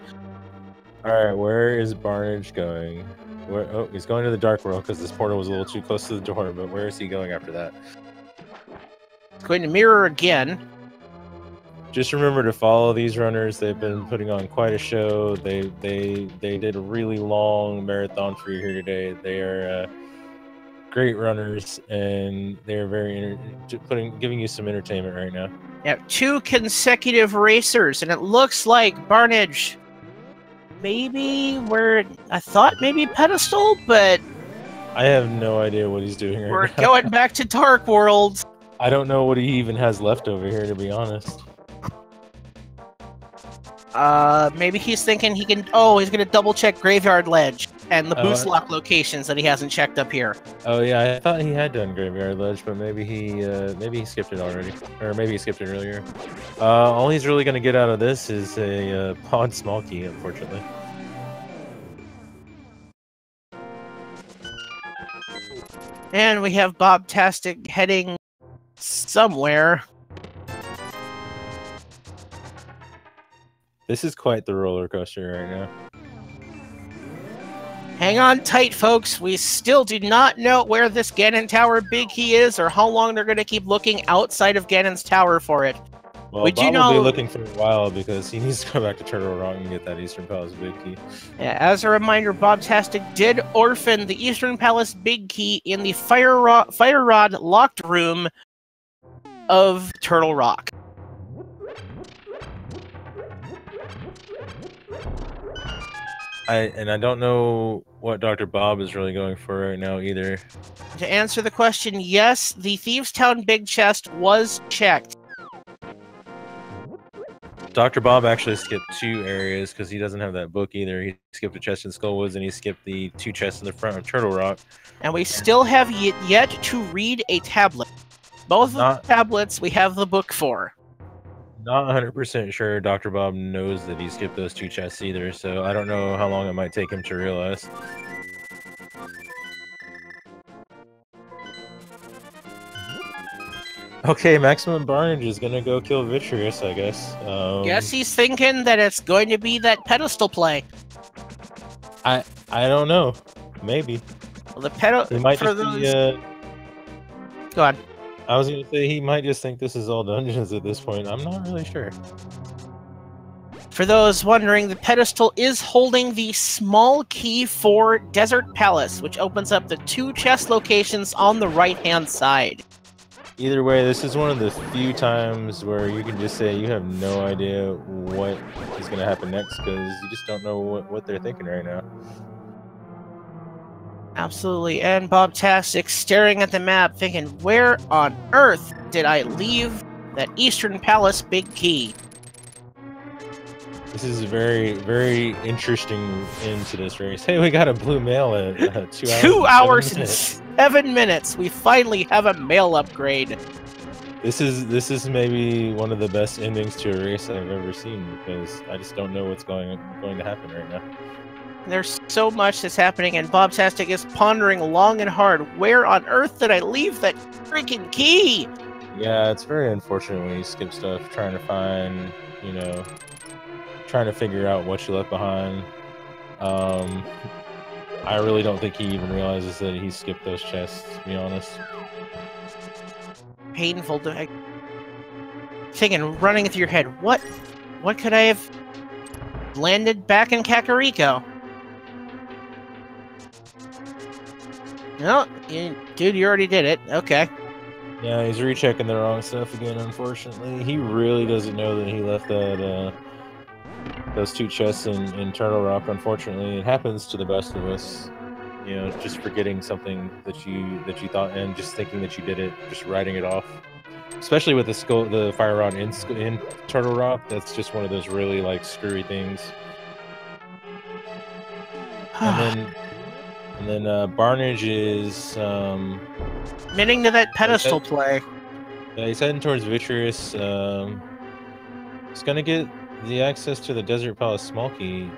All right, where is Barnage going? Oh, he's going to the Dark World because this portal was a little too close to the door. But where is he going after that? He's going to mirror again. just remember to follow these runners. They've been putting on quite a show. They did a really long marathon for you here today. They are great runners, and they're giving you some entertainment right now. Yeah, 2 consecutive racers, and it looks like Barnage maybe where I thought maybe pedestal, but I have no idea what he's doing right we're now. going back to Dark World. I don't know what he even has left over here, to be honest. Maybe he's thinking he can. Oh, he's gonna double check Graveyard Ledge and the boost lock locations that he hasn't checked up here. Oh yeah, I thought he had done Graveyard Ledge, but maybe he skipped it already, or maybe he skipped it earlier. All he's really gonna get out of this is a pod small key, unfortunately. And we have Bobtastic heading somewhere. This is quite the roller coaster right now. Hang on tight, folks. We still do not know where this Ganon Tower big key is, or how long they're going to keep looking outside of Ganon's Tower for it. Well, Bob will be looking for a while because he needs to go back to Turtle Rock and get that Eastern Palace big key. Yeah, as a reminder, Bobtastic did orphan the Eastern Palace big key in the Fire Rod locked room of Turtle Rock. I don't know what Dr. Bob is really going for right now either. To answer the question, yes, the Thieves Town big chest was checked. Dr. Bob actually skipped 2 areas because he doesn't have that book either. He skipped a chest in Skullwoods and he skipped the 2 chests in the front of Turtle Rock. And we still have yet to read a tablet. Both of the tablets we have the book for. Not 100% sure Dr. Bob knows that he skipped those 2 chests either, so I don't know how long it might take him to realize. Okay, Maximum Barnage is gonna go kill Vitreous, I guess. Guess he's thinking that it's going to be that pedestal play. I don't know. Maybe. Well, the pedestal. He might just be, Go on. I was gonna say he might just think this is all dungeons at this point. I'm not really sure. For those wondering, the pedestal is holding the small key for Desert Palace, which opens up the 2 chest locations on the right-hand side. Either way, this is one of the few times where you can just say you have no idea what is going to happen next because you just don't know what they're thinking right now. Absolutely, and Bobtastic staring at the map thinking, where on earth did I leave that Eastern Palace big key? This is a very, very interesting end to this race. Hey, we got a blue mail at 2 hours. 2 hours and 7 minutes. We finally have a mail upgrade. This is maybe one of the best endings to a race I've ever seen because I just don't know what's going to happen right now. There's so much that's happening, and Bobtastic is pondering long and hard. Where on earth did I leave that freaking key? Yeah, it's very unfortunate when you skip stuff trying to find, trying to figure out what you left behind. I really don't think he even realizes that he skipped those chests, to be honest. Painful to thinking, running through your head, what could I have landed back in Kakariko? No, dude, you already did it. Okay. Yeah, he's rechecking the wrong stuff again, unfortunately. He really doesn't know that he left that those 2 chests in Turtle Rock, unfortunately. It happens to the best of us. Just forgetting something that you thought and just thinking that you did it, just writing it off. Especially with the fire rod in Turtle Rock, that's just one of those really screwy things. And then Barnage is Minting to that pedestal play. Yeah, he's heading towards Vitreous. He's gonna get the access to the Desert Palace small key.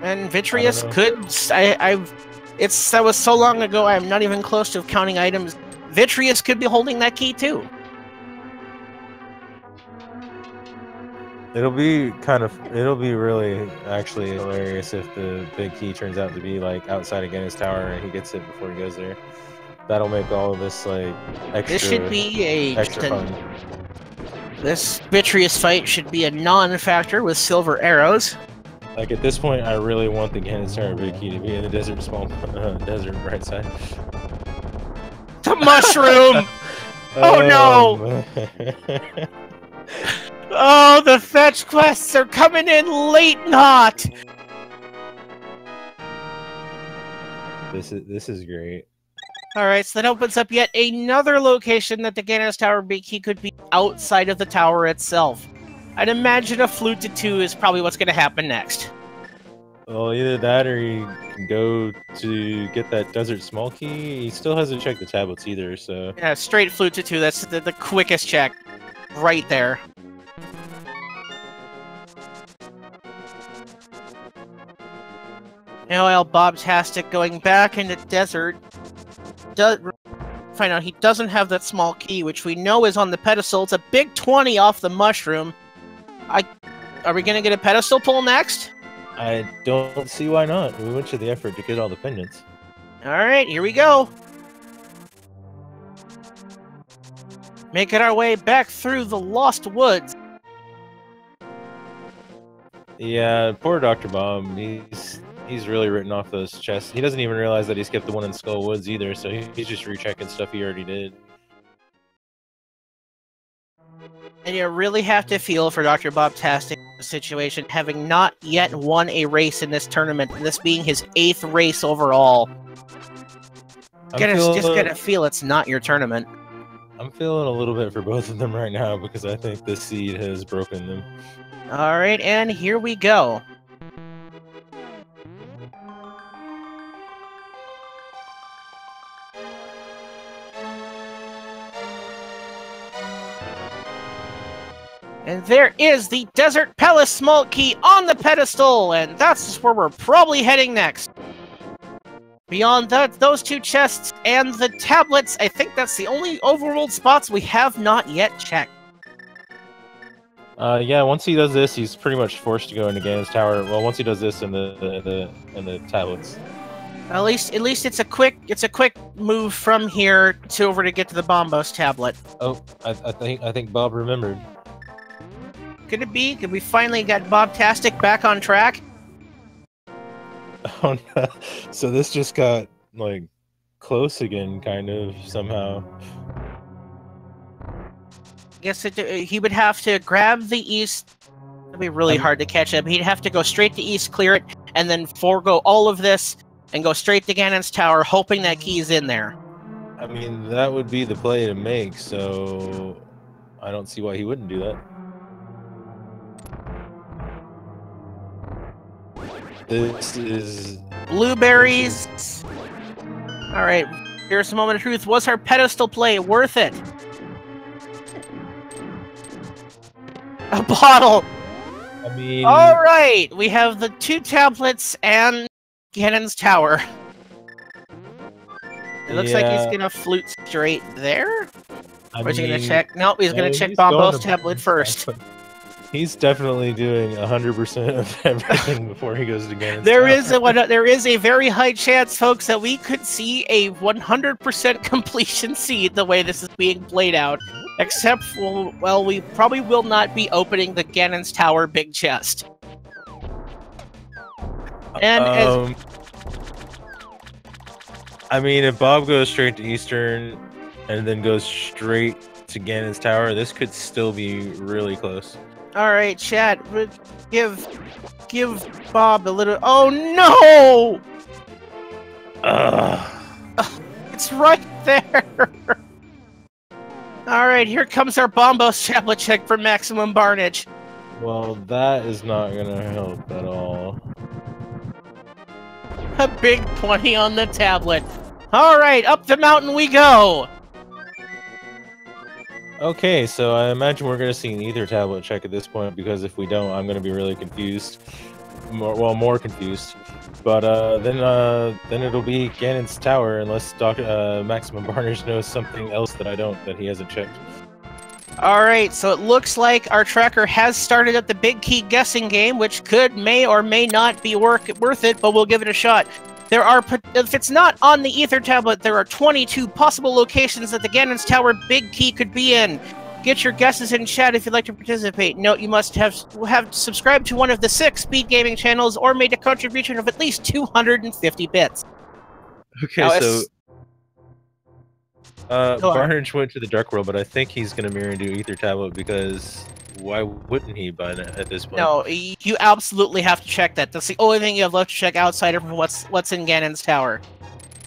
And Vitreous could. That was so long ago. I'm not even close to counting items. Vitreous could be holding that key too. It'll be really actually hilarious if the big key turns out to be outside of Ganon's tower and he gets it before he goes there. That'll make all of this extra. This should be extra fun. This vitreous fight should be a non-factor with silver arrows. Like at this point, I really want the Ganon's Tower Big Key to be in the desert desert right side. The mushroom! Oh no! Oh, the fetch quests are coming in late not! This is great. Alright, so that opens up yet another location that the Ganon's Tower Big Key could be outside of the tower itself. I'd imagine a flute to 2 is probably what's going to happen next. Well, either that or you can go to get that desert small key. He still hasn't checked the tablets either, so... Yeah, straight flute to 2, that's the quickest check. Right there. Now ALTTPR going back into desert. Find out he doesn't have that small key, which we know is on the pedestal. It's a big 20 off the mushroom. Are we gonna get a pedestal pull next? I don't see why not. We went to the effort to get all the pendants. Alright, here we go. Making our way back through the Lost Woods. Yeah, poor Dr. Bob. He's really written off those chests. He doesn't even realize that he skipped the one in Skull Woods either, so he's just rechecking stuff he already did. And you really have to feel for DoctorBobtastic situation, having not yet won a race in this tournament, and this being his 8th race overall. Just gotta feel it's not your tournament. I'm feeling a little bit for both of them right now because I think this seed has broken them. Alright, and here we go. And there is the Desert Palace small key on the pedestal, and that's where we're probably heading next. Beyond that, those 2 chests and the tablets, I think that's the only overworld spots we have not yet checked. Yeah, once he does this, he's pretty much forced to go into Ganon's Tower. Well, once he does this and the tablets. At least it's a quick move from here to over to get to the Bombos tablet. Oh, I think Bob remembered. Could it be? Could we finally get Bobtastic back on track? Oh no! So this just got like close again, kind of somehow. I guess he would have to grab the east. It'd be really hard to catch him. He'd have to go straight to east, clear it, and then forego all of this and go straight to Ganon's Tower, hoping that key's in there. I mean, that would be the play to make. So I don't see why he wouldn't do that. This is... Blueberries! Alright, here's a moment of truth. Was our pedestal play worth it? A bottle! I mean... Alright, we have the 2 tablets and Ganon's Tower. It looks like he's gonna flute straight there? Or is he gonna check? Nope, he's gonna check Bombo's tablet first. He's definitely doing 100% of everything before he goes to Ganon's Tower. There is a very high chance, folks, that we could see a 100% completion seed the way this is being played out. Except, well, we probably will not be opening the Ganon's Tower big chest. And I mean, if Bob goes straight to Eastern and then goes straight to Ganon's Tower, this could still be really close. Alright, chat, give Bob a little... Oh, no! It's right there! Alright, here comes our Bombos tablet check for maximum barnage. Well, that is not gonna help at all. A big 20 on the tablet. Alright, up the mountain we go! Okay, so I imagine we're going to see an Ether tablet check at this point, because if we don't, I'm going to be really confused. More confused. But then it'll be Ganon's Tower, unless Maximum Barnage knows something else that I don't, that he hasn't checked. Alright, so it looks like our tracker has started up the big key guessing game, which may or may not be worth it, but we'll give it a shot. There are, if it's not on the Ether tablet, there are 22 possible locations that the Ganon's Tower big key could be in. Get your guesses in chat if you'd like to participate. Note you must have subscribed to one of the 6 speed gaming channels or made a contribution of at least 250 bits. Okay, Now, so Go on. Barnage went to the Dark World, but I think he's gonna mirror into Ether Tablet because why wouldn't he by at this point? No, you absolutely have to check that. That's the only thing you have left to check outside of what's in Ganon's Tower.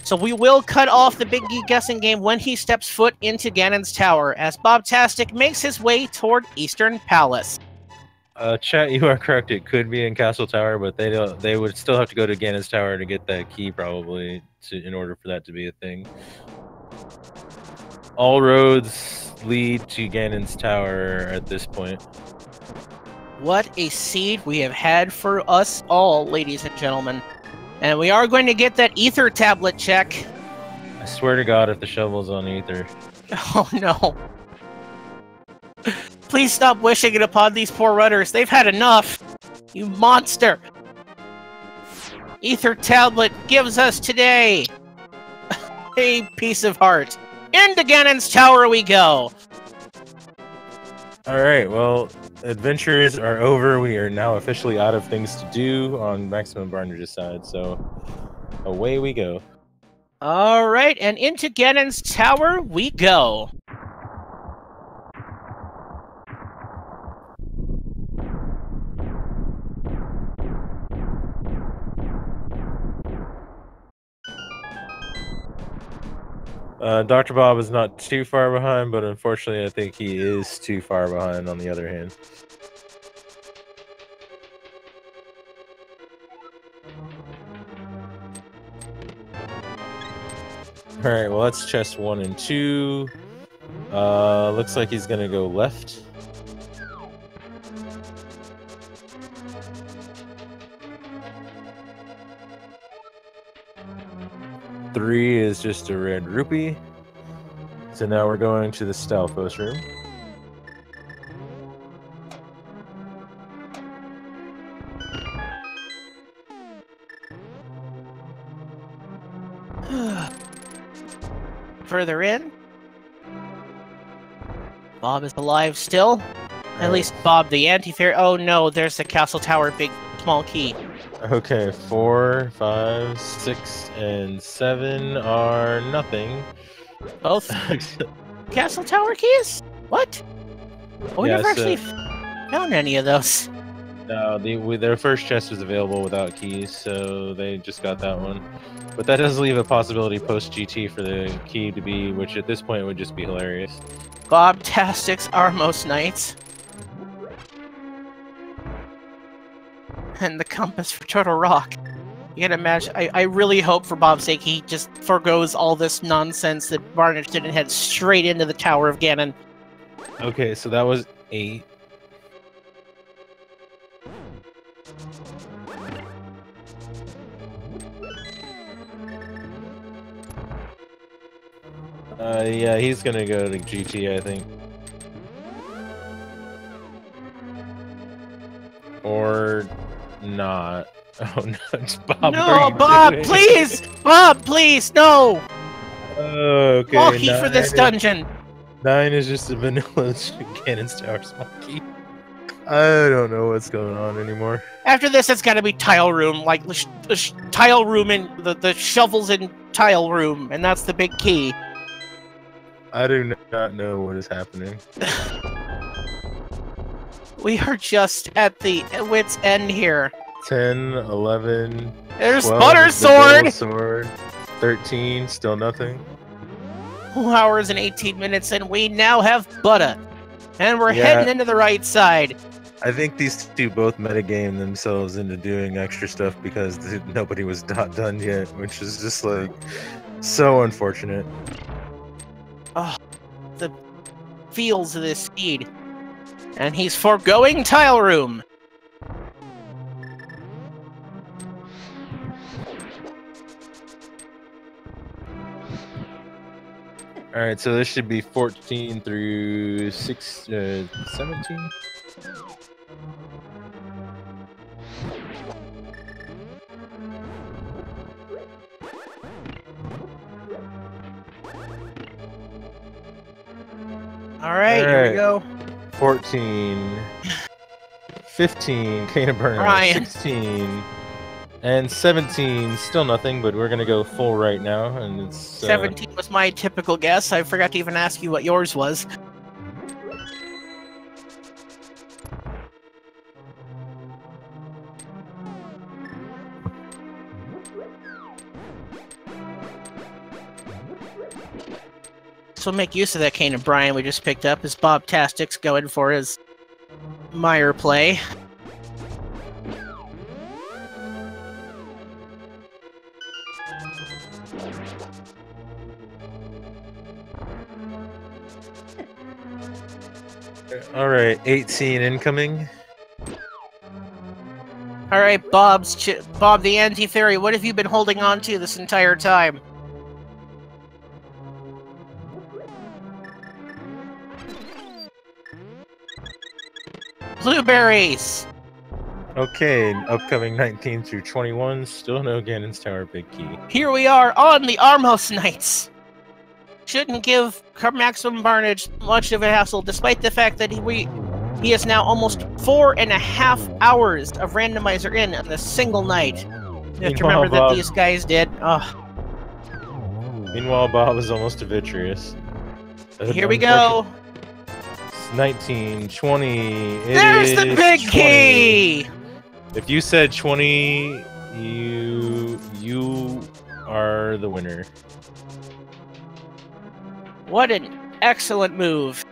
So we will cut off the Big Geek guessing game when he steps foot into Ganon's Tower, as Bobtastic makes his way toward Eastern Palace. Chat, you are correct. It could be in Castle Tower, but they would still have to go to Ganon's Tower to get that key, probably, in order for that to be a thing. All roads lead to Ganon's Tower at this point. What a seed we have had for us all, ladies and gentlemen. And we are going to get that Ether Tablet check. I swear to God, if the shovel's on Ether. Oh no. Please stop wishing it upon these poor runners. They've had enough. You monster. Ether Tablet gives us today a piece of heart. Into Ganon's Tower we go. Alright, well, adventures are over. We are now officially out of things to do on Maximum Barnage's side, so away we go. Alright, and into Ganon's Tower we go. Dr. Bob is not too far behind, but unfortunately I think he is too far behind on the other hand. Alright, well that's chest 1 and 2. Looks like he's gonna go left. Three is just a red rupee. So now we're going to the stealth post room. Further in. Bob is alive still. At least Bob the anti-fairy. Oh no, there's the Castle Tower big small key. Okay, 4, 5, 6, and 7 are nothing. Both Castle Tower keys? What? Oh, we Yeah, never actually found any of those. No, their first chest was available without keys, so they just got that one. But that does leave a possibility post-GT for the key to be, which at this point would just be hilarious. Bobtastic's Armos Knights. And the compass for Turtle Rock. You can imagine, I really hope for Bob's sake he just forgoes all this nonsense that Barnage did and head straight into the Tower of Ganon. Okay, so that was 8. Yeah, he's gonna go to GT, I think. Or not. Oh no, it's Bob. No, Bob, please! Bob, please, no! Okay. Small key for this dungeon. 9 is just a vanilla Ganon's Tower small key. I don't know what's going on anymore. After this, it's gotta be tile room, like the tile room in the shovels in tile room, and that's the big key. I do not know what is happening. We are just at the wit's end here. 10, 11. There's 12, Butter Sword! 13, still nothing. 2 hours and 18 minutes, and we now have Butter. And we're heading into the right side. I think these two both metagame themselves into doing extra stuff because nobody was not done yet, which is just like so unfortunate. Oh, the feels of this speed. And he's foregoing tile room. Alright, so this should be 14 through 17? All right, here we go. 14, 15, Cane of Burner, Brian. 16, and 17. Still nothing, but we're gonna go full right now, and it's 17 was my typical guess. I forgot to even ask you what yours was. So make use of that Cane of Brian we just picked up as Bobtastic's going for his Meyer play. All right, 18 incoming. All right, Bob the Anti-Fairy, what have you been holding on to this entire time? Blueberries! Okay, upcoming 19 through 21, still no Ganon's Tower Big Key. Here we are on the Armhouse Knights! Shouldn't give Maximum Barnage much of a hassle, despite the fact that he is now almost 4.5 hours of Randomizer in on a single night. You have to remember that these guys did. Meanwhile, Bob is almost a Vitreous. Here we go! 19, 20. There's the big 20. key! If you said 20, you are the winner. What an excellent move.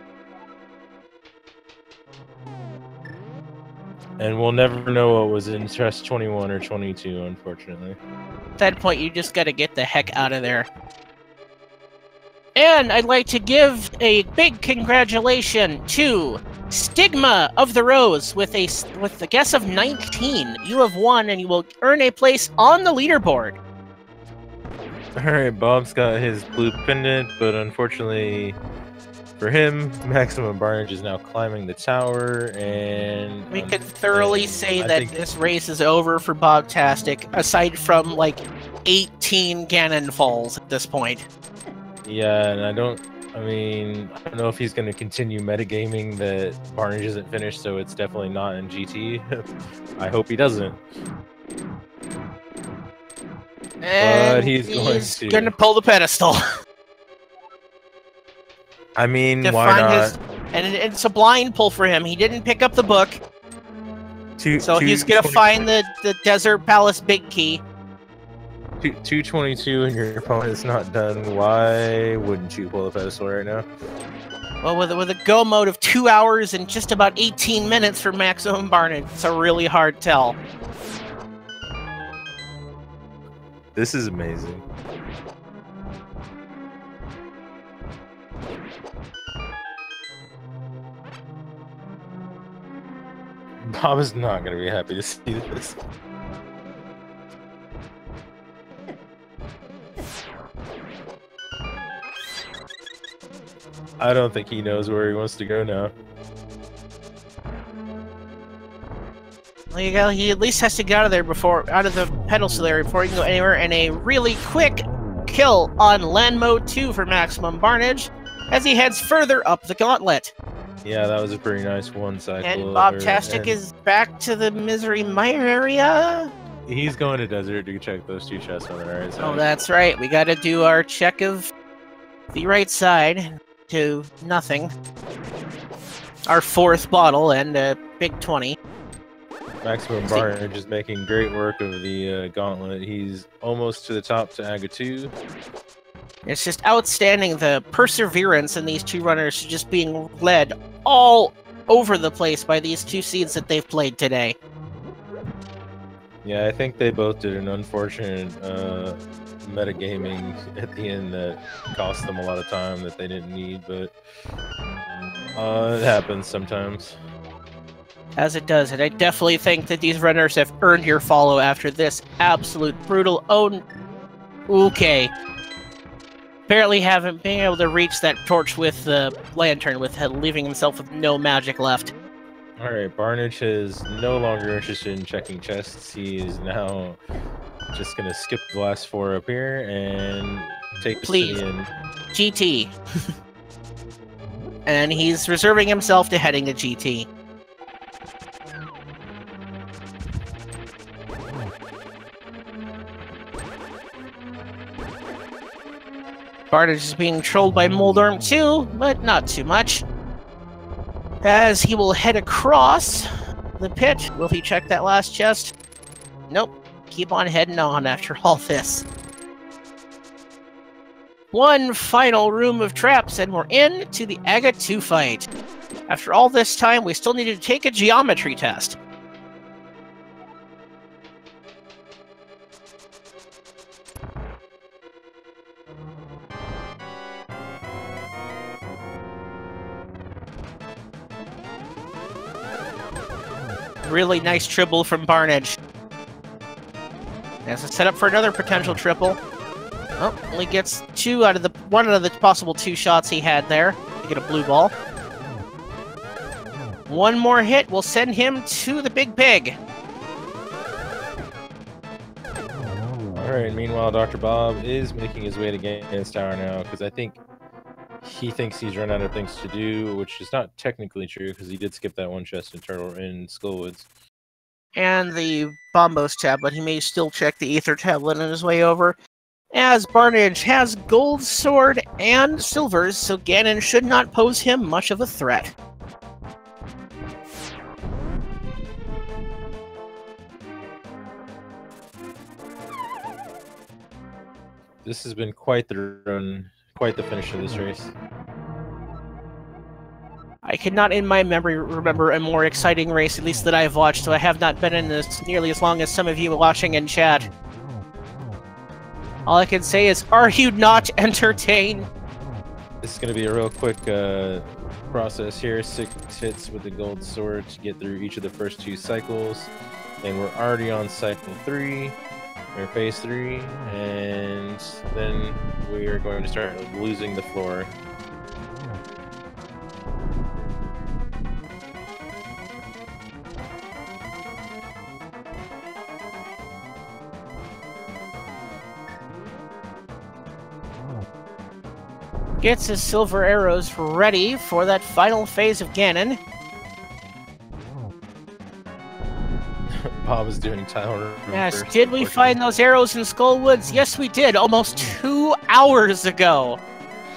And we'll never know what was in chest 21 or 22, unfortunately. At that point, you just gotta get the heck out of there. And I'd like to give a big congratulations to Stigma of the Rose with the guess of 19. You have won, and you will earn a place on the leaderboard. Alright, Bob's got his blue pendant, but unfortunately for him, Maximum Barnage is now climbing the tower, and we could thoroughly say that this race is over for Bobtastic, aside from like 18 Ganon falls at this point. Yeah, and I don't know if he's going to continue metagaming that Barnage isn't finished, so it's definitely not in GT. I hope he doesn't. And but he's going to pull the pedestal. I mean, why not? And it's a blind pull for him. He didn't pick up the book. So he's going to find the Desert Palace Big Key. 222 and your opponent's not done. Why wouldn't you pull the pedestal right now? Well, with a go mode of 2 hours and just about 18 minutes for Maximum Barnage, it's a really hard tell. This is amazing. Bob is not going to be happy to see this. I don't think he knows where he wants to go now. There you go. He at least has to get out of the pedestal there before he can go anywhere. And a really quick kill on land mode 2 for Maximum Barnage as he heads further up the gauntlet. Yeah, that was a pretty nice one cycle. And Bobtastic is back to the Misery Mire area. He's going to Desert to check those 2 chests on the right side. Oh, that's right. We got to do our check of the right side to nothing. Our 4th bottle and a big 20. Maximum Barnage is making great work of the gauntlet. He's almost to the top to Aga 2. It's just outstanding, the perseverance in these 2 runners just being led all over the place by these 2 seeds that they've played today. Yeah, I think they both did an unfortunate metagaming at the end that cost them a lot of time that they didn't need, but it happens sometimes. As it does, and I definitely think that these runners have earned your follow after this absolute brutal okay. Apparently haven't been able to reach that torch with the lantern, with leaving himself with no magic left. Alright, Barnage is no longer interested in checking chests. He is now just gonna skip the last 4 up here and take the city in. GT. And he's reserving himself to heading to GT. Bartage is being trolled by Moldorm too, but not too much. As he will head across the pit. Will he check that last chest? Nope. Keep on heading on after all this. One final room of traps, and we're into the Aga 2 fight. After all this time, we still needed to take a geometry test. Really nice triple from Barnage. As a setup for another potential triple. Oh, only gets one out of the possible 2 shots he had there to get a blue ball. One more hit will send him to the big pig. Alright, meanwhile, Dr. Bob is making his way to Ganon's Tower now, because I think he thinks he's run out of things to do, which is not technically true, because he did skip that one chest in Skullwoods. And the Bombos tablet. He may still check the Ether tablet on his way over. As Barnage has gold sword and silvers, so Ganon should not pose him much of a threat. This has been quite the run, quite the finish of this race. I cannot in my memory remember a more exciting race, at least that I've watched, so I have not been in this nearly as long as some of you watching in chat. All I can say is, are you not entertained? This is going to be a real quick process here. 6 hits with the gold sword to get through each of the first 2 cycles. And we're already on cycle 3, or phase 3, and then we are going to start losing the floor. Gets his silver arrows ready for that final phase of Ganon. Bob is doing Tower. Yes, did we find those arrows in Skullwoods? Yes, we did, almost 2 hours ago.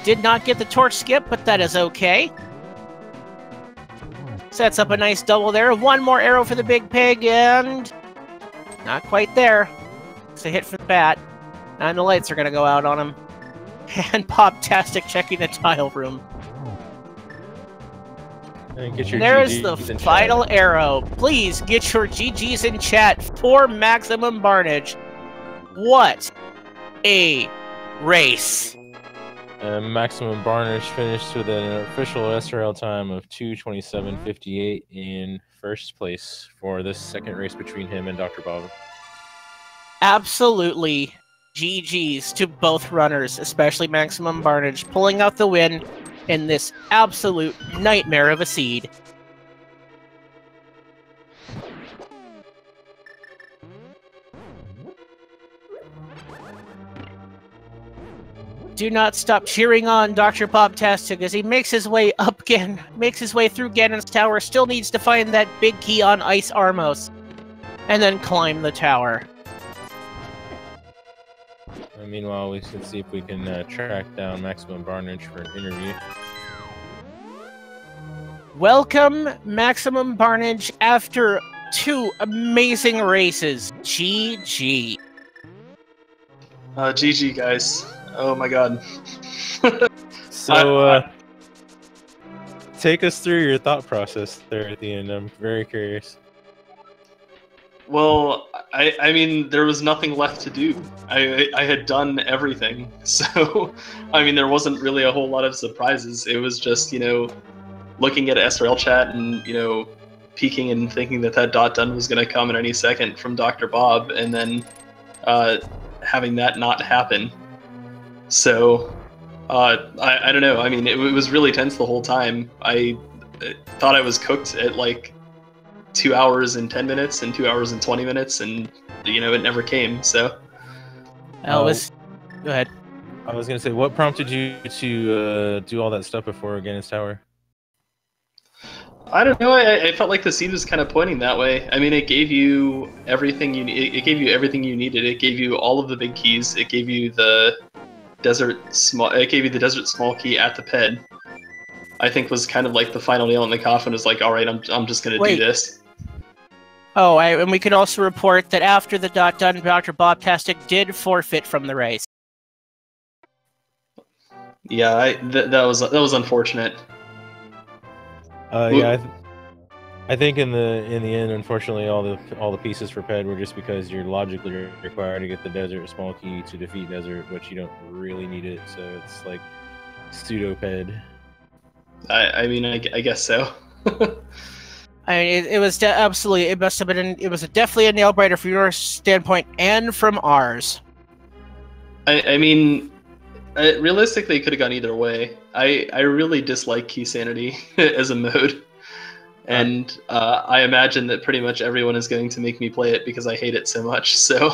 Did not get the torch skip, but that is okay. Sets up a nice double there. One more arrow for the big pig, and not quite there. It's a hit for the bat. And the lights are going to go out on him. And Bobtastic checking the tile room. And get your there's GGs the final arrow. Please get your GGs in chat for Maximum Barnage. What a race. Maximum Barnage finished with an official SRL time of 2:27.58 in first place for this second race between him and Dr. Bob. Absolutely GGs to both runners, especially Maximum Barnage, pulling out the win in this absolute nightmare of a seed. Do not stop cheering on DoctorBobtastic as he makes his way up again, makes his way through Ganon's Tower, still needs to find that big key on Ice Armos, and then climb the tower. Meanwhile, we should see if we can track down Maximum Barnage for an interview. Welcome, Maximum Barnage, after 2 amazing races. GG. GG, guys. Oh my god. So, take us through your thought process there at the end. I'm very curious. Well, I mean, there was nothing left to do. I had done everything. So, I mean, there wasn't really a whole lot of surprises. It was just, you know, looking at SRL chat and, you know, peeking and thinking that that dot done was going to come at any second from Dr. Bob, and then having that not happen. So, I don't know. I mean, it was really tense the whole time. I thought I was cooked at like 2 hours and 10 minutes and 2 hours and 20 minutes, and you know, it never came. So Elvis, go ahead. I was gonna say, what prompted you to do all that stuff before Ganon's Tower? I don't know. I felt like the seed was kind of pointing that way. I mean, it gave you everything you need. It gave you everything you needed. It gave you all of the big keys. It gave you the desert small. It gave you the desert small key at the ped. I think was kind of like the final nail in the coffin. Was like, all right, I'm just gonna do this. Oh, and we could also report that after the dot done, Dr. Bobtastic did forfeit from the race. Yeah, that was unfortunate. Yeah, I think in the end, unfortunately, all the pieces for PED were just because you're logically required to get the desert small key to defeat desert, but you don't really need it, so it's like pseudo PED. I mean, I guess so. I mean, it was absolutely. It must have been. It was definitely a nail biter from your standpoint and from ours. I mean, realistically, it could have gone either way. I really dislike key sanity as a mode, and I imagine that pretty much everyone is going to make me play it because I hate it so much. So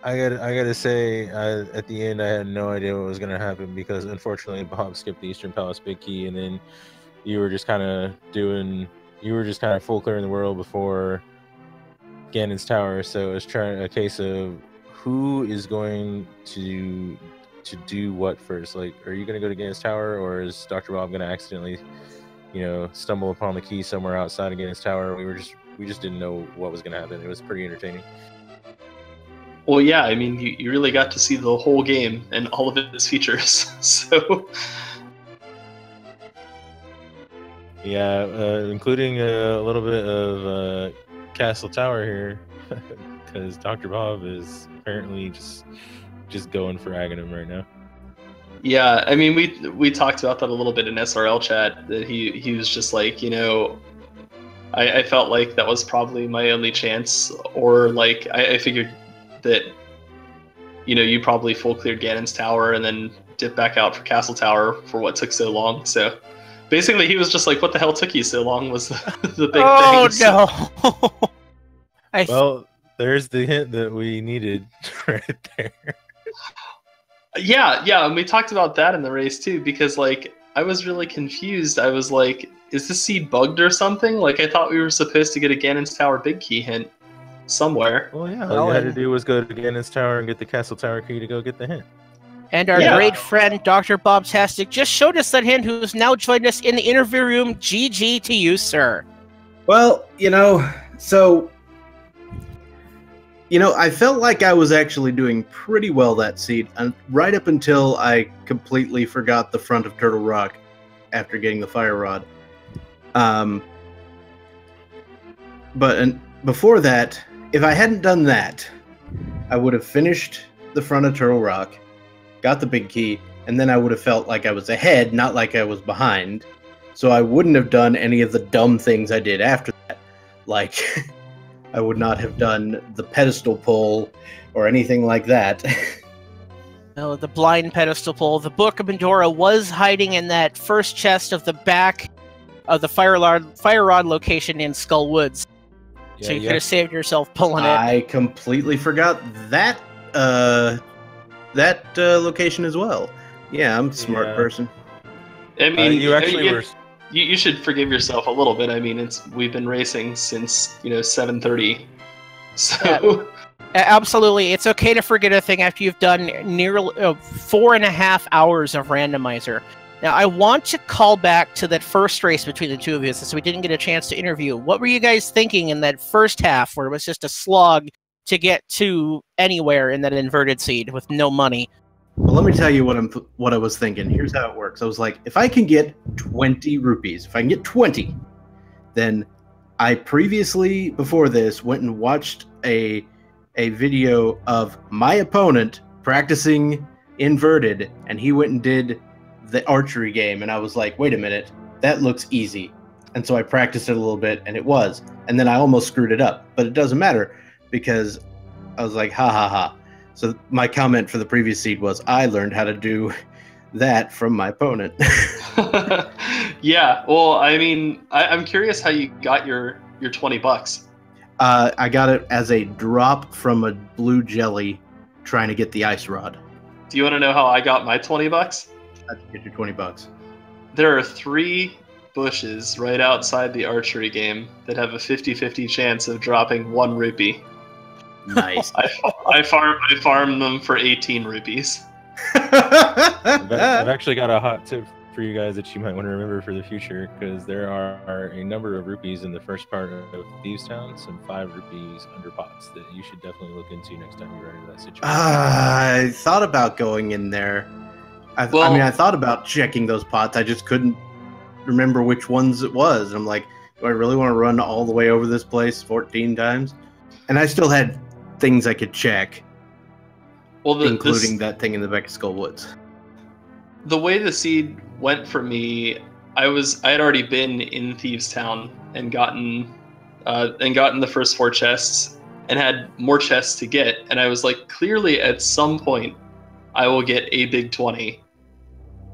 I gotta say, at the end, I had no idea what was gonna happen because unfortunately, Bob skipped the Eastern Palace big key, and then you were just kind of full clearing the world before Ganon's Tower. So it was a case of who is going to do what first. Like, are you going to go to Ganon's Tower, or is Dr. Bob going to accidentally, stumble upon the key somewhere outside of Ganon's Tower? We just didn't know what was going to happen. It was pretty entertaining. Well, yeah, I mean, you really got to see the whole game and all of its features. So yeah, including a little bit of Castle Tower here, because Dr. Bob is apparently just going for Aghanim right now. Yeah, I mean, we talked about that a little bit in SRL chat, that he was just like, I felt like that was probably my only chance, or like I figured that you probably full cleared Ganon's Tower and then dipped back out for Castle Tower for what took so long. So basically he was just like, what the hell took you so long was the big thing. Oh no. Well, there's the hint that we needed right there. Yeah, and we talked about that in the race too, because like I was really confused. I was like, is this seed bugged or something? Like, I thought we were supposed to get a Ganon's Tower big key hint somewhere. Well, yeah, all you had to do was go to Ganon's Tower and get the Castle Tower key to go get the hint. And our great friend, Dr. Bobtastic, just showed us that hint, who's now joined us in the interview room. GG to you, sir. Well, I felt like I was actually doing pretty well that seed, right up until I completely forgot the front of Turtle Rock after getting the Fire Rod. But before that, if I hadn't done that, I would have finished the front of Turtle Rock, got the big key, and then I would have felt like I was ahead, not like I was behind. So I wouldn't have done any of the dumb things I did after that. Like, I would not have done the pedestal pull or anything like that. No, the blind pedestal pull. The Book of Pandora was hiding in that first chest of the back of the Fire Rod location in Skull Woods. Yeah, so you could have saved yourself pulling it. I completely forgot that location as well. Yeah, I'm a smart person. I mean, you you should forgive yourself a little bit. I mean, we've been racing since 7:30, so absolutely, it's okay to forget a thing after you've done nearly 4.5 hours of randomizer. Now, I want to call back to that first race between the two of you, since we didn't get a chance to interview. What were you guys thinking in that first half, where it was just a slog to get to anywhere in that inverted seed with no money? Well, let me tell you what I was thinking. Here's how it works. I was like, if I can get 20 rupees, if I can get 20, then I previously, before this, went and watched a video of my opponent practicing inverted, and he went and did the archery game, and I was like, wait a minute, that looks easy. And so I practiced it a little bit, and it was. And then I almost screwed it up, but it doesn't matter, because I was like, ha ha ha. So my comment for the previous seed was, I learned how to do that from my opponent. Yeah, well, I mean, I'm curious how you got your $20. I got it as a drop from a blue jelly trying to get the ice rod. Do you want to know how I got my $20? How'd you get your $20? There are 3 bushes right outside the archery game that have a 50-50 chance of dropping 1 rupee. Nice. I farmed them for 18 rupees. I've actually got a hot tip for you guys that you might want to remember for the future, because there are a number of rupees in the first part of Thieves Town, some 5 rupees under pots that you should definitely look into next time you run into that situation. I thought about going in there. I mean, I thought about checking those pots. I just couldn't remember which ones it was. And I'm like, do I really want to run all the way over this place 14 times? And I still had things I could check, including that thing in the back of Skull Woods. The way the seed went for me, I had already been in Thieves Town and gotten the first 4 chests and had more chests to get, and I was like, clearly at some point I will get a big 20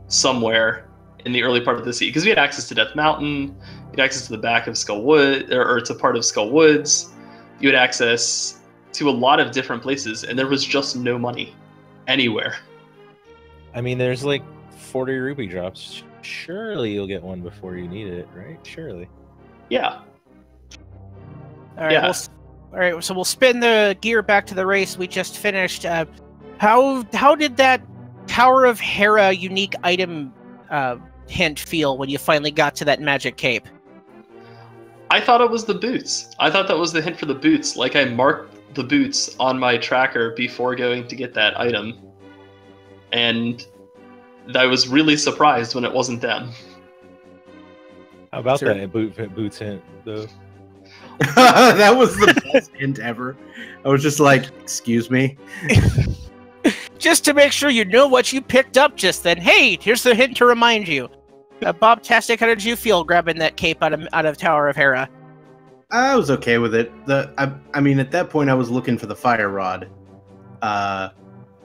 somewhere in the early part of the seed, because we had access to Death Mountain, we had access to the back of Skull Wood, or to part of Skull Woods. You had access to a lot of different places, and there was just no money anywhere. I mean, there's like 40 rupee drops. Surely you'll get one before you need it, right? Surely. Yeah. All right. Yeah. All right. So we'll spin the gear back to the race we just finished. How did that Tower of Hera unique item hint feel when you finally got to that magic cape? I thought it was the boots. I thought that was the hint for the boots. Like, I marked the boots on my tracker before going to get that item. And I was really surprised when it wasn't them. How about that boots hint, though? That was the best hint ever. I was just like, excuse me? Just to make sure you know what you picked up just then. Hey, here's the hint to remind you. Bobtastic, how did you feel grabbing that cape out of Tower of Hera? I was okay with it. I mean, at that point, I was looking for the fire rod,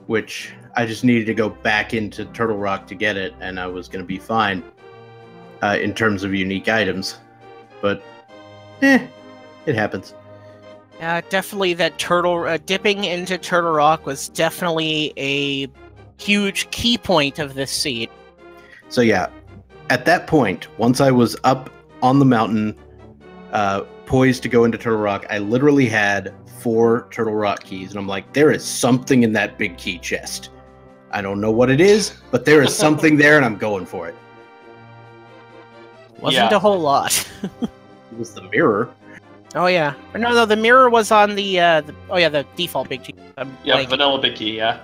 which I just needed to go back into Turtle Rock to get it, and I was going to be fine in terms of unique items. But, it happens. Definitely that dipping into Turtle Rock was definitely a huge key point of this seed. So yeah, at that point, once I was up on the mountain, poised to go into Turtle Rock, I literally had 4 Turtle Rock keys, and I'm like, there is something in that big key chest. I don't know what it is, but there is something there, and I'm going for it. Wasn't a whole lot. It was the mirror. Oh yeah, no, the mirror was on the default big key. Vanilla big key, yeah.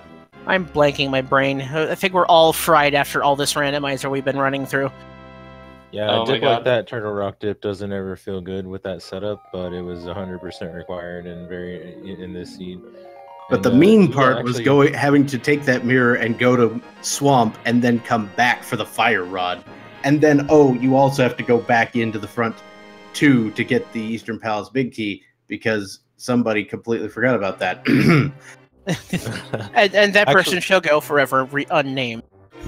I'm blanking my brain. I think we're all fried after all this randomizer we've been running through. Yeah, a dip like that, Turtle Rock dip, doesn't ever feel good with that setup, but it was 100% required and in this seed. But the mean part was having to take that mirror and go to Swamp and then come back for the fire rod. And then, you also have to go back into the front to get the Eastern Palace big key, because somebody completely forgot about that. and that person shall go forever unnamed.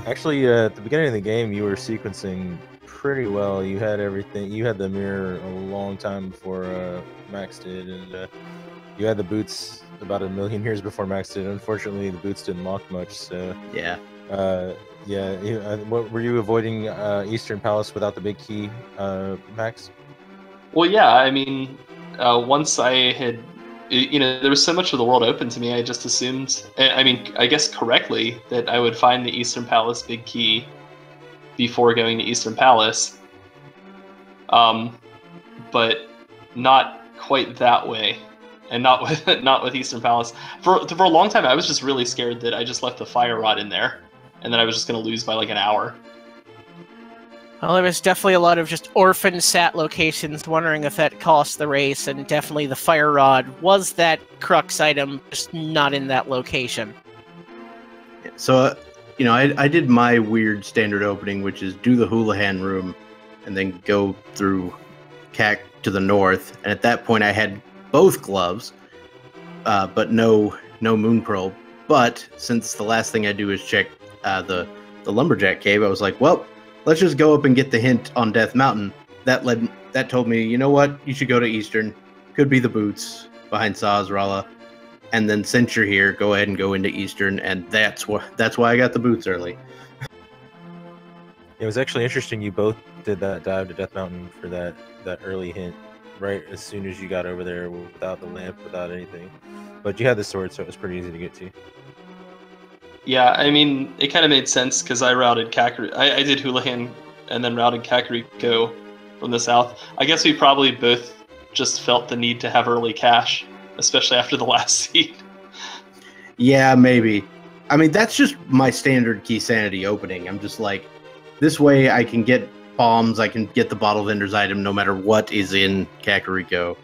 Actually, at the beginning of the game, you were sequencing pretty well. You had everything. You had the mirror a long time before Max did, and you had the boots about 1 million years before Max did. Unfortunately, the boots didn't lock much, so... Yeah. What were you avoiding Eastern Palace without the big key, Max? Well, yeah, I mean, once I had, there was so much of the world open to me, I just assumed, I guess correctly, that I would find the Eastern Palace big key before going to Eastern Palace. But not quite that way, and not with Eastern Palace. For a long time, I was just really scared that I just left the fire rod in there, and then I was just going to lose by like an hour. Well, there was definitely a lot of just orphan sat locations wondering if that cost the race, and definitely the fire rod was that crux item, just not in that location. So, I did my weird standard opening, which is do the Houlihan room and then go through CAC to the north. And at that point, I had both gloves, but no moon probe. But since the last thing I do is check the lumberjack cave, I was like, well, let's just go up and get the hint on Death Mountain. That told me, you know what? You should go to Eastern. Could be the boots behind Sazrala. And then since you're here, go ahead and go into Eastern, and that's why I got the boots early. It was actually interesting. You both did that dive to Death Mountain for that early hint, right as soon as you got over there, without the lamp, without anything. But you had the sword, so it was pretty easy to get to. Yeah, I mean, it kind of made sense because I routed Kakariko. I did Houlihan and then routed Kakariko from the south. I guess we probably both just felt the need to have early cash, especially after the last seed. Yeah, maybe. I mean, that's just my standard Key Sanity opening. I'm just like, this way I can get bombs, I can get the bottle vendor's item no matter what is in Kakariko.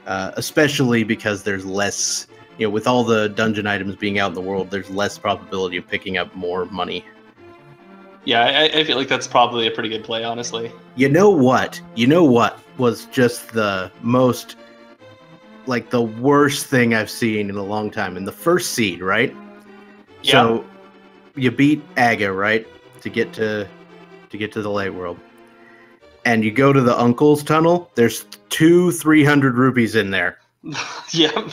Especially because there's less, with all the dungeon items being out in the world, there's less probability of picking up more money. Yeah, I feel like that's probably a pretty good play, honestly. You know what? Was just the most, the worst thing I've seen in a long time. In the first seed, right? Yeah. So you beat Aga, right? To get to the light world. And you go to the uncle's tunnel, there's 300 rupees in there. Yep.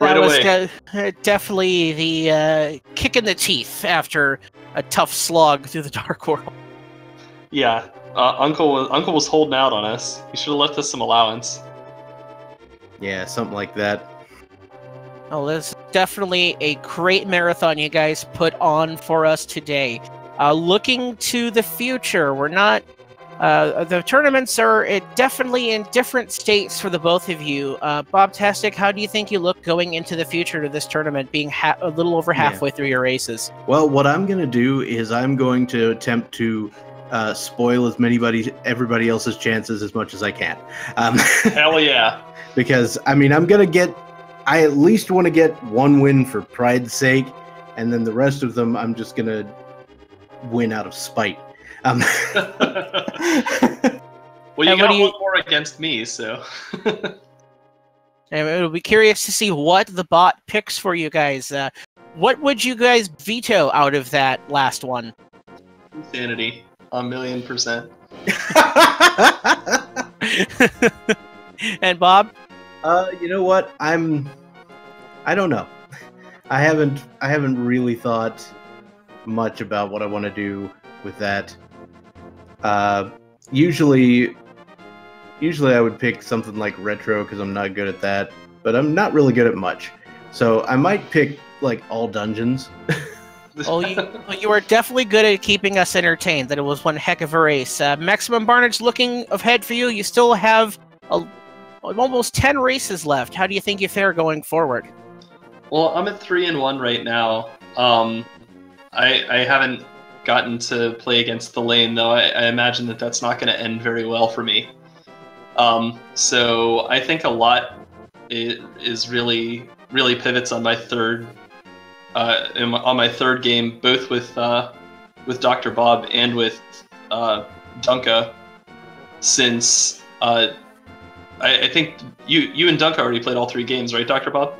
Right away. That was definitely the kick in the teeth after a tough slog through the Dark World. Yeah. Uncle was holding out on us. He should have left us some allowance. Yeah, something like that. Oh, this is definitely a great marathon you guys put on for us today. Looking to the future, we're not... the tournaments are definitely in different states for the both of you. Bobtastic, how do you think you look going into the future to this tournament, being a little over halfway through your races? Well, what I'm going to do is I'm going to attempt to spoil everybody else's chances as much as I can. Hell yeah. Because, I mean, I at least want to get one win for pride's sake, and then the rest of them I'm just going to win out of spite. Well, you got one more against me, so. And it'll be curious to see what the bot picks for you guys. What would you guys veto out of that last one? Insanity, 1,000,000%. And Bob? You know what? I don't know. I haven't really thought much about what I want to do with that. Usually I would pick something like retro because I'm not good at that, but I'm not really good at much. So I might pick all dungeons. Oh, you are definitely good at keeping us entertained. That it was one heck of a race. Maximum Barnage looking ahead for you. You still have almost 10 races left. How do you think you fare going forward? Well, I'm at 3-1 right now. I haven't gotten to play against the lane, though. I imagine that's not going to end very well for me. So I think a lot is really pivots on my third game, both with Dr. Bob and with Dunka, since I think you and Dunka already played all 3 games, right, Dr. Bob?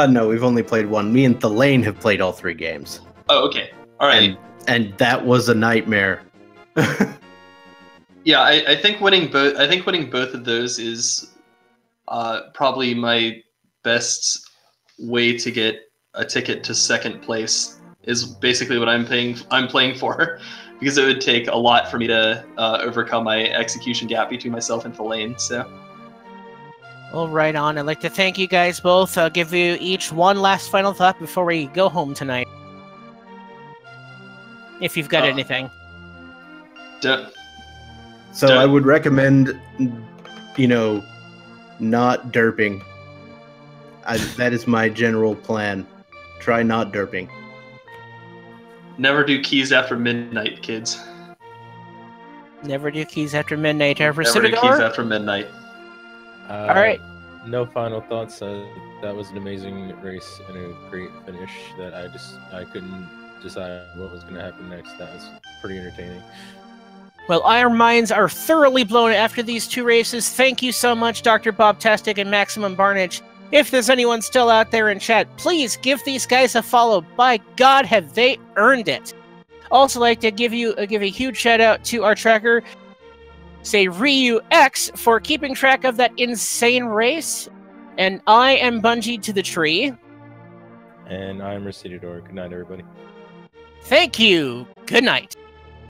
No, we've only played one. Me and Thelane have played all 3 games. Oh, okay. All right. And that was a nightmare. Yeah, I think winning both. I think winning both of those is probably my best way to get a ticket to second place. Is basically what I'm playing for, because it would take a lot for me to overcome my execution gap between myself and Thelane. So. Well, right on. I'd like to thank you guys both. I'll give you each one last final thought before we go home tonight. If you've got anything. I would recommend, not derping. That is my general plan. Try not derping. Never do keys after midnight, kids. Never do keys after midnight. Never do keys after midnight. All right. No final thoughts. That was an amazing race and a great finish that I couldn't decide what was going to happen next. That was pretty entertaining. Well, our minds are thoroughly blown after these 2 races. Thank you so much, Dr. Bobtastic and Maximum Barnage. If there's anyone still out there in chat, please give these guys a follow. By God, have they earned it. Also like to give a huge shout out to our tracker, say Ryu X, for keeping track of that insane race. And I am bungeed to the tree. And I'm Recidador. Good night, everybody. Thank you. Good night.